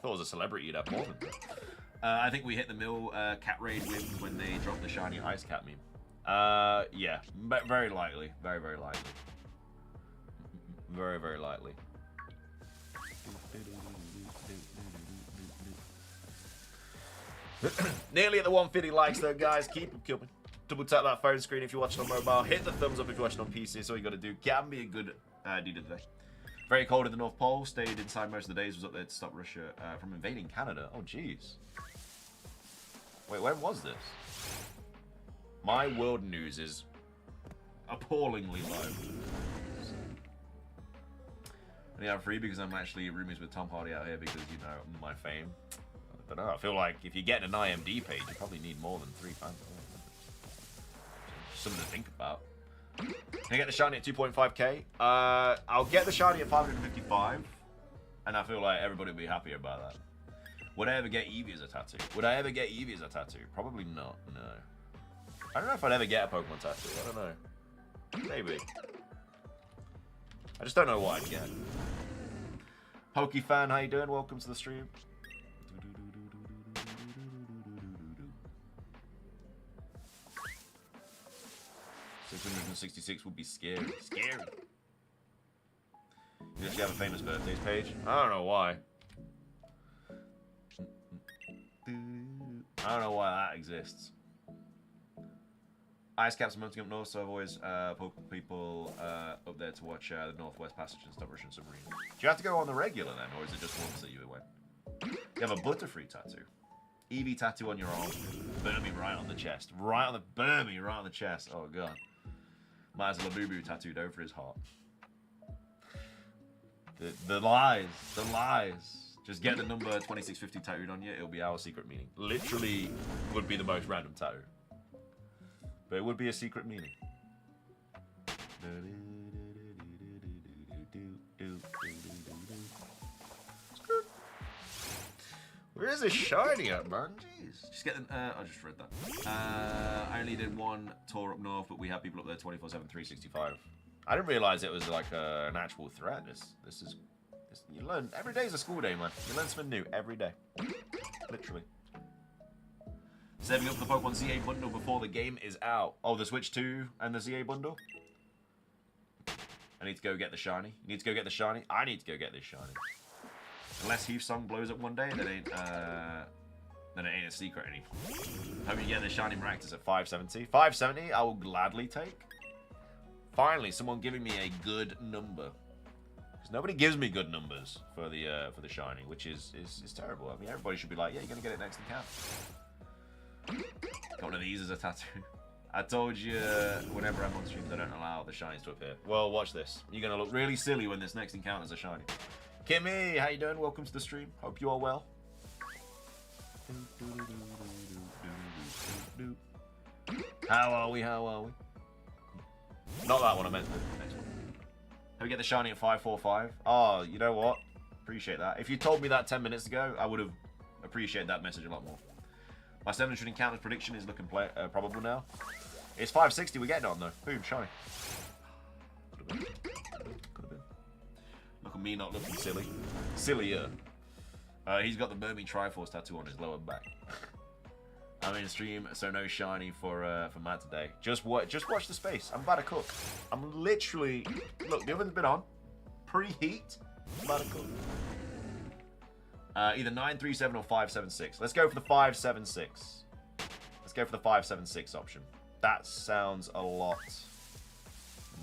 Thought it was a celebrity you'd have more than that. I think we hit the mill cat raid win when they dropped the shiny ice cat meme. Yeah, very likely. Very, very likely. Very, very lightly. Nearly at the 150 likes though, guys. Keep them coming. Double tap that phone screen if you're watching on mobile. Hit the thumbs up if you're watching on PC. That's all you got to do. Can be a good deed of the day. Very cold in the North Pole. Stayed inside most of the days. Was up there to stop Russia from invading Canada. Oh, jeez. Wait, when was this? My world news is appallingly low. And yeah, I'm free because I'm actually roomies with Tom Hardy out here because, you know, my fame. I don't know. I feel like if you get an IMD page, you probably need more than 3 fans. Something to think about. Can I get the shiny at 2.5k? I'll get the shiny at 555, and I feel like everybody will be happy about that. Would I ever get Eevee as a tattoo? Would I ever get Eevee as a tattoo? Probably not, no. I don't know if I'd ever get a Pokemon tattoo. I don't know. Maybe. I just don't know what I'd get. Pokefan, how you doing? Welcome to the stream. 666 would be scary. Scary. You actually have a famous birthdays page? I don't know why. I don't know why that exists. Ice caps are mounting up north, so I've always poked people up there to watch the Northwest Passage and stop Russian submarine. Do you have to go on the regular then, or is it just once that you went? You have a Butterfree tattoo. Eevee tattoo on your arm. Burn me right on the chest. Right on the... Burn me right on the chest. Oh, God. Might as well Labubu tattooed over his heart. The lies. The lies. Just get the number 2650 tattooed on you. It'll be our secret meaning. Literally would be the most random tattoo. But it would be a secret meaning. Where is this shiny at, man? Jeez. Just get the... I just read that. I only did one tour up north, but we have people up there 24/7, 365. I didn't realize it was like an actual threat. This is... You learn... Every day is a school day, man. You learn something new every day. Literally. Saving up the Pokemon ZA bundle before the game is out. Oh, the Switch 2 and the ZA bundle? I need to go get the shiny. You need to go get the shiny? I need to go get this shiny. Unless Heath Song blows up one day, then it ain't a secret anymore. Hope you get the shiny Maractus at 570. 570, I will gladly take. Finally, someone giving me a good number. Because nobody gives me good numbers for the shiny, which is terrible. I mean, everybody should be like, yeah, you're gonna get it next in camp. Got one of these as a tattoo. I told you whenever I'm on streams, I don't allow the shinies to appear. Well, watch this. You're gonna look really silly when this next encounter's a shiny. Kimmy, how you doing? Welcome to the stream. Hope you are well. How are we? How are we? Not that one, I meant the next one. Can we get the shiny at 545? Oh, you know what? Appreciate that. If you told me that 10 minutes ago, I would have appreciated that message a lot more. My 700 encounters prediction is looking probable now. It's 560, we're getting it on though. Boom, shiny. Could have been. Could have been. Look at me not looking silly. Sillier. He's got the Burmy Triforce tattoo on his lower back. I'm in stream, so no shiny for Matt today. Just watch the space. I'm about to cook. I'm literally... Look, the oven's been on. Preheat. I'm about to cook. Either 937 or 576. Let's go for the 576. Let's go for the 576 option. That sounds a lot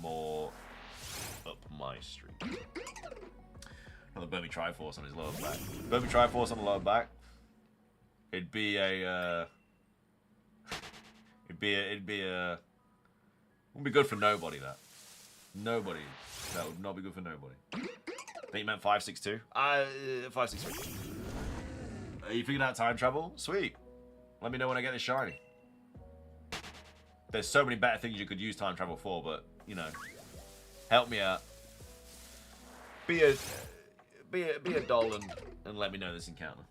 more up my street. Another Burmy Triforce on his lower back. Burmy Triforce on the lower back. It'd be a... It'd be wouldn't be good for nobody, that. Nobody. That would not be good for nobody. I think you meant 562? 563. You figured out time travel? Sweet. Let me know when I get this shiny. There's so many better things you could use time travel for, but, you know, help me out. Be a doll and let me know this encounter.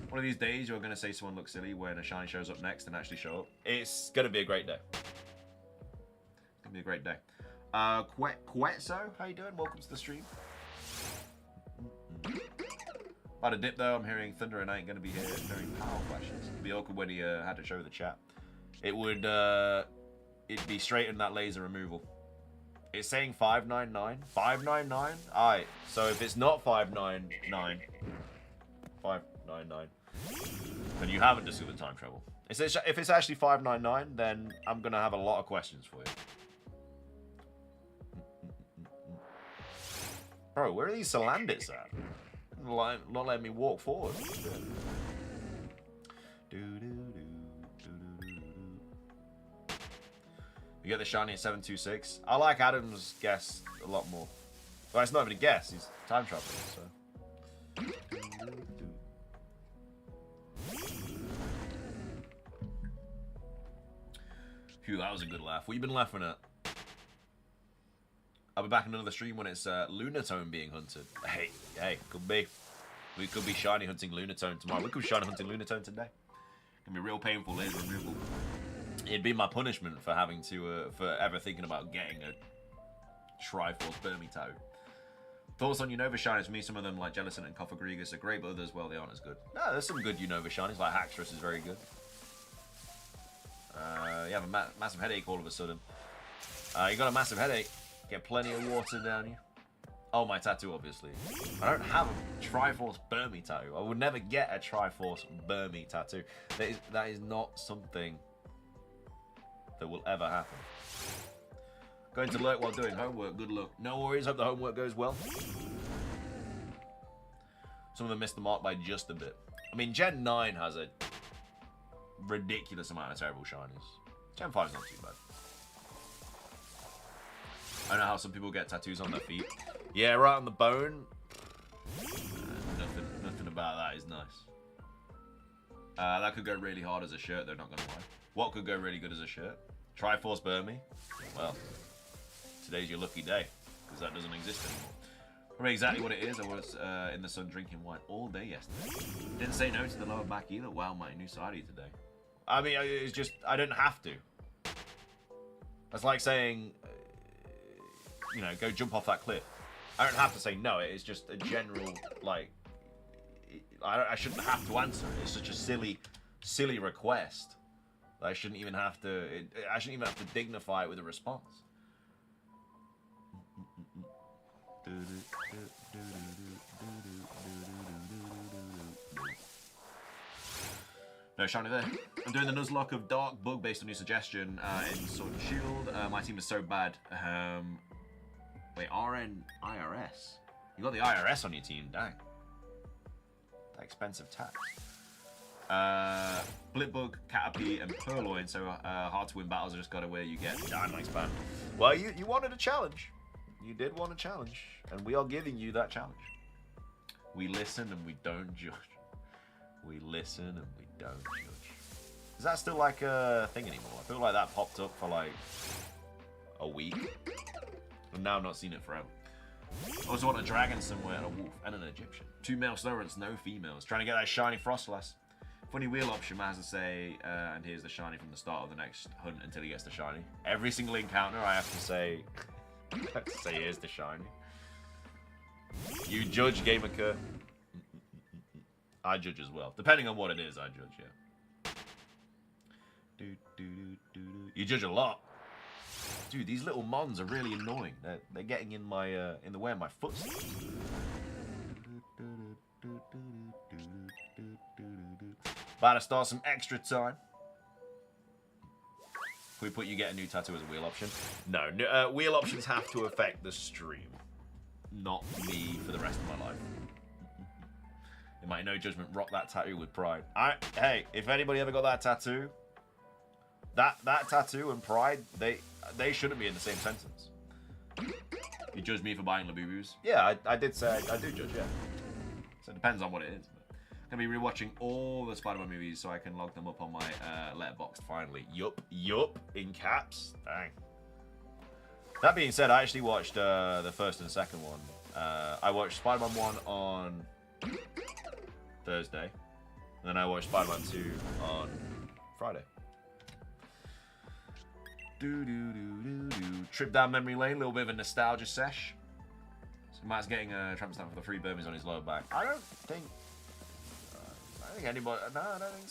One of these days, you're going to say someone looks silly when a shiny shows up next and actually show up. It's going to be a great day. It's going to be a great day. Quetzo, how you doing? Welcome to the stream. About a dip though, I'm hearing Thunder and I ain't going to be here during power flashes. It'd be awkward when he had to show the chat. It would, it'd be straight in that laser removal. It's saying 599. 599? Alright, so if it's not 599, 599, then you haven't discovered time travel. If it's actually 599, then I'm gonna have a lot of questions for you. Bro, where are these Salandits at? Not letting me walk forward. You get the shiny at 726. I like Adam's guess a lot more. Well, it's not even a guess. He's time traveling, so. Phew, that was a good laugh. What you been laughing at? I'll be back in another stream when it's Lunatone being hunted. Hey, could be. We could be shiny hunting Lunatone tomorrow. We could be shiny hunting Lunatone today. It's gonna be real painful laser removal. It'd be my punishment for having to, for ever thinking about getting a Triforce Burmy tattoo. Thoughts on Unova shinies? For me, some of them like Jellicent and Cofagrigus are great, but others, well, they aren't as good. No, there's some good Unova shinies, like Haxorus is very good. You have a massive headache all of a sudden. You got a massive headache. Get plenty of water down you. Oh, my tattoo, obviously. I don't have a Triforce Burmy tattoo. I would never get a Triforce Burmy tattoo. That is not something that will ever happen. Going to lurk while doing homework. Good luck. No worries. Hope the homework goes well. Some of them missed the mark by just a bit. I mean, Gen 9 has a ridiculous amount of terrible shinies. Gen 5 is not too bad. I know how some people get tattoos on their feet. Yeah, right on the bone. Nothing about that is nice. That could go really hard as a shirt, though, not gonna lie. What could go really good as a shirt? Triforce Burmy? Well, today's your lucky day, because that doesn't exist anymore. Probably exactly what it is. I was in the sun drinking wine all day yesterday. Didn't say no to the lower back either. Wow, my new sidey today. I mean, it's just, I didn't have to. That's like saying, you know, go jump off that cliff. I don't have to say no. It's just a general, like, I shouldn't have to answer it. It's such a silly request. I shouldn't even have to. I shouldn't even have to dignify it with a response. No shiny there. I'm doing the Nuzlocke of Dark Bug based on your suggestion in Sword and Shield. My team is so bad. Wait, IRS. You got the IRS on your team, dang. That expensive tax. Blitbug, Caterpie, and Purloin, so hard to win battles. I just got to where you get Dynamax banned. Well, you wanted a challenge. You did want a challenge, and we are giving you that challenge. We listen and we don't judge. We listen and we don't judge. Is that still like a thing anymore? I feel like that popped up for like a week, and now I've not seen it forever. I also want a dragon somewhere, and a wolf, and an Egyptian. 2 male Snorants, no females. Trying to get that shiny Frostlass. Funny wheel option, man has to say, and here's the shiny from the start of the next hunt until he gets the shiny. Every single encounter, I have to say, here's the shiny. You judge, Gamerker. I judge as well. Depending on what it is, I judge, yeah. You judge a lot. Dude, these little mons are really annoying. They're getting in my in the way of my footsteps. About to start some extra time. Can we put you get a new tattoo as a wheel option? No, wheel options have to affect the stream, not me for the rest of my life. It might no judgment rock that tattoo with pride. Hey, if anybody ever got that tattoo, that tattoo and pride, they shouldn't be in the same sentence. You judge me for buying Labubus? Yeah, I did say I do judge, yeah. So it depends on what it is. But I'm gonna be rewatching all the Spider-Man movies so I can log them up on my letterboxd finally. Yup, in caps. Dang. That being said, I actually watched the first and second one. I watched Spider-Man 1 on Thursday, and then I watched Spider-Man 2 on Friday. Trip down memory lane, a little bit of a nostalgia sesh. So Matt's getting a tramp stamp for the 3 Burmies on his lower back. I don't think anybody. No, I don't think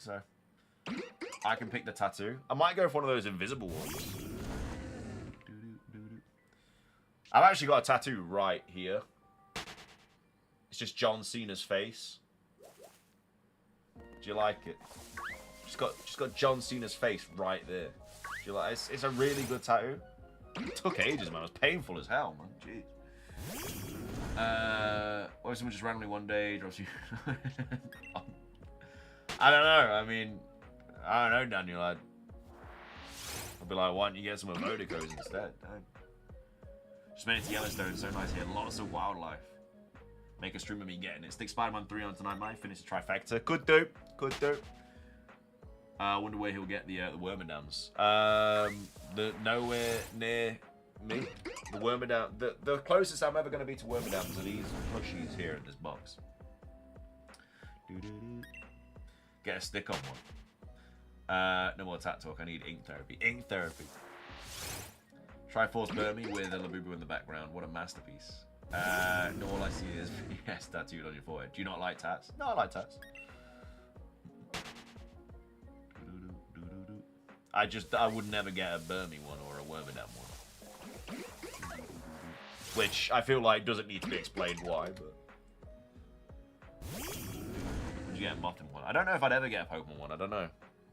so. I can pick the tattoo. I might go for one of those invisible ones. I've actually got a tattoo right here. It's just John Cena's face. Do you like it? Just got John Cena's face right there. Do you like? It's a really good tattoo. It took ages, man. It was painful as hell, man. Jeez. Or someone just randomly one day drops you. I don't know. I mean, I don't know, Daniel. I'll be like, why don't you get some Vodacos instead? Don't. Just made it to Yellowstone. So nice here. Lots of wildlife. Make a stream of me getting it. Stick Spider-Man 3 on tonight, mate. Finish the trifecta. Could do. Could do. I wonder where he'll get the Wormadams. The nowhere near me. The Wormadam. The closest I'm ever going to be to Wormadams are these plushies here in this box. Get a stick on one. No more tat talk. I need ink therapy. Ink therapy. Triforce Burmy with a Labubu in the background. What a masterpiece. No, all I see is yes tattooed on your forehead. Do you not like tats? No, I like tats. I would never get a Burmy one or a Wormadam one. Which I feel like doesn't need to be explained why, but... Would you get a Mothim one? I don't know if I'd ever get a Pokemon one, I don't know.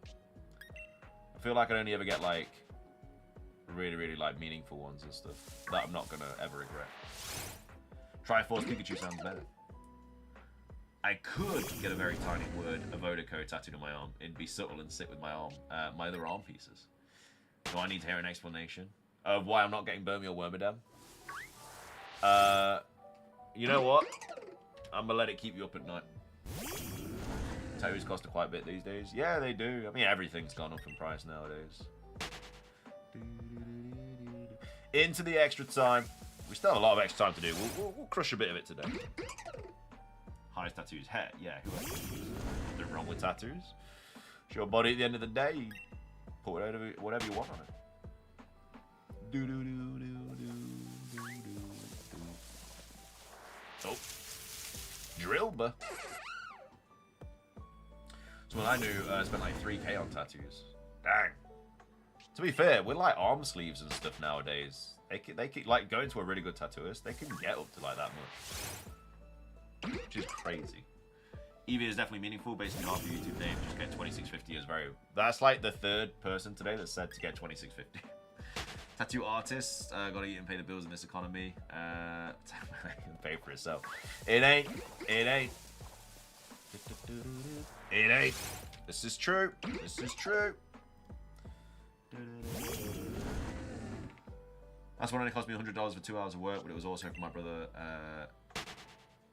I feel like I'd only ever get like really, really like meaningful ones and stuff that I'm not gonna ever regret. Triforce Pikachu sounds better. I could get a very tiny word, a Vodacode, tattooed on my arm. It'd be subtle and sit with my arm, my other arm pieces. Do I need to hear an explanation of why I'm not getting Burmy or Wormadam? You know what? I'm gonna let it keep you up at night. Tattoos cost quite a bit these days. Yeah, they do. I mean, everything's gone up in price nowadays. Into the extra time. We still have a lot of extra time to do. We'll crush a bit of it today. Highest tattoos. Hair. Yeah, who has tattoos? Nothing wrong with tattoos. It's your body at the end of the day. You put whatever you want on it. Do do do do do do do. Oh. Drillba. So when I knew, I spent like 3K on tattoos. Dang. To be fair, with like arm sleeves and stuff nowadays, they can like going to a really good tattooist, they can get up to like that much. Which is crazy. Eevee is definitely meaningful based on half your YouTube name. Just get 2650 is very... That's like the third person today that said to get 2650. Tattoo artists, gotta eat and pay the bills in this economy. Pay for itself. It ain't. It ain't. It ain't. This is true. This is true. That's one only cost me $100 for 2 hours of work, but it was also for my brother.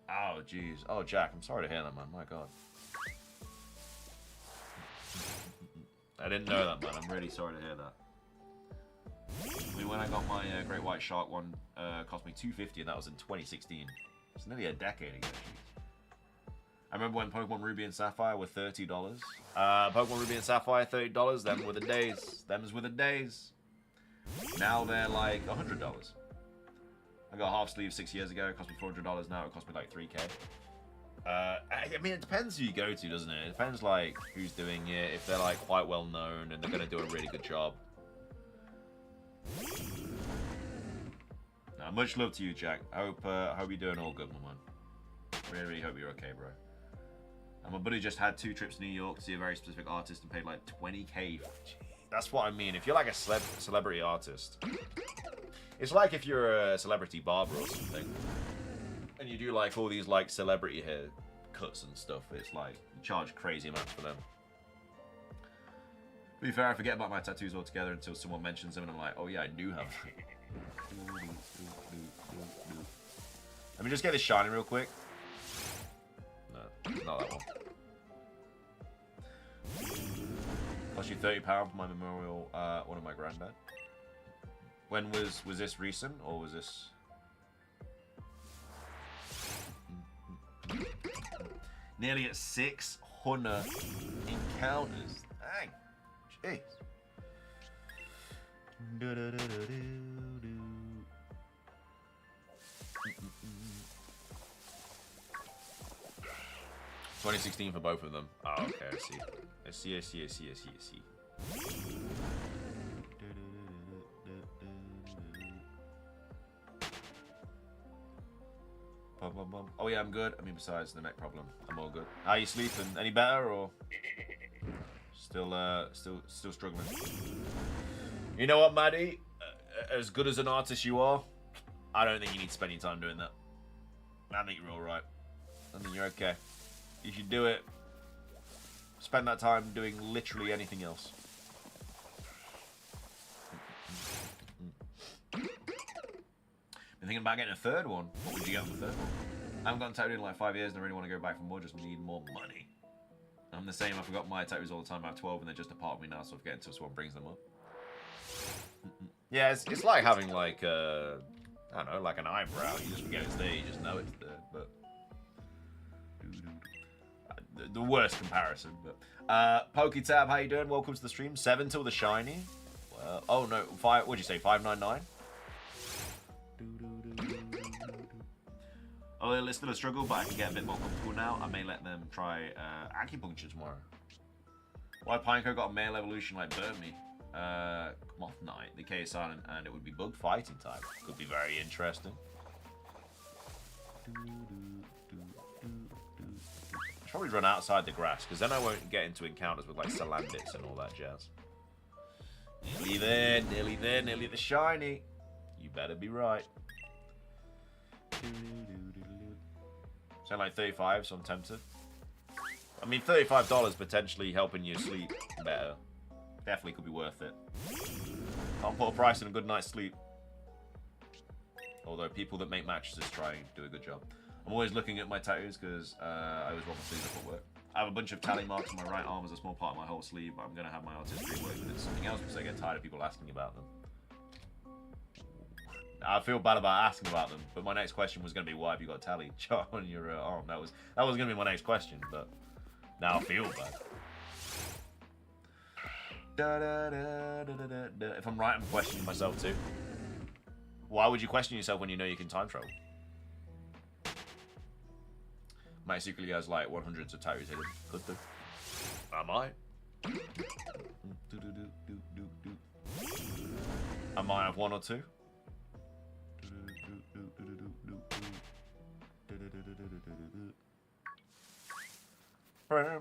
Oh, jeez. Oh, Jack, I'm sorry to hear that, man. My God. I didn't know that, man. I'm really sorry to hear that. I mean, when I got my Great White Shark one, cost me $250, and that was in 2016. It's nearly a decade ago. Jeez. I remember when Pokemon Ruby and Sapphire were $30. Pokemon Ruby and Sapphire, $30. Them were the days. Them's were the days. Now they're like $100. I got a half sleeve 6 years ago. It cost me $400. Now it cost me like 3K. I mean, it depends who you go to, doesn't it? It depends like who's doing it. If they're like quite well known and they're gonna do a really good job. Now, much love to you, Jack. I hope you're doing all good, my man. Really, really hope you're okay, bro. And my buddy just had 2 trips to New York to see a very specific artist and paid like 20K. That's what I mean. If you're like a celebrity artist, it's like if you're a celebrity barber or something, and you do like all these like celebrity hair cuts and stuff. It's like you charge crazy amounts for them. To be fair, I forget about my tattoos altogether until someone mentions them, and I'm like, oh yeah, I do have. Let me just get this shiny real quick. No, not that one. Cost you £30 for my memorial, one of my granddad. When was this recent, or was this... Nearly at 600 encounters. Dang. Jeez. Do, do, do, do, do, do. 2016 for both of them. Oh, okay, I see. I see. Oh yeah, I'm good. I mean, besides the neck problem, I'm all good. How you sleeping? Any better or still struggling? You know what, Maddie? As good as an artist you are, I don't think you need to spend your time doing that. I think you're all right. I think you're okay. You should do it. Spend that time doing literally anything else. Been thinking about getting a third one. What would you get on the third one? I haven't gotten tattooed in like 5 years and I really want to go back for more, just need more money. I'm the same, I forgot my tattoos all the time. I have 12 and they're just a part of me now, so if getting to someone brings them up. Yeah, it's like having like, I don't know, like an eyebrow. You just forget it's there, you just know it's there, but... The worst comparison, but... PokeTab, how you doing? Welcome to the stream. 7 till the shiny. Well, oh no, what'd you say, 599? Oh, it's still a struggle, but I can get a bit more comfortable now. I may let them try acupuncture tomorrow. Why Pineco got a male evolution like Burmy? Moth Knight, the K is silent, and it would be bug fighting type. Could be very interesting. I'll probably run outside the grass, because then I won't get into encounters with like Salandits and all that jazz. Nearly there, nearly the shiny. You better be right. Sound like 35, so I'm tempted. I mean, $35 potentially helping you sleep better. Definitely could be worth it. Can't put a price on a good night's sleep. Although people that make mattresses try and do a good job. I'm always looking at my tattoos because I always want my sleeve up at work. I have a bunch of tally marks on my right arm as a small part of my whole sleeve, but I'm going to have my artistry work with it. Something else because I get tired of people asking about them. I feel bad about asking about them, but my next question was going to be, why have you got a tally chart on your arm? That was going to be my next question, but now I feel bad. If I'm right, I'm questioning myself too. Why would you question yourself when you know you can time travel? Matt secretly has like 100s of tattoos hidden. Could do. I might. I might have 1 or 2. My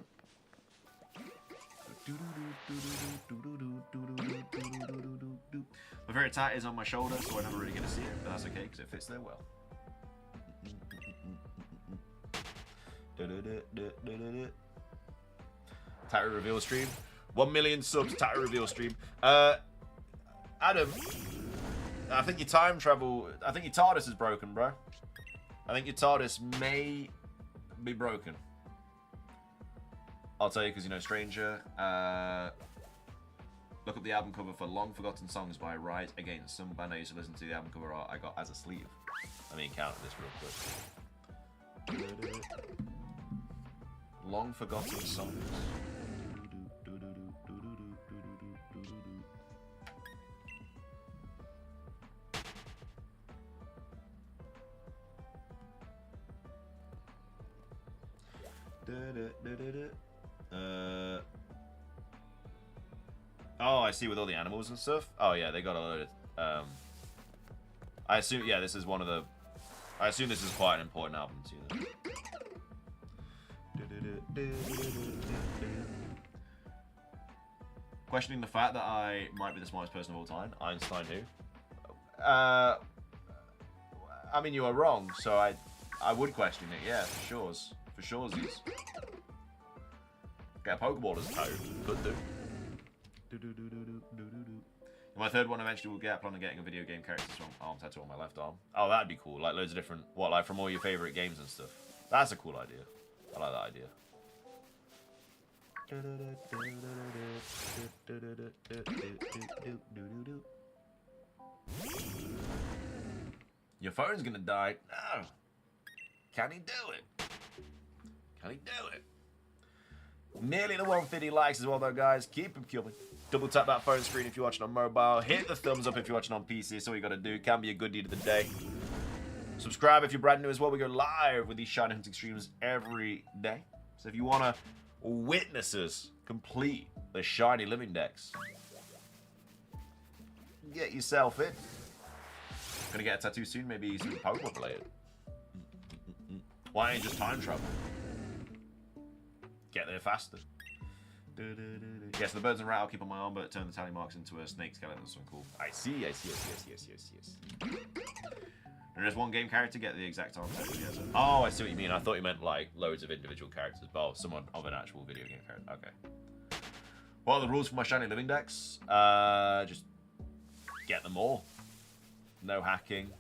favorite tat is on my shoulder, so I never really get to see it, but that's okay because it fits there well. Tattoo reveal stream. 1 million subs tattoo reveal stream. Adam, I think your time travel, I think your TARDIS is broken, bro. I think your TARDIS may be broken. I'll tell you because you know Stranger. Look up the album cover for Long Forgotten Songs by Rise Against. Some band I used to listen to the album cover art I got as a sleeve. Let me encounter this real quick. Long Forgotten Songs. Oh, I see, with all the animals and stuff. Oh yeah, they got a load of. I assume, yeah, this is one of the. I assume this is quite an important album to them. Questioning the fact that I might be the smartest person of all time. Einstein who? I mean, you are wrong, so I would question it. Yeah, for sure. For surezies. Get a Pokeball as a toe. Could do. My third one eventually will get. Plan on getting a video game character arm tattoo on my left arm. Oh, that'd be cool. Like loads of different, what, like from all your favorite games and stuff. That's a cool idea. I like that idea. Your phone's gonna die. No. Can he do it? Can he do it? Nearly the 150 likes as well though, guys. Keep them coming. Double tap that phone screen if you're watching on mobile. Hit the thumbs up if you're watching on PC. That's all you gotta do. Can be a good deed of the day. Subscribe if you're brand new as well. We go live with these shiny hunting streams every day. So if you wanna witness us complete the shiny living decks, get yourself in. Gonna get a tattoo soon, maybe something Pokemon related. Why don't you just time travel? Get there faster. Yes, the birds and rat I'll keep on my arm, but turn the tally marks into a snake skeleton or something cool. I see. And there's one game character, get the exact arm type. Oh, I see what you mean. I thought you meant like loads of individual characters, but someone of an actual video game character. Okay. What are the rules for my shiny living decks? Just get them all. No hacking.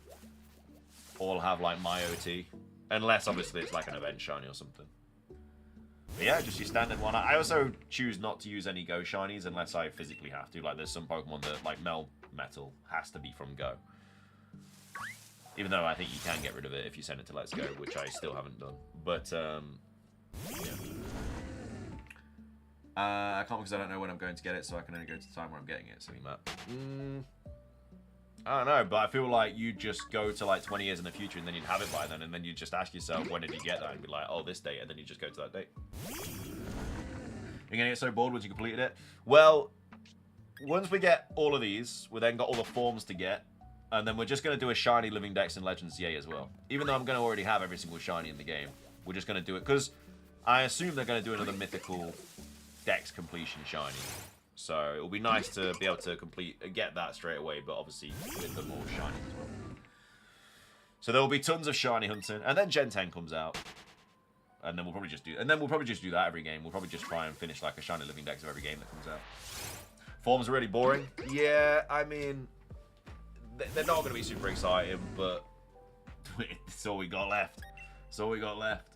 All have like my OT. Unless obviously it's like an event shiny or something. But yeah, just your standard one. I also choose not to use any Go shinies unless I physically have to. Like there's some Pokemon that like Melmetal has to be from Go. Even though I think you can get rid of it if you send it to Let's Go, which I still haven't done. But yeah. I can't because I don't know when I'm going to get it, so I can only go to the time where I'm getting it. Silly Matt. I don't know, but I feel like you'd just go to like 20 years in the future and then you'd have it by then, and then you'd just ask yourself, when did you get that? And be like, oh, this date, and then you just go to that date. You're gonna get so bored once you completed it? Well, once we get all of these, we then got all the forms to get, and then we're just gonna do a shiny Living Dex and Legends Yay as well. Even though I'm gonna already have every single shiny in the game, we're just gonna do it, because I assume they're gonna do another mythical Dex completion shiny. So it'll be nice to be able to get that straight away, but obviously with the more shiny as well. So there will be tons of shiny hunting, and then Gen 10 comes out, and then we'll probably just do that every game. We'll probably just try and finish like a shiny living dex of every game that comes out. Forms are really boring. Yeah, I mean, they're not going to be super exciting, but it's all we got left. It's all we got left.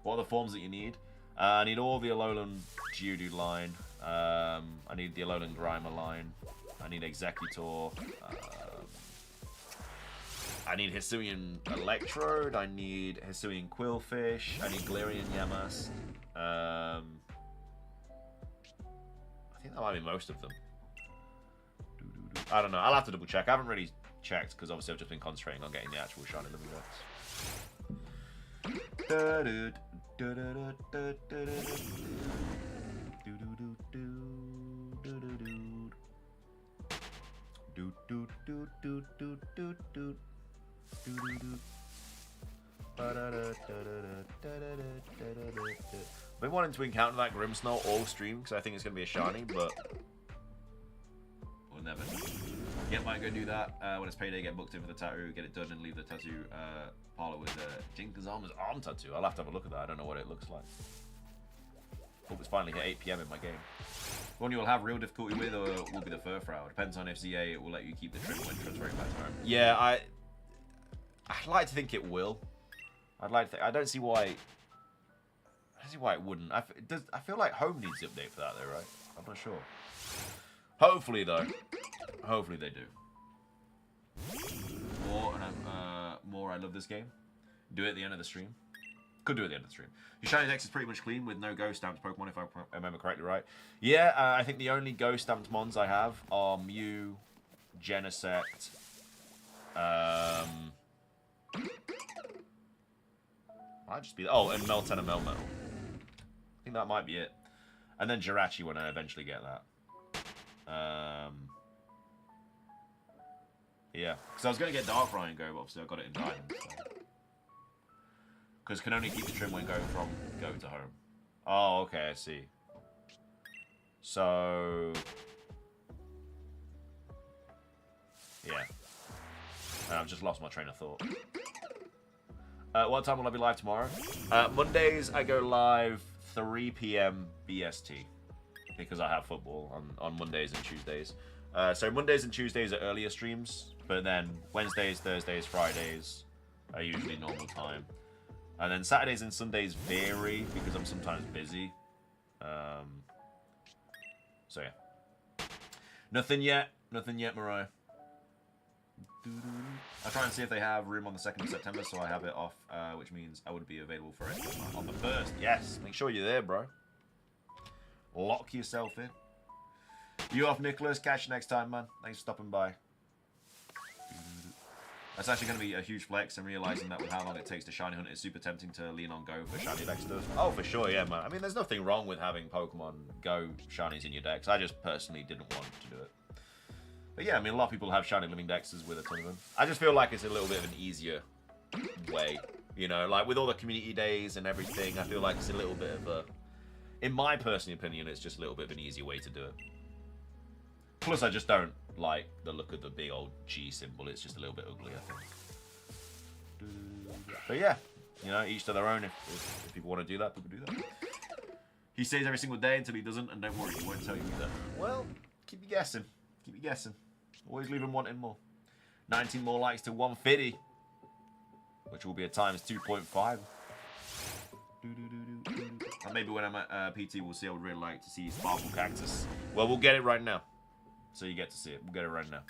What are the forms that you need? I need all the Alolan Geodude line. I need the Alolan Grimer line. I need Executor. I need Hisuian Electrode. I need Hisuian Quillfish. I need Galarian Yamask. I think that might be most of them. I don't know. I'll have to double check. I haven't really checked because obviously I've just been concentrating on getting the actual shiny living decks. I've been wanting to encounter that Grimmsnarl all stream because I think it's going to be a shiny, but we'll never. Yeah, might go do that when it's payday, get booked in for the tattoo, get it done, and leave the tattoo parlor with Jinkazama's arm tattoo. I'll have to have a look at that. I don't know what it looks like. Hope it's finally hit 8 PM in my game. One you'll have real difficulty with, or will be the Furfrou. Depends on if ZA will let you keep the trim when transferring back to home. Yeah, I'd like to think it will. I'd like to. I don't see why. I don't see why it wouldn't. I feel like home needs the update for that, though, right? I'm not sure. Hopefully, though. Hopefully they do. More. I love this game. Do it at the end of the stream. Could do it at the end of the stream. Your shiny dex is pretty much clean with no ghost stamped Pokemon, if I remember correctly, right? Yeah, I think the only ghost stamped mons I have are Mew, Genesect, might just be and Meltan and Melmetal. I think that might be it. And then Jirachi when I eventually get that. Yeah, because I was going to get Darkrai and Go, but obviously I got it in Diamond. Because can only keep the trim when going from Go to home. Oh, okay, I see. So... yeah. And I've just lost my train of thought. What time will I be live tomorrow? Mondays, I go live 3 PM BST. Because I have football on Mondays and Tuesdays. So Mondays and Tuesdays are earlier streams. But then Wednesdays, Thursdays, Fridays are usually normal time. And then Saturdays and Sundays vary because I'm sometimes busy. So yeah. Nothing yet, Mariah. I'll try and see if they have room on the 2nd of September, so I have it off, which means I would be available for it on the 1st. Yes, make sure you're there, bro. Lock yourself in. You off, Nicholas. Catch you next time, man. Thanks for stopping by. That's actually going to be a huge flex, and realizing that with how long it takes to shiny hunt, it's super tempting to lean on Go for shiny deck stuff. Oh, for sure, yeah, man. I mean, there's nothing wrong with having Pokemon Go shinies in your decks. I just personally didn't want to do it. But yeah, I mean, a lot of people have shiny living dexes with a ton of them. I just feel like it's a little bit of an easier way You know, like with all the community days and everything, I feel like it's a little bit of a, in my personal opinion, it's just a little bit of an easier way to do it. Plus, I just don't like the look of the big old G symbol. It's just a little bit ugly, I think. But yeah, you know, each to their own. If people want to do that, people do that. He says every single day until he doesn't, and don't worry, he won't tell you either. Well, keep you guessing. Keep you guessing. Always leave him wanting more. 19 more likes to 150, which will be a times 2.5. And maybe when I'm at PT, we'll see. I would really like to see Sparkle Cactus. Well, we'll get it right now. So you get to see it. We'll get it right now.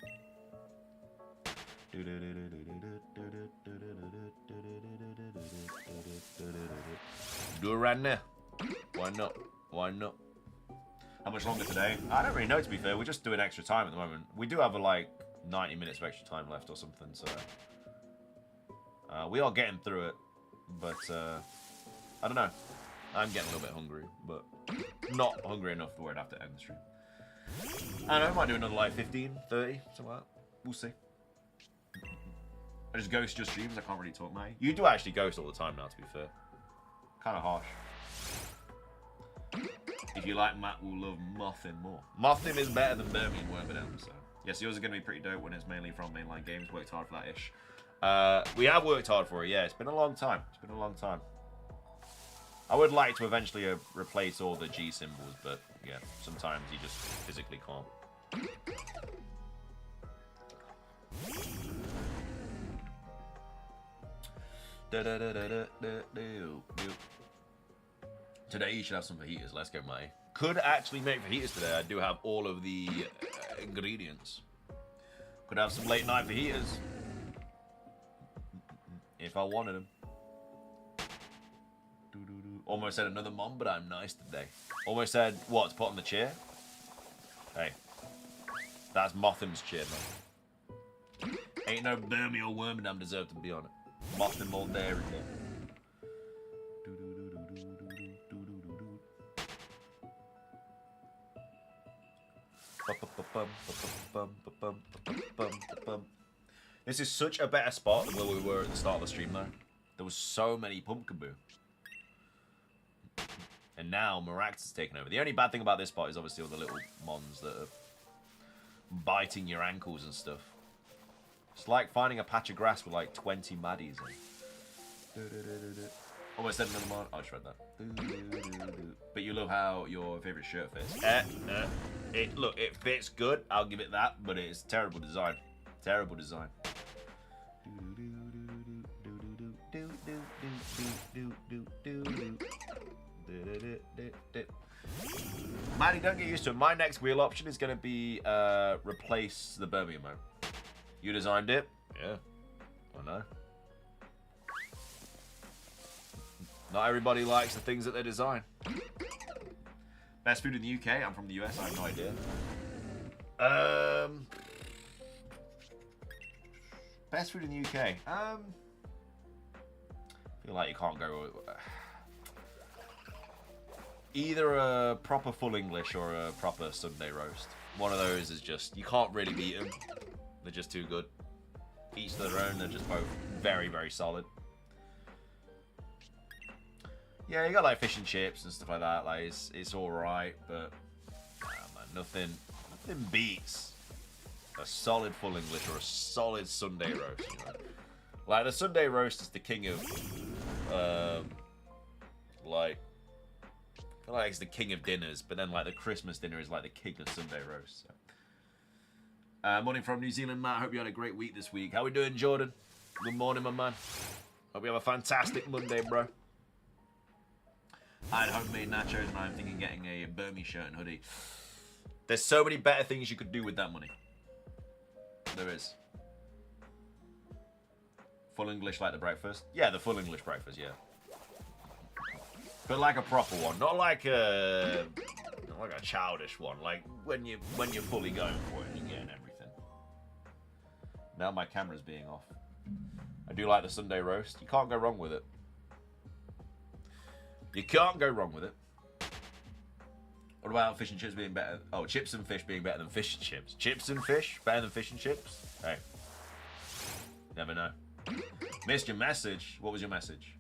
Do it right now. Why not? Why not? How much longer today? I don't really know, to be fair. We're just doing extra time at the moment. We do have like 90 minutes of extra time left or something, so we are getting through it. But I don't know. I'm getting a little bit hungry, but not hungry enough where I'd have to end the stream. I don't know, I might do another like 15, 30, something like that. We'll see. I just ghost your streams. I can't really talk, mate. You do actually ghost all the time now, to be fair. Kind of harsh. If you like Matt, will love Mothim more. Mothim is better than Birmingham Wormadam, so. Yes, yours are going to be pretty dope when it's mainly from mainline games. Worked hard for that ish. We have worked hard for it, yeah. It's been a long time. It's been a long time. I would like to eventually replace all the G symbols, but yeah, sometimes you just physically can't. Today you should have some fajitas. Let's go, mate. Could actually make fajitas today. I do have all of the ingredients. Could have some late night fajitas if I wanted them. Almost said another mom, but I'm nice today. Almost said what to put on the chair. Hey, that's Mothim's chair, man. Ain't no Birmingham or Wormadam deserve to be on it. Mothim all day, every day. This is such a better spot than where we were at the start of the stream, though. There was so many Pumpkaboo. And now Marax has taken over. The only bad thing about this spot is obviously all the little mons that are biting your ankles and stuff. It's like finding a patch of grass with like 20 maddies in. Almost said another mon. Oh, I just read that. But you love how your favourite shirt fits. Look, it fits good. I'll give it that. But it's terrible design. Terrible design. Maddie, don't get used to it. My next wheel option is going to be replace the Birmingham mode. You designed it? Yeah. I know. Not everybody likes the things that they design. Best food in the UK? I'm from the US. I have no idea. Best food in the UK? I feel like you can't go... either a proper full English or a proper Sunday roast. One of those is just... you can't really beat them. They're just too good. Each to their own. They're just both very, very solid. Yeah, you got like fish and chips and stuff like that. Like it's all right, but man, nothing beats a solid full English or a solid Sunday roast. You know? Like the Sunday roast is the king of, like I feel like it's the king of dinners, but then like the Christmas dinner is like the king of Sunday roast. So. Morning from New Zealand, Matt. Hope you had a great week this week. How we doing, Jordan? Good morning, my man. Hope you have a fantastic Monday, bro. I had homemade nachos and I'm thinking getting a Burmese shirt and hoodie. There's so many better things you could do with that money. There is. Full English like the breakfast? Yeah, the full English breakfast, yeah. But like a proper one, not like a childish one. Like when you're fully going for it and you're getting everything. Now my camera's being off. I do like the Sunday roast. You can't go wrong with it. You can't go wrong with it. What about fish and chips being better? Oh, chips and fish being better than fish and chips. Chips and fish better than fish and chips? Hey. Never know. Missed your message. What was your message?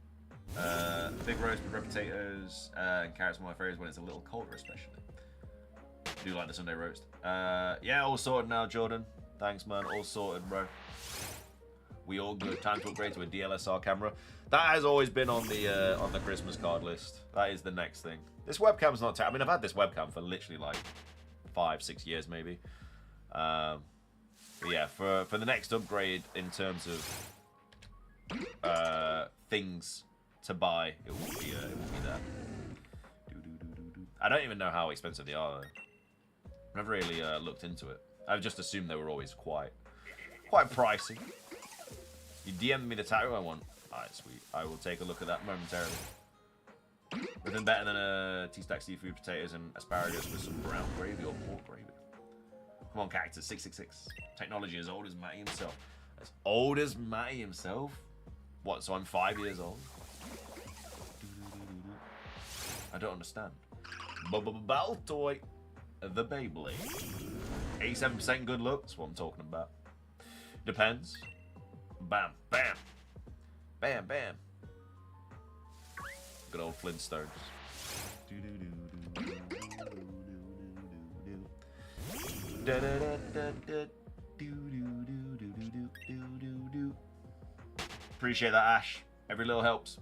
Big roast with red potatoes and carrots are my favourites when it's a little colder, especially. Do you like the Sunday roast? Yeah, all sorted now, Jordan. Thanks, man. All sorted, bro. We all good. Time to upgrade to a DLSR camera. That has always been on the Christmas card list. That is the next thing. This webcam's not. I mean, I've had this webcam for literally like 5-6 years, maybe. But yeah, for the next upgrade in terms of things to buy, it will be that. I don't even know how expensive they are, though. Never really looked into it. I've just assumed they were always quite pricey. You DM'd me the tattoo I want. Alright, sweet. I will take a look at that momentarily. Nothing better than a tea-stack seafood, potatoes, and asparagus with some brown gravy or pork gravy. Come on, Cactus 666. Technology as old as Matty himself. As old as Matty himself? What, so I'm 5 years old? I don't understand. Baltoy. The Beyblade. 87% good looks, what I'm talking about. Depends. Bam, bam. Bam, bam. Good old Flintstones. Appreciate that, Ash. Every little helps.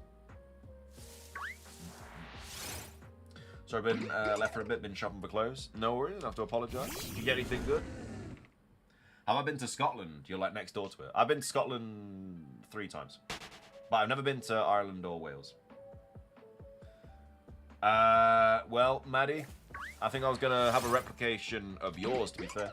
So I've been left for a bit, been shopping for clothes. No worries, I have to apologise. Did you get anything good? Have I been to Scotland? You're like next door to it. I've been to Scotland 3 times. But I've never been to Ireland or Wales. Well, Maddie, I think I was going to have a replication of yours, to be fair.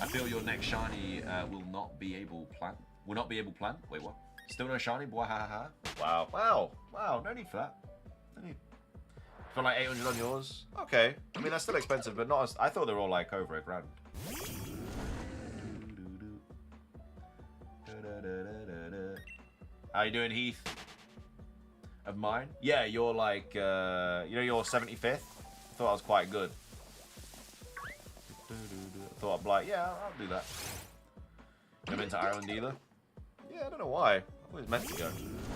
I feel your next shiny will not be able plan. Will not be able plan? Wait, what? Still no shiny? Boy, ha ha ha. Wow. Wow. Wow, no need for that. No need. For like 800 on yours? Okay. I mean, that's still expensive, but not as... I thought they were all like over $1,000. How you doing, Heath? Of mine? Yeah, you're like, you know, you're 75th? I thought I was quite good. I thought I'd be like, yeah, I'll do that. Never been to Ireland either? Yeah, I don't know why. I thought it was meant to go.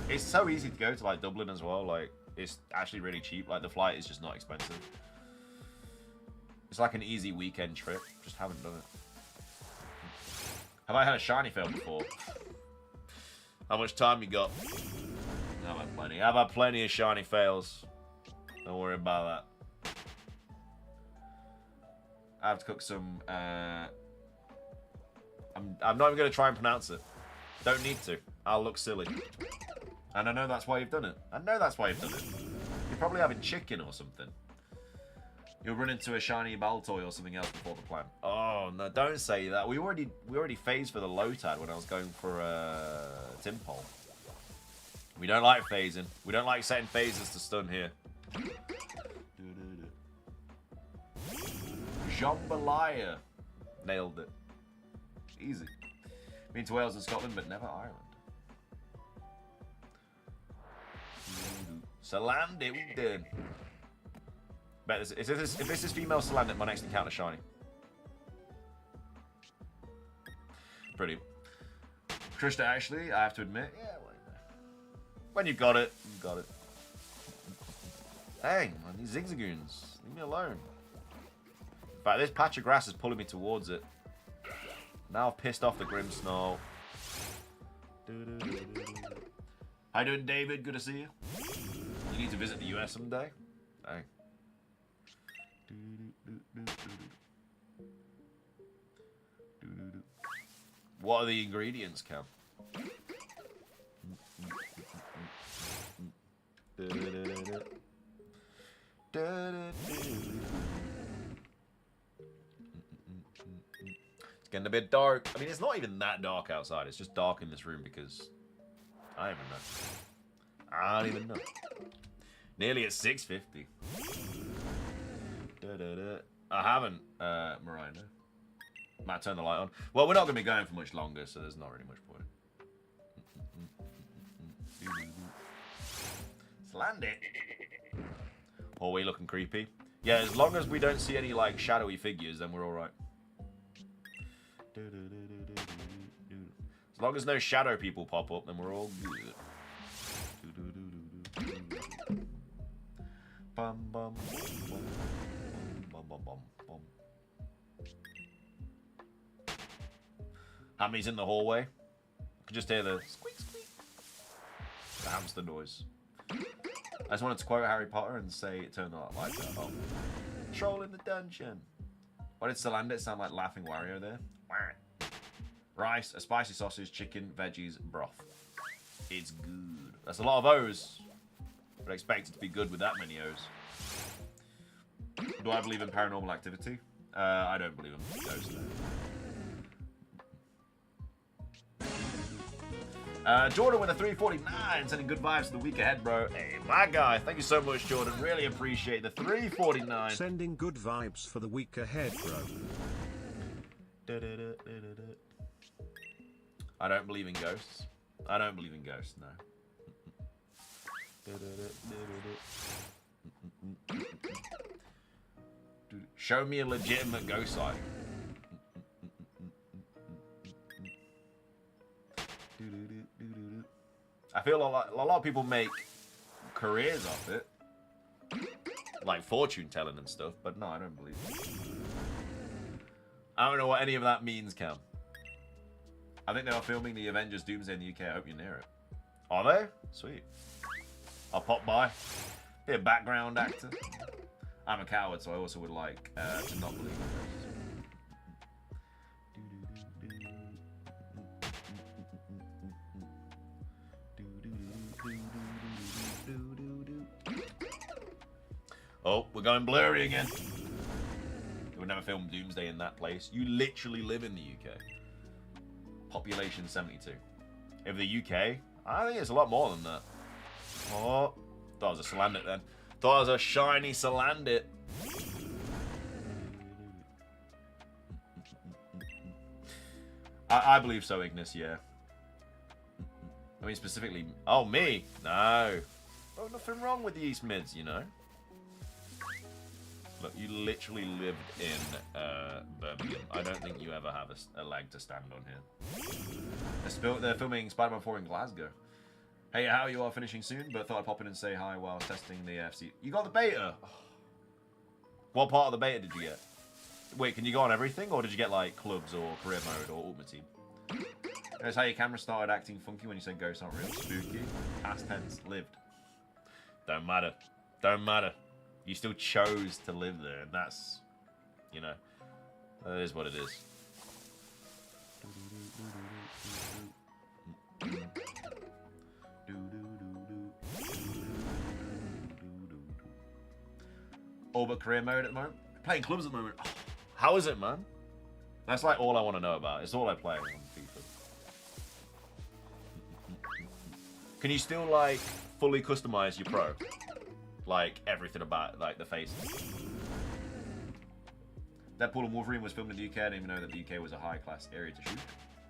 It's so easy to go to like Dublin as well. Like, it's actually really cheap. Like, the flight is just not expensive. It's like an easy weekend trip. Just haven't done it. Have I had a shiny fail before? How much time you got? I've had plenty. I've had plenty of shiny fails. Don't worry about that. I have to cook some... I'm not even going to try and pronounce it. Don't need to. I'll look silly. And I know that's why you've done it. I know that's why you've done it. You're probably having chicken or something. You'll run into a shiny Baltoy or something else before the plan. Oh, no, don't say that. We already phased for the Lotad when I was going for Timpole. We don't like phasing. We don't like setting phases to stun here. Jambalaya. Nailed it. Easy. Been to Wales and Scotland, but never Ireland. Salandit, we did. Bet this, if this is female Salandit, my next encounter shiny. Pretty. Trista Ashley, I have to admit. Yeah, when you got it, you got it. Dang, man, these Zigzagoons. Leave me alone. In fact, this patch of grass is pulling me towards it. Now I've pissed off the Grimmsnarl. How you doing, David? Good to see you. You need to visit the US someday. Dang. What are the ingredients, Cam? It's getting a bit dark. I mean, it's not even that dark outside. It's just dark in this room because I don't even know. I don't even know. Nearly at 650. I haven't, Mariah. Might turn the light on. Well, we're not going to be going for much longer, so there's not really much point. Sland it. Oh, we looking creepy? Yeah, as long as we don't see any, like, shadowy figures, then we're alright. As As long as no shadow people pop up, then we're all good. Bum, bum, bum, bum, bum, bum, bum. Hammy's in the hallway. I can just hear the squeak, squeak. The hamster noise. I just wanted to quote Harry Potter and say it turned out like that. Oh. Troll in the dungeon. Why did Salandit sound like Laughing Wario there? Rice, a spicy sausage, chicken, veggies, broth. It's good. That's a lot of O's. But I expect it to be good with that many O's. Do I believe in paranormal activity? I don't believe in ghosts. Jordan with a 349, sending good vibes for the week ahead, bro. Hey, my guy, thank you so much, Jordan. Really appreciate the 349. Sending good vibes for the week ahead, bro. I don't believe in ghosts. I don't believe in ghosts, no. Show me a legitimate ghost site. I feel a lot of people make careers off it, like fortune telling and stuff, but no, I don't believe it. I don't know what any of that means, Cam. I think they are filming the Avengers Doomsday in the UK. I hope you're near it. Are they? Sweet. I'll pop by. Be a background actor. I'm a coward, so I also would like to not believe in ghosts. Oh, we're going blurry again. They would never film Doomsday in that place. You literally live in the UK. Population 72. If the UK, I think it's a lot more than that. Oh, thought it was a Salandit then. Thought it was a shiny Salandit. I believe so, Ignis, yeah. I mean, specifically... Oh, me? No. Oh, nothing wrong with the East Mids, you know. Look, you literally lived in Birmingham. I don't think you ever have a leg to stand on here. They're filming Spider-Man 4 in Glasgow. Hey, how you are finishing soon, but thought I'd pop in and say hi while testing the FC. You got the beta? What part of the beta did you get? Wait, can you go on everything, or did you get like clubs or career mode or ultimate team? Notice how your camera started acting funky when you said ghosts aren't real. Spooky. Past tense. Lived. Don't matter. Don't matter. You still chose to live there, and that's, you know, that is what it is. All but career mode at the moment. Playing clubs at the moment. Oh, how is it, man? That's like all I want to know about. It's all I play on FIFA. Can you still like fully customize your pro? Like everything about like the faces. Deadpool and Wolverine was filmed in the UK. I didn't even know that the UK was a high class area to shoot.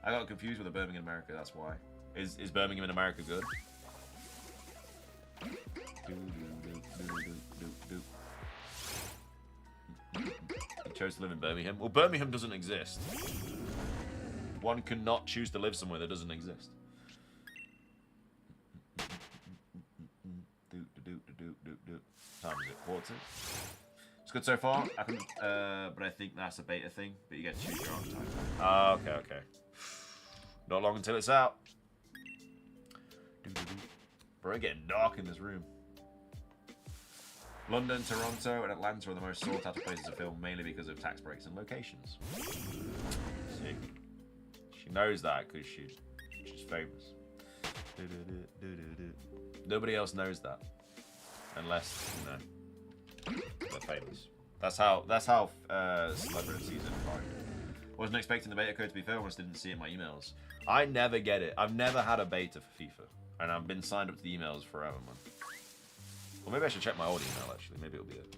I got confused with the Birmingham, America. That's why. Is Birmingham in America good? You chose to live in Birmingham. Well, Birmingham doesn't exist. One cannot choose to live somewhere that doesn't exist. Time is it? Quarter? It's good so far. I can, but I think that's a beta thing. But you get to choose your own time. Ah, okay, okay. Not long until it's out. Bro, it's getting dark in this room. London, Toronto, and Atlanta are the most sought after places to film, mainly because of tax breaks and locations. See? She knows that because she's famous. Nobody else knows that. Unless, you know, they're famous. That's how celebrities are defined. Wasn't expecting the beta code to be filmed, I just didn't see it in my emails. I never get it. I've never had a beta for FIFA. And I've been signed up to the emails forever, man. Or maybe I should check my old email, actually. Maybe it'll be it.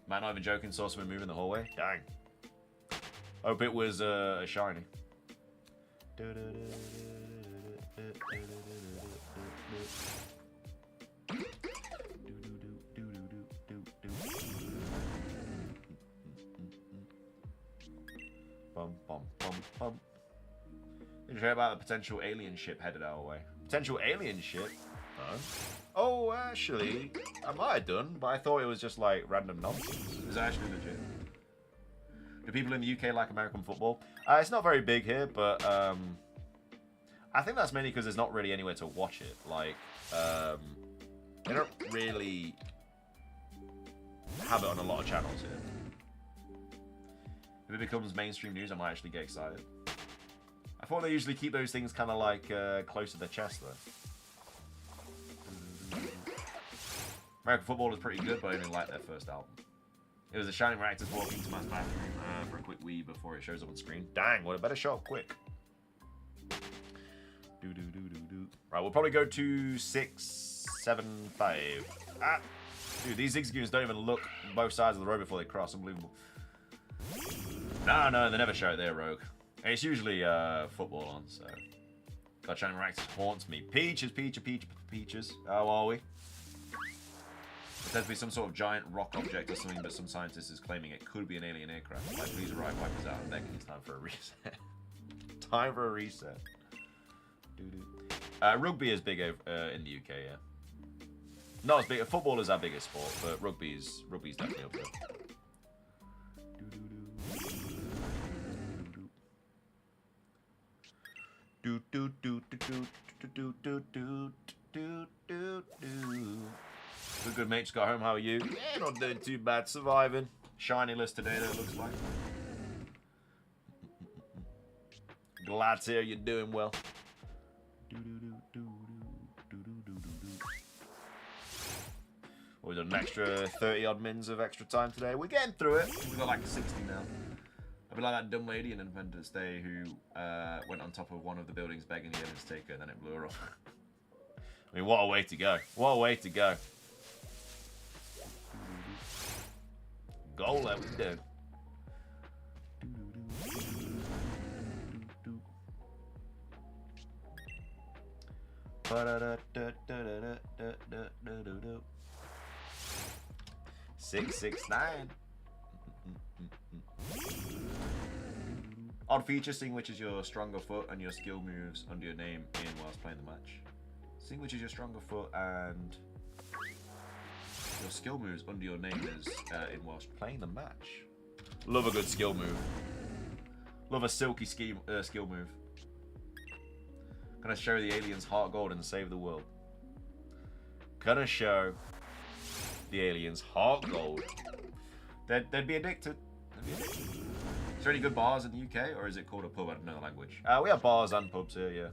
Matt, not even joking, saw someone move in the hallway. Dang. Hope it was a shiny. bum, bum, bum, bum. Did you hear about the potential alien ship headed our way? Potential alien ship? No. Oh, actually, I might have done, but I thought it was just like random nonsense. It's actually legit. Do people in the UK like American football? It's not very big here, but I think that's mainly because there's not really anywhere to watch it. Like, they don't really have it on a lot of channels here. If it becomes mainstream news, I might actually get excited. I thought they usually keep those things kind of like close to the chest, though. American Football is pretty good, but I only like their first album. It was a Shining Reactors walking to my bathroom for a quick wee before it shows up on screen. Dang, what a better shot, quick. Right, we'll probably go to 6, 7, 5. Ah, dude, these Zigzagoons don't even look both sides of the road before they cross. Unbelievable. No, they never show it there, Rogue. It's usually football on, so. God, Shining Reactors haunts me. Peaches. How are we? It says to be some sort of giant rock object or something, but some scientist is claiming it could be an alien aircraft. Like, please arrive, wipe us out. I'm begging, it's time for a reset. Time for a reset. Rugby is big in the UK, yeah. Not as big. Football is our biggest sport, but rugby's definitely up there. Good mate, just got home. How are you? Yeah, not doing too bad. Surviving. Shiny list today, that looks like. Glad to hear you're doing well. We've done an extra 30 odd mins of extra time today. We're getting through it. We've got like 60 now. I'll be like that dumb lady in Independence Day who went on top of one of the buildings begging the aliens to take her, and then it blew her off. I mean, what a way to go. What a way to go. Goal that we do. Six, 6, 9. Odd feature, seeing which is your stronger foot and your skill moves under your name in whilst playing the match. Seeing which is your stronger foot and your skill moves under your name is in whilst playing the match. Love a good skill move. Love a silky skill move. Gonna show the aliens heart gold and save the world. Gonna show the aliens heart gold. They'd be addicted. Is there any good bars in the UK, or is it called a pub? I don't know the language. We have bars and pubs here, yeah.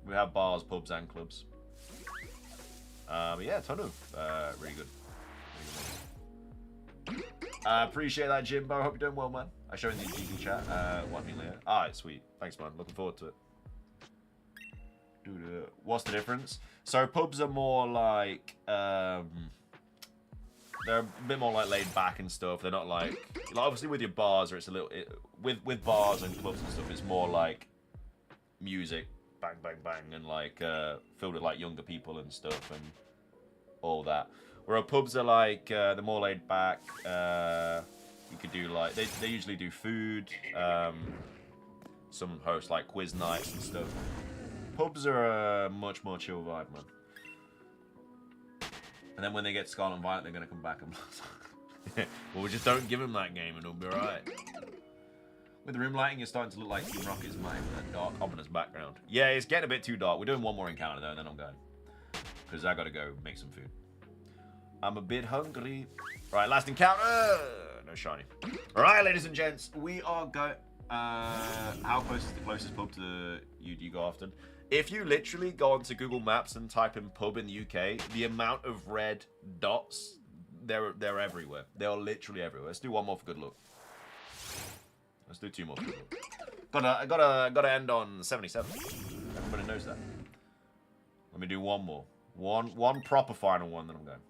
We have bars, pubs, and clubs. But yeah, a ton of really good ones. Appreciate that, Jimbo. Hope you're doing well, man. I show in the GG chat. What I mean later. Alright, sweet. Thanks, man. Looking forward to it. What's the difference? So pubs are more like they're a bit more like laid back and stuff. They're not like obviously with your bars, or it's a little with bars and clubs and stuff. It's more like music, bang bang bang, and like filled with like younger people and stuff and all that. Where pubs are like they're more laid back. You could do like they usually do food. Some host like quiz nights and stuff. Pubs are a much more chill vibe, man. And then when they get Scarlet and Violet, they're going to come back and... well, we just don't give them that game and it'll be alright. With the room lighting, you're starting to look like Team Rocket's mate with a dark, ominous background. Yeah, it's getting a bit too dark. We're doing one more encounter, though, and then I'm going. Because I got to go make some food. I'm a bit hungry. Right, last encounter! No shiny. Alright, ladies and gents, we are going... how close is the closest pub to you? Do you go often? If you literally go onto Google Maps and type in pub in the UK, the amount of red dots, they're everywhere. They're literally everywhere. Let's do one more for good luck. Let's do 2 more for good luck. Gotta end on 77. Everybody knows that. Let me do one more. One proper final one, then I'm going.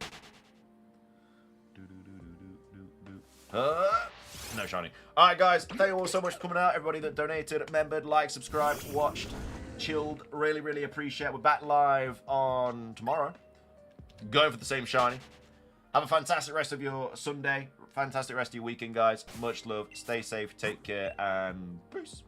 No shiny. Alright guys, thank you all so much for coming out. Everybody that donated, membered, liked, subscribed, watched, chilled. Really appreciate it. We're back live on tomorrow. Going for the same shiny. Have a fantastic rest of your Sunday. Fantastic rest of your weekend, guys. Much love. Stay safe. Take care. And peace.